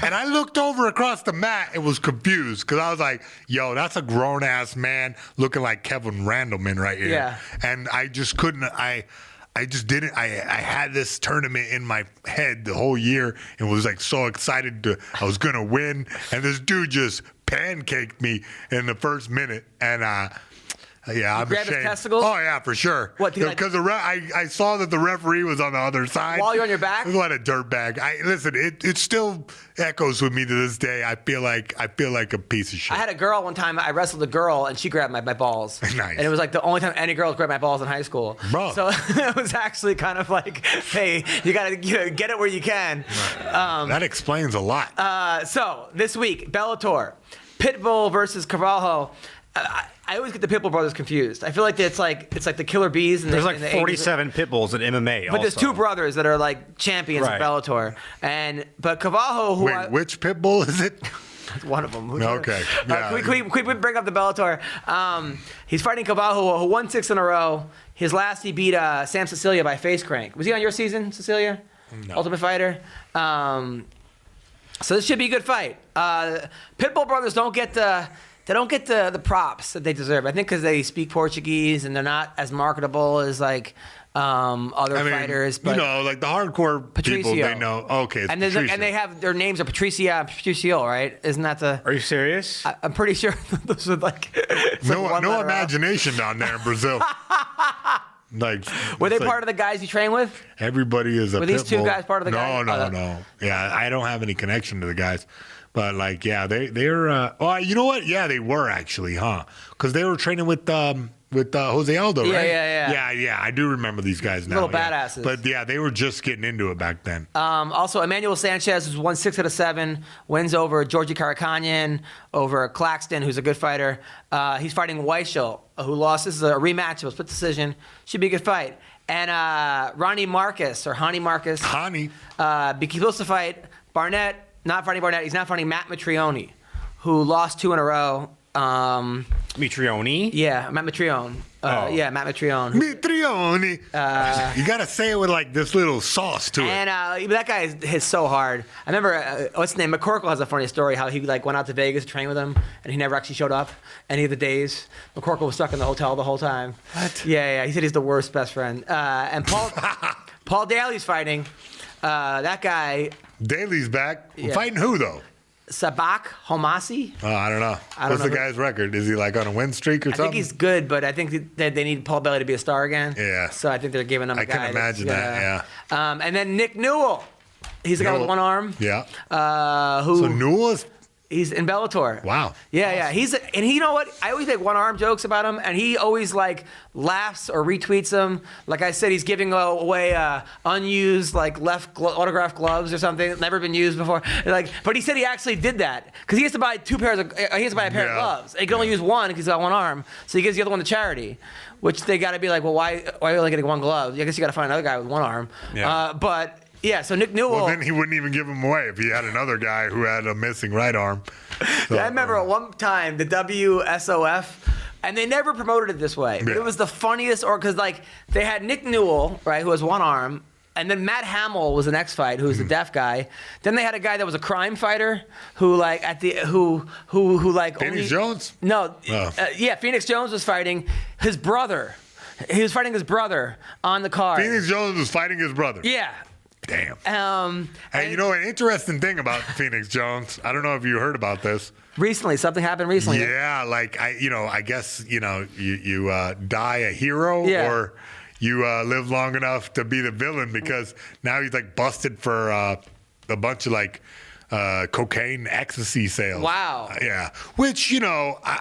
S2: and I looked over across the mat and was confused because I was like, yo, that's a grown-ass man looking like Kevin Randleman right here.
S1: Yeah.
S2: And I just couldn't, I just didn't. I had this tournament in my head the whole year and was like so excited I was gonna win, and this dude just pancaked me in the first minute, and yeah, I'm
S1: grabbed his
S2: ashamed.
S1: testicles?
S2: Oh yeah, for sure.
S1: What, did he, like-
S2: Because I saw that the referee was on the other side.
S1: While you're on your back?
S2: What a dirtbag! Listen, it still echoes with me to this day. I feel like a piece of shit.
S1: I had a girl one time. I wrestled a girl, and she grabbed my balls.
S2: Nice.
S1: And it was like the only time any girl grabbed my balls in high school.
S2: Bro.
S1: So it was actually kind of like, hey, you gotta get it where you can.
S2: That explains a lot.
S1: So this week, Bellator, Pitbull versus Carvalho. I always get the Pitbull brothers confused. I feel like it's like the Killer Bees. And
S3: There's like 47 pit bulls in MMA.
S1: But there's two brothers that are like champions of Bellator, but Carvalho,
S2: Wait, which pit bull is it?
S1: one of them.
S2: Okay. Yeah.
S1: Can we bring up the Bellator? He's fighting Carvalho, who won 6 in a row. His last, he beat Sam Cecilia by face crank. Was he on your season, Cecilia?
S2: No.
S1: Ultimate Fighter. So this should be a good fight. Pitbull brothers don't get the props that they deserve. I think because they speak Portuguese and they're not as marketable as like other fighters. But
S2: like the hardcore
S1: Patricio.
S2: people, they know. Okay, it's
S1: and then
S2: Patricio.
S1: and they have their names are Patricia and Patricio, right? Isn't that the?
S3: Are you serious?
S1: I'm pretty sure those are like
S2: no
S1: one letter
S2: imagination down there in Brazil. Like,
S1: were they part of the guys you train with?
S2: Everybody is a
S1: Were these
S2: pit
S1: two
S2: bull.
S1: guys part of the guys?
S2: No. Yeah, I don't have any connection to the guys. But like, yeah, they're. Oh, you know what? Yeah, they were actually, huh? Because they were training with Jose Aldo, right? Yeah. I do remember these guys now.
S1: Little badasses.
S2: But yeah, they were just getting into it back then.
S1: Also, Emmanuel Sanchez, who's won 6 out of 7, wins over Georgie Karakanyan, over Claxton, who's a good fighter. He's fighting Weichel, who lost. This is a rematch. It was split decision. Should be a good fight. And Hani Marcus. He's supposed to fight Barnett. Not fighting Barnett. He's not fighting Matt Mitrione, who lost 2 in a row.
S3: Mitrione?
S1: Yeah, Matt Mitrione. Yeah, Matt Mitrione.
S2: Mitrione. You got to say it with like this little sauce to it.
S1: And that guy hits so hard. I remember, what's his name? McCorkle has a funny story how he like went out to Vegas to train with him, and he never actually showed up any of the days. McCorkle was stuck in the hotel the whole time.
S2: What?
S1: Yeah. He said he's the worst best friend. And Paul Daly's fighting. That guy.
S2: Daly's back.
S1: Yeah.
S2: Fighting who though?
S1: Sabak Homasi.
S2: Oh, I don't know. What's the guy's record? Is he like on a win streak or something?
S1: I think he's good, but I think that they need Paul Daly to be a star again.
S2: Yeah.
S1: So I think they're giving him a guy.
S2: I can imagine that, yeah.
S1: And then Nick Newell. He's the guy with one arm.
S2: Yeah.
S1: Who?
S2: So Newell is...
S1: He's in Bellator.
S2: Wow.
S1: Yeah. And you know what? I always make one-arm jokes about him, and he always like laughs or retweets them. Like I said, he's giving away unused like autographed gloves or something, never been used before. Like, but he said he actually did that because he has to buy a pair of gloves. He can only use one because he's got one arm, so he gives the other one to charity. Which they got to be like, well, why are you only getting one glove? I guess you got to find another guy with one arm.
S3: Yeah.
S1: But. Yeah, so Nick Newell.
S2: Well, then he wouldn't even give him away if he had another guy who had a missing right arm. So,
S1: I remember at one time the WSOF, and they never promoted it this way. But it was the funniest, because like they had Nick Newell, right, who has one arm, and then Matt Hamill was the next fight, who was the deaf guy. Then they had a guy that was a crime fighter, who like who like
S2: Phoenix Jones?
S1: No, Phoenix Jones was fighting his brother. He was fighting his brother on the card.
S2: Phoenix Jones was fighting his brother.
S1: Yeah.
S2: Damn. Hey, you know an interesting thing about Phoenix Jones? I don't know if you heard about this.
S1: Recently, something happened recently.
S2: Yeah, like I guess you die a hero or you live long enough to be the villain because now he's like busted for a bunch of like cocaine ecstasy sales.
S1: Wow.
S2: Yeah, which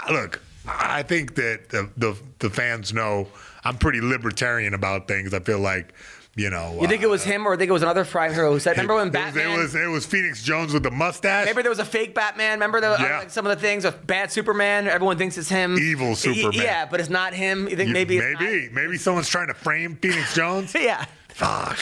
S2: look, I think that the fans know I'm pretty libertarian about things. I feel like. You think it was him, or I think it was another crime hero who said, remember when Batman... It was Phoenix Jones with the mustache.
S1: Remember there was a fake Batman? Remember like some of the things with bad Superman? Everyone thinks it's him.
S2: Evil Superman.
S1: Yeah, but it's not him. You think maybe it's not?
S2: Maybe someone's trying to frame Phoenix Jones?
S1: Yeah.
S2: Fuck,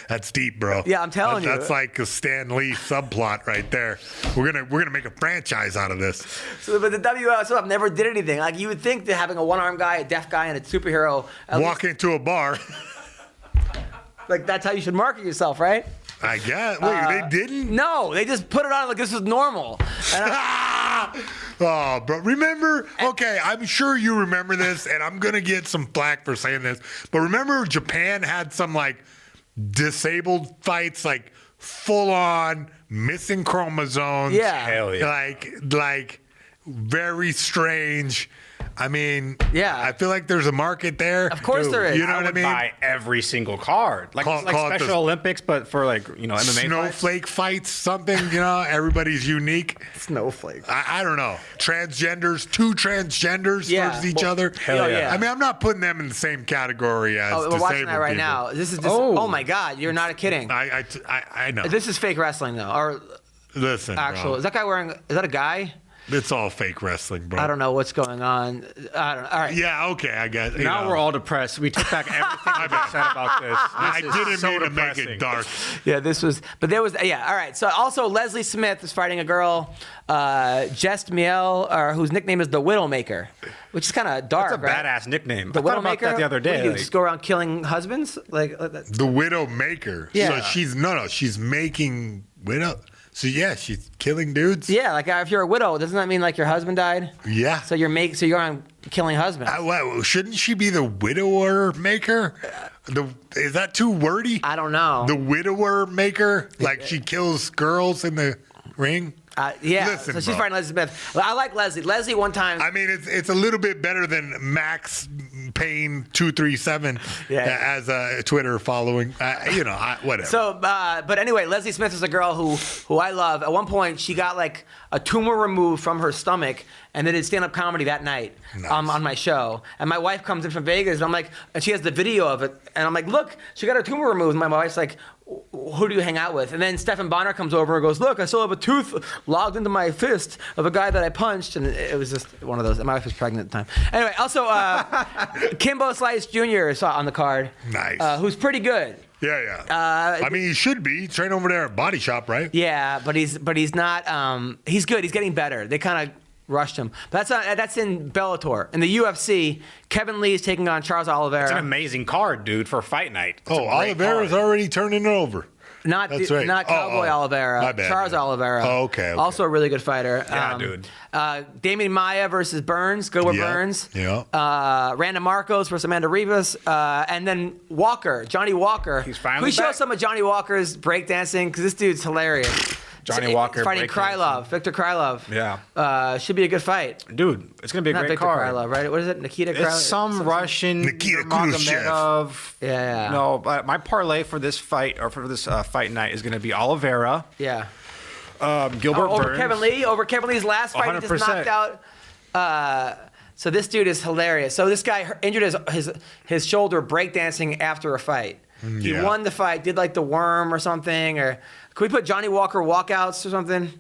S2: that's deep, bro.
S1: Yeah, I'm telling you.
S2: That's like a Stan Lee subplot right there. We're gonna make a franchise out of this.
S1: So, but the WSOF never did anything. Like you would think that having a one-armed guy, a deaf guy, and a superhero
S2: walk into a bar.
S1: Like that's how you should market yourself, right?
S2: I guess. Wait, they didn't?
S1: No, they just put it on like this is normal.
S2: Oh, bro. Remember? Okay, I'm sure you remember this, and I'm going to get some flack for saying this. But remember Japan had some, like, disabled fights, like, full-on missing chromosomes.
S1: Yeah.
S3: Hell yeah.
S2: Like, very strange. I mean,
S1: yeah.
S2: I feel like there's a market there.
S1: Of course there is.
S2: You know what I mean?
S3: Buy every single card. Like,
S2: Call it
S3: Special Olympics, but for, like, MMA
S2: Snowflake fights, something, everybody's unique.
S1: Snowflake.
S2: I don't know. Transgenders, two transgenders versus each other.
S1: Hell yeah.
S2: I mean, I'm not putting them in the same category as
S1: we're
S2: disabled
S1: watching that right
S2: people.
S1: now. This is just, oh my God, you're not kidding.
S2: I know.
S1: This is fake wrestling, though. Or
S2: Listen,
S1: actual.
S2: bro.
S1: Is that a guy?
S2: It's all fake wrestling, bro.
S1: I don't know what's going on. I don't know. All right.
S2: Yeah, okay, I guess.
S3: Now we're all depressed. We took back everything I said about this.
S2: I didn't mean to make it dark.
S1: Yeah, but there was, all right. So also Leslie Smith is fighting a girl, Jess Miel, whose nickname is the Widowmaker, which is kind of dark,
S3: That's a badass nickname.
S1: The
S3: I thought about that the other day.
S1: What do you do, just go around killing husbands? Like that?
S2: The Widowmaker.
S1: Yeah.
S2: So she's making widow. So yeah, she's killing dudes.
S1: Yeah, like if you're a widow, doesn't that mean like your husband died?
S2: Yeah.
S1: So you're on killing husbands.
S2: Shouldn't she be the widower maker? Is that too wordy?
S1: I don't know.
S2: The widower maker, like she kills girls in the ring.
S1: Yeah,
S2: Listen,
S1: so she's
S2: bro.
S1: fighting Leslie Smith. I like Leslie. Leslie one time.
S2: I mean, it's a little bit better than Max Payne 237 as a Twitter following. Whatever.
S1: So, but anyway, Leslie Smith is a girl who I love. At one point, she got like a tumor removed from her stomach, and then did stand-up comedy that night on my show. And my wife comes in from Vegas, and I'm like, and she has the video of it, and I'm like, look, she got her tumor removed. And my wife's like, who do you hang out with? And then Stephen Bonner comes over and goes, look, I still have a tooth logged into my fist of a guy that I punched. And it was just one of those. And my wife was pregnant at the time. Anyway, also, Kimbo Slice Jr. is on the card.
S2: Nice.
S1: Who's pretty good.
S2: Yeah. I mean, he should be. He's trained over there at Body Shop, right?
S1: Yeah, but he's not. He's good. He's getting better. They kind of rushed him. But that's in Bellator. In the UFC, Kevin Lee is taking on Charles Oliveira.
S3: It's an amazing card, dude, for fight night.
S2: Oliveira's already turning it over.
S1: Not
S2: right.
S1: Cowboy Oliveira.
S2: My bad,
S1: Charles Oliveira.
S2: Oh, okay.
S1: Also a really good fighter.
S3: Yeah, dude.
S1: Damian Maia versus Burns. Good with Burns.
S2: Yeah.
S1: Randa Marcos versus Amanda Rivas. And then Johnny Walker.
S3: He's finally
S1: Can we show
S3: back.
S1: some of Johnny Walker's breakdancing? Because this dude's hilarious.
S3: Johnny Walker
S1: fighting
S3: breakdancing.
S1: Victor Krylov.
S3: Yeah.
S1: Should be a good fight.
S3: Dude, it's going to be a
S1: Not
S3: great
S1: Victor
S3: card.
S1: Krylov, right? What is it? Nikita Krylov?
S3: It's some Russian
S2: Nikita Khrushchev.
S3: Magomedov.
S1: Yeah.
S3: No, but my parlay for this fight, or for this fight night, is going to be Oliveira.
S1: Yeah.
S3: Gilbert
S1: over
S3: Burns.
S1: Kevin Lee. Over Kevin Lee's last fight, he just
S3: 100%.
S1: knocked out. So this dude is hilarious. So this guy injured his shoulder breakdancing after a fight. He won the fight, did like the worm or something. Or can we put Johnny Walker walkouts or something?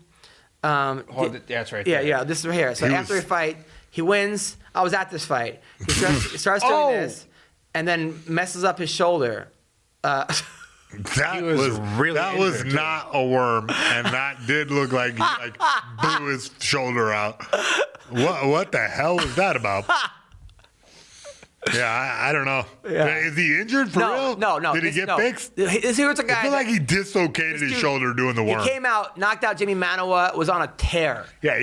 S3: That's right there.
S1: Yeah. This is right here. So after a fight, he wins. I was at this fight. He starts doing this, and then messes up his shoulder.
S2: That
S3: was really
S2: was
S3: injured,
S2: not a worm, and that did look like he blew his shoulder out. What the hell was that about? Yeah, I don't know.
S1: Yeah.
S2: Is he injured for real?
S1: No.
S2: Did he get fixed?
S1: Here's a guy.
S2: I feel like he dislocated his shoulder doing the worm.
S1: He came out, knocked out Jimmy Manoa, was on a tear.
S2: Yeah,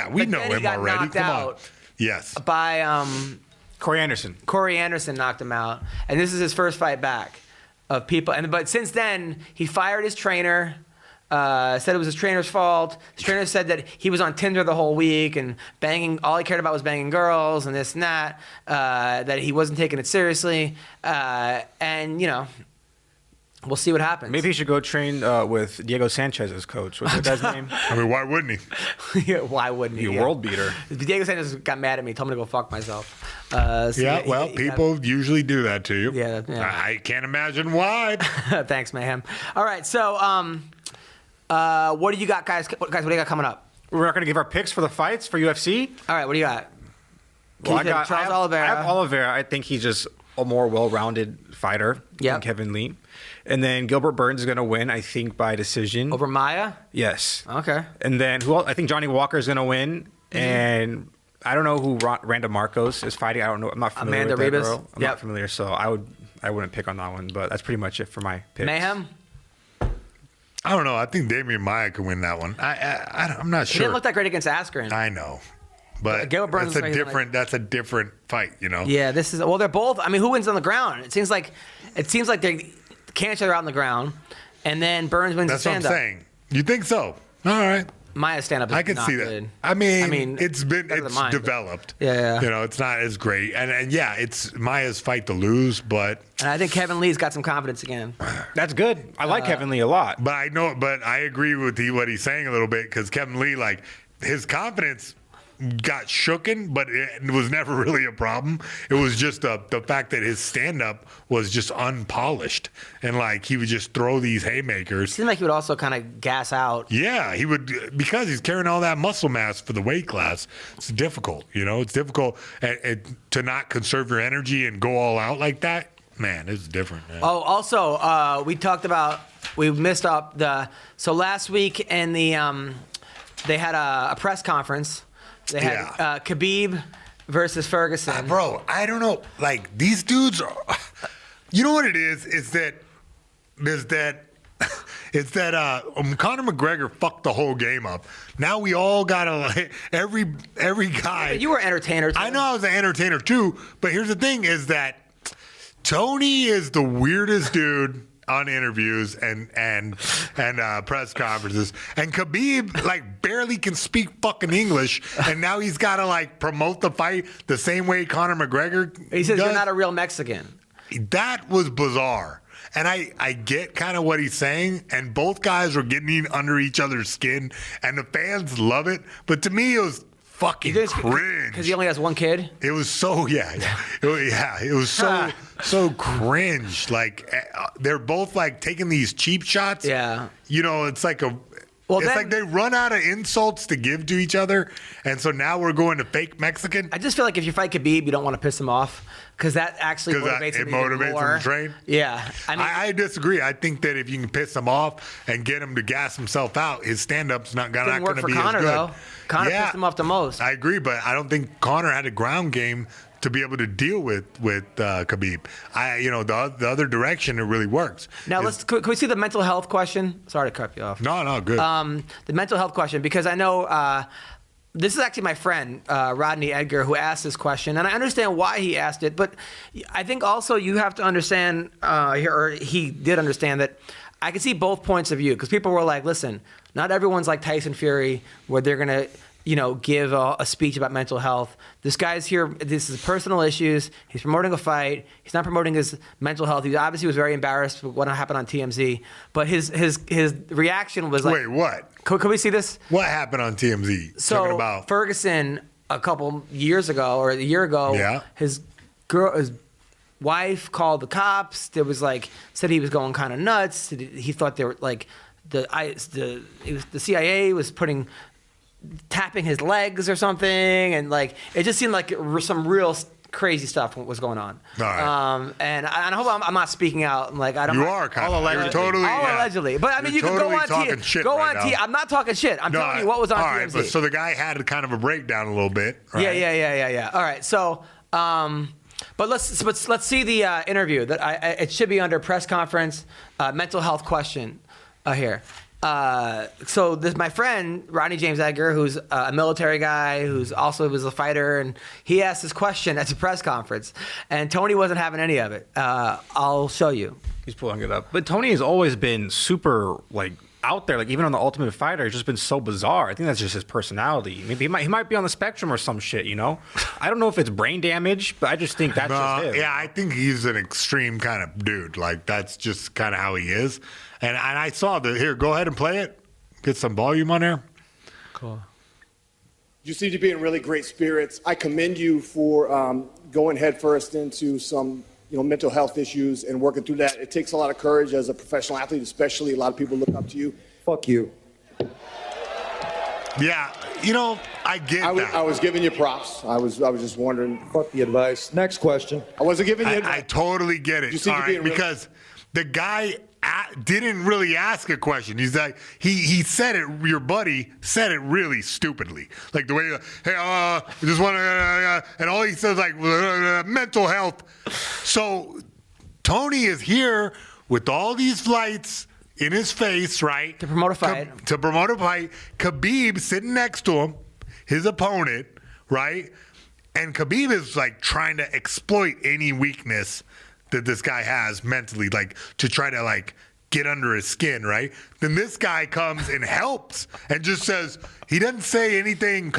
S2: we know
S1: then he
S2: him
S1: got
S2: already.
S1: knocked
S2: Come on.
S1: out
S2: Yes.
S1: by
S3: Corey Anderson.
S1: Corey Anderson knocked him out, and this is his first fight back of people. But since then, he fired his trainer. Said it was his trainer's fault. His trainer said that he was on Tinder the whole week and banging. All he cared about was banging girls and this and that. That he wasn't taking it seriously. And we'll see what happens.
S3: Maybe he should go train with Diego Sanchez as coach. What's that guy's name?
S2: I mean, why wouldn't he?
S1: Yeah, why wouldn't he?
S3: Be a world beater.
S1: Diego Sanchez got mad at me, told me to go fuck myself.
S2: People usually do that to you.
S1: Yeah.
S2: I can't imagine why.
S1: Thanks, Mayhem. All right, so what do you got, guys? What do you got coming up?
S3: We're not going to give our picks for the fights for UFC.
S1: All right, what do you got?
S3: Well, I
S1: Charles
S3: have,
S1: Oliveira.
S3: I have Oliveira. I think he's just a more well-rounded fighter than
S1: Yep.
S3: Kevin Lee. And then Gilbert Burns is going to win, I think, by decision.
S1: Over Maya?
S3: Yes.
S1: Okay.
S3: And then who else? I think Johnny Walker is going to win. And I don't know who Randa Marcos is fighting. I don't know. I'm not familiar
S1: Amanda
S3: with that
S1: Ribas?
S3: girl. I'm not familiar, so I wouldn't pick on that one. But that's pretty much it for my picks.
S1: Mayhem?
S2: I don't know. I think Damian Maia could win that one. I'm not
S1: He
S2: sure.
S1: didn't look that great against Askren.
S2: I know, but
S1: Gilbert Burns
S2: that's a different fight. You know.
S1: Yeah, they're both. I mean, who wins on the ground? It seems like they can each other out on the ground, and then Burns wins the stand-up.
S2: That's what I'm saying. You think so? All right.
S1: Maya's stand-up is
S2: I can
S1: not
S2: see that.
S1: good.
S2: I mean,
S1: it's
S2: developed.
S1: Yeah.
S2: You know, it's not as great, and yeah, it's Maya's fight to lose, but
S1: And I think Kevin Lee's got some confidence again.
S3: That's good. I like Kevin Lee a lot.
S2: But I agree with what he's saying a little bit, because Kevin Lee, like, his confidence got shooken, but it was never really a problem. It was just the fact that his stand-up was just unpolished, and like he would just throw these haymakers.
S1: It seemed like he would also kind of gas out.
S2: Yeah, he would, because he's carrying all that muscle mass for the weight class. It's difficult, you know. It's difficult to not conserve your energy and go all out like that. Man, it's different. Man.
S1: Oh, also, we missed up so last week in they had a press conference. They had Khabib versus Ferguson.
S2: Bro, I don't know. Like, these dudes are, you know what it is? It's that Conor McGregor fucked the whole game up. Now we all gotta, like, every guy.
S1: You were an entertainer too.
S2: I know I was an entertainer too, but here's the thing: is that Tony is the weirdest dude on interviews and press conferences, and Khabib like barely can speak fucking English, and now he's got to like promote the fight the same way Conor McGregor.
S1: He says you're not a real Mexican.
S2: That was bizarre, and I get kind of what he's saying, and both guys were getting under each other's skin, and the fans love it, but to me it was fucking cringe.
S1: Because he only has one kid?
S2: It was so, it was so cringe. Like, they're both, like, taking these cheap shots.
S1: Yeah.
S2: You know, it's like like they run out of insults to give to each other, and so now we're going to fake Mexican.
S1: I just feel like if you fight Khabib, you don't want to piss him off, because that actually motivates him more.
S2: Him to train.
S1: Yeah.
S2: I disagree. I think that if you can piss him off and get him to gas himself out, his stand-up's not going to be as good.
S1: Conor, though. Conor pissed him off the most.
S2: I agree, but I don't think Conor had a ground game to be able to deal with Khabib. The other direction, it really works.
S1: Now, can we see the mental health question? Sorry to cut you off.
S2: No, good.
S1: The mental health question, because I know this is actually my friend, Rodney Edgar, who asked this question, and I understand why he asked it, but I think also you have to understand, or he did understand, that I can see both points of view, because people were like, listen, not everyone's like Tyson Fury, where they're going to give a speech about mental health. This guy's here. This is personal issues. He's promoting a fight. He's not promoting his mental health. He obviously was very embarrassed with what happened on TMZ. But his reaction was like,
S2: wait, what?
S1: Could we see this?
S2: What happened on TMZ?
S1: So
S2: talking about
S1: Ferguson a couple years ago, or a year ago, his wife called the cops. There was said he was going kind of nuts. He thought they were the CIA was tapping his legs or something, and it just seemed like some real crazy stuff was going on.
S2: All right.
S1: And I hope I'm not speaking out. I don't.
S2: You are kind of
S1: allegedly. But I mean, you
S2: totally
S1: can go on TV. Go on TV. I'm not talking shit. I'm telling you what was on TMZ.
S2: All right, but so the guy had kind of a breakdown a little bit. Right?
S1: Yeah. All right, so. But let's see the interview. It should be under press conference, mental health question here. So this my friend Rodney James Edgar, who's a military guy, who's also was a fighter, and he asked this question at the press conference, and Tony wasn't having any of it. I'll show you.
S3: He's pulling it up. But Tony has always been super out there, even on The Ultimate Fighter. He's just been so bizarre. I think that's just his personality. Maybe he might be on the spectrum or some shit, I don't know if it's brain damage, but I just think that's just him.
S2: Yeah, I think he's an extreme kind of dude. That's just kind of how he is. And I saw here, go ahead and play it. Get some volume on there.
S8: Cool. You seem to be in really great spirits. I commend you for going headfirst into some mental health issues and working through that. It takes a lot of courage as a professional athlete, especially. A lot of people look up to you.
S9: Fuck you.
S2: Yeah, I get that.
S8: I was giving you props. I was just wondering.
S9: Fuck the advice. Next question.
S8: I wasn't giving you advice.
S2: I totally get it. All right, because the guy didn't really ask a question. He's like, he said it. Your buddy said it really stupidly, like the way, hey, just want to, and all he says like mental health. So Tony is here with all these lights in his face, right?
S1: To promote a fight.
S2: To promote a fight. Khabib sitting next to him, his opponent, right? And Khabib is like trying to exploit any weakness that this guy has mentally, like to try to like get under his skin, right? Then this guy comes and helps and just says, he doesn't say anything.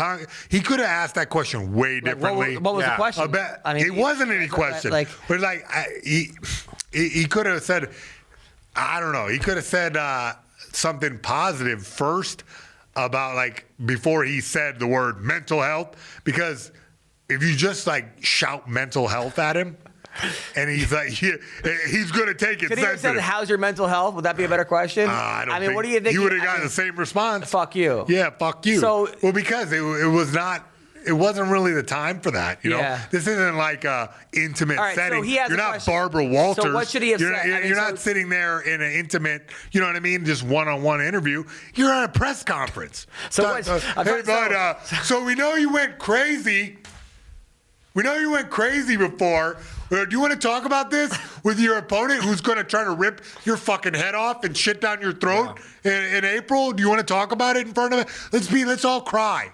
S2: He could have asked that question way differently.
S1: What was the question?
S2: It wasn't any question. But like he could have said, I don't know. He could have said something positive first about like before he said the word mental health, because if you just like shout mental health at him, and he's like, he's going to take it.
S1: Could he have said, how's your mental health? Would that be a better question?
S2: I don't
S1: mean, what do you think?
S2: You would have gotten the same response.
S1: Fuck you.
S2: Yeah, fuck you.
S1: So,
S2: because it wasn't really the time for that. You know, this isn't like a intimate setting.
S1: So he has
S2: You're not
S1: question.
S2: Barbara Walters.
S1: So what should he have said?
S2: You're not sitting there in an intimate, you know what I mean, just one-on-one interview. You're at a press conference. So we know you went crazy. We know you went crazy before. Do you want to talk about this with your opponent who's going to try to rip your fucking head off and shit down your throat in April? Do you want to talk about it in front of it? Let's all cry.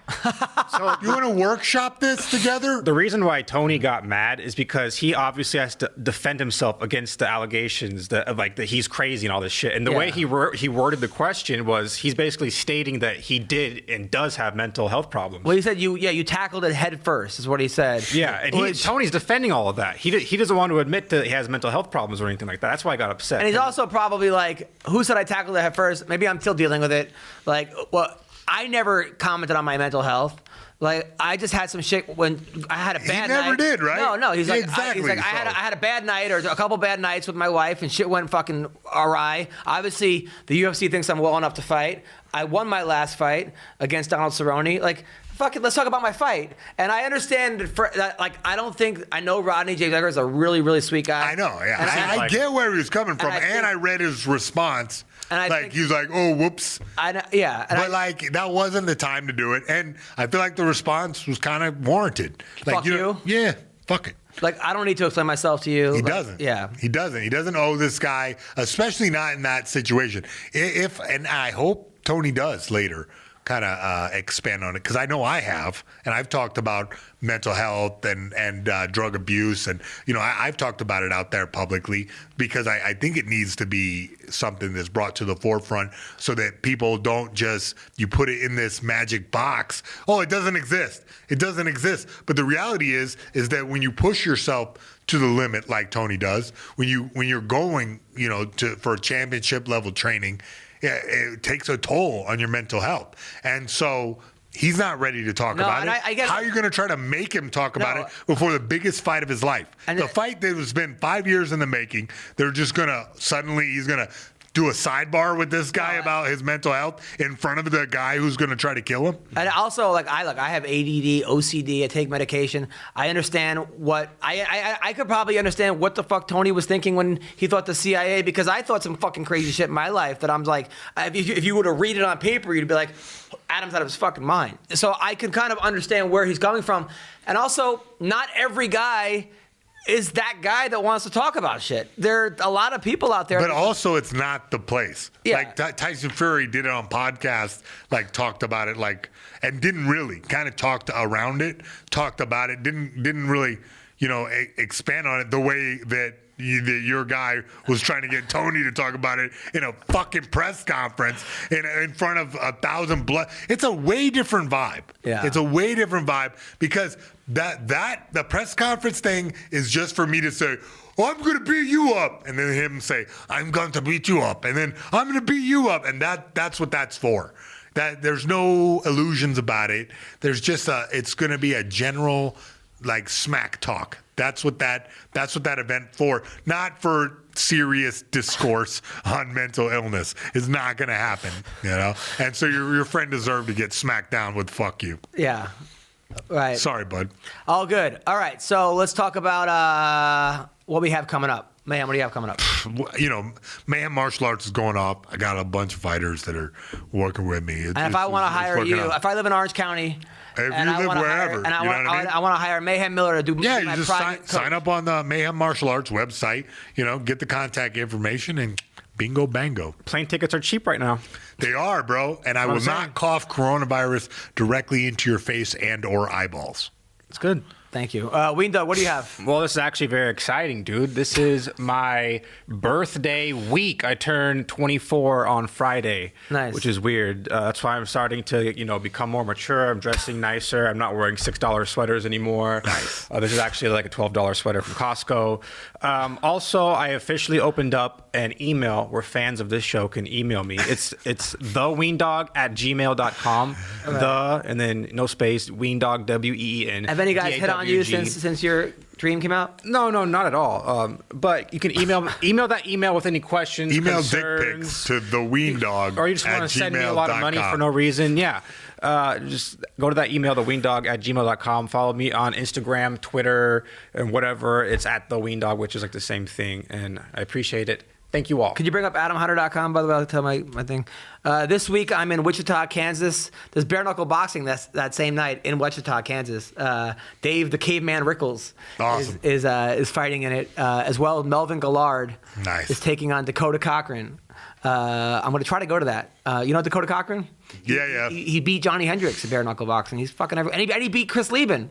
S2: So you want to workshop this together?
S3: The reason why Tony got mad is because he obviously has to defend himself against the allegations that he's crazy and all this shit. And the way he worded the question was he's basically stating that he did and does have mental health problems.
S1: Well, he said you tackled it head first is what he said.
S3: Yeah, and Tony's defending all of that. He doesn't want to admit that he has mental health problems or anything like that. That's why I got upset.
S1: And he's also probably like, who said I tackled it head first? Maybe I'm still dealing with it. Like, well, I never commented on my mental health. Like, I just had some shit when I had a bad night.
S2: He never did, right?
S1: No. He's like,
S2: exactly.
S1: I had a bad night or a couple bad nights with my wife and shit went fucking awry. Obviously, the UFC thinks I'm well enough to fight. I won my last fight against Donald Cerrone. Like, fuck it, let's talk about my fight. And I understand that, like, I know Rodney James Edgar is a really, really sweet guy.
S2: I know, yeah. I get where he was coming from, and I read his response. And he was like, oh, whoops. But that wasn't the time to do it. And I feel like the response was kind of warranted. Like,
S1: fuck you?
S2: Yeah, fuck it.
S1: Like, I don't need to explain myself to you.
S2: He doesn't.
S1: Yeah.
S2: He doesn't. He doesn't owe this guy, especially not in that situation. And I hope Tony does later kind of expand on it, because I know I have, and I've talked about mental health and drug abuse, and I've talked about it out there publicly, because I think it needs to be something that's brought to the forefront so that people don't just, you put it in this magic box. Oh, it doesn't exist. It doesn't exist. But the reality is that when you push yourself to the limit like Tony does, when you're going, for championship level training, it takes a toll on your mental health. And so he's not ready to talk about it. How are you going to try to make him talk about it before the biggest fight of his life? And the fight that has been 5 years in the making, they're just going to he's going to do a sidebar with this guy about his mental health in front of the guy who's going to try to kill him.
S1: And also, I have ADD, OCD. I take medication. I understand what I could probably understand what the fuck Tony was thinking when he thought the CIA, because I thought some fucking crazy shit in my life that I'm like, if you were to read it on paper, you'd be like, Adam's out of his fucking mind. So I can kind of understand where he's coming from. And also, not every guy is that guy that wants to talk about shit. There are a lot of people out there.
S2: But also, it's not the place.
S1: Yeah.
S2: Like Tyson Fury did it on podcast, talked about it, and didn't really kind of talked around it, talked about it, didn't really, expand on it the way that your guy was trying to get Tony to talk about it in a fucking press conference in front of 1,000 blood. It's a way different vibe.
S1: Yeah.
S2: It's a way different vibe, because the press conference thing is just for me to say, oh, I'm going to beat you up. And then him say, I'm going to beat you up. And then I'm going to beat you up. And that's what that's for. That there's no illusions about it. There's just it's going to be a general smack talk. That's what that event for. Not for serious discourse on mental illness. It's not going to happen, you know. And so your friend deserved to get smacked down with "fuck you."
S1: Yeah. Right.
S2: Sorry, bud.
S1: All good. All right. So let's talk about what we have coming up. Mayhem, what do you have coming up?
S2: You know, Mayhem Martial Arts is going up. I got a bunch of fighters that are working with me.
S1: And if I want to hire you, if I live in Orange County,
S2: if you live wherever,
S1: I want to hire Mayhem Miller to do
S2: yeah,
S1: my
S2: you just sign up on the Mayhem Martial Arts website. You know, get the contact information and bingo bango.
S3: Plane tickets are cheap right now.
S2: They are, bro. And I will not cough coronavirus directly into your face and or eyeballs.
S3: It's good.
S1: Thank you. Weendawg, what do you have?
S3: Well, this is actually very exciting, dude. This is my birthday week. I turned 24 on Friday.
S1: Nice.
S3: Which is weird. That's why I'm starting to, become more mature. I'm dressing nicer. I'm not wearing $6 sweaters anymore. Nice. This is actually like a $12 sweater from Costco. Also, I officially opened up an email where fans of this show can email me. It's theweendawg@gmail.com. Right. And then no space, Weendawg, WEEN.
S1: Have any guys hit on you since your dream came out?
S3: No, not at all. But you can email that email with any questions,
S2: email
S3: concerns,
S2: dick pics to the Weendawg,
S3: or you just want to send me a lot of money for no reason. Yeah, just go to that email, theweendawg@gmail.com. Follow me on Instagram, Twitter, and whatever. It's at the Weendawg, which is like the same thing, and I appreciate it. Thank you all.
S1: Could you bring up AdamHunter.com, by the way? I'll tell my thing. This week, I'm in Wichita, Kansas. There's bare knuckle boxing that same night in Wichita, Kansas. Dave the Caveman Rickles is fighting in it, as well as Melvin Gillard is taking on Dakota Cochran. I'm going to try to go to that. You know Dakota Cochran?
S2: Yeah.
S1: He beat Johnny Hendricks in bare knuckle boxing. He's fucking everyone. And he beat Chris Lieben.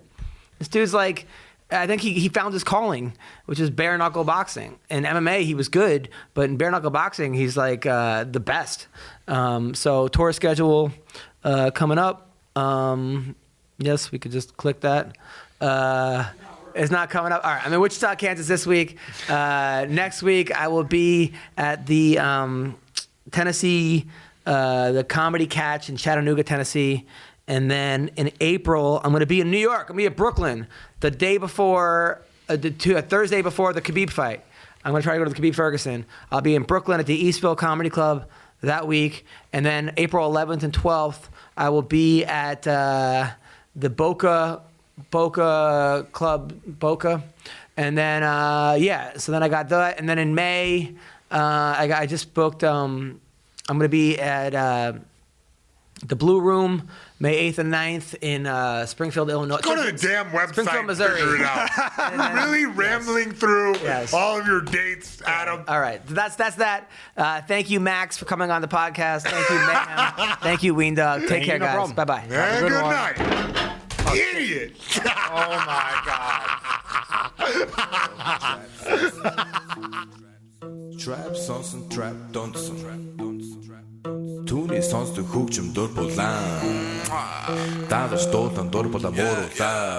S1: This dude's like... I think he found his calling, which is bare knuckle boxing. In MMA, he was good, but in bare knuckle boxing, he's like the best. So tour schedule coming up. Yes, we could just click that. It's not coming up. All right, I'm in Wichita, Kansas this week. Next week, I will be at the Tennessee, the Comedy Catch in Chattanooga, Tennessee. And then in April, I'm going to be in New York. I'm going to be at Brooklyn the day before, Thursday before the Khabib fight. I'm going to try to go to the Khabib Ferguson. I'll be in Brooklyn at the Eastville Comedy Club that week. And then April 11th and 12th, I will be at the Boca Club, Boca. And then, so then I got that. And then in May, I just booked, I'm going to be at the Blue Room, May 8th and 9th in Springfield, Illinois.
S2: Go to the damn website,
S1: Springfield, Missouri.
S2: Figure it out. Really rambling through all of your dates, Adam.
S1: All right, that's that. Thank you, Max, for coming on the podcast. Thank you, Mayhem. Thank you, Weendawg. Take care, guys. Bye-bye.
S2: And good night. Idiot.
S3: Oh, my God.
S10: Trap sonson, trap donson. Түүний сонсдог хөгжим дур булаан. Дагаж дуулан дур булаа мууруулаа.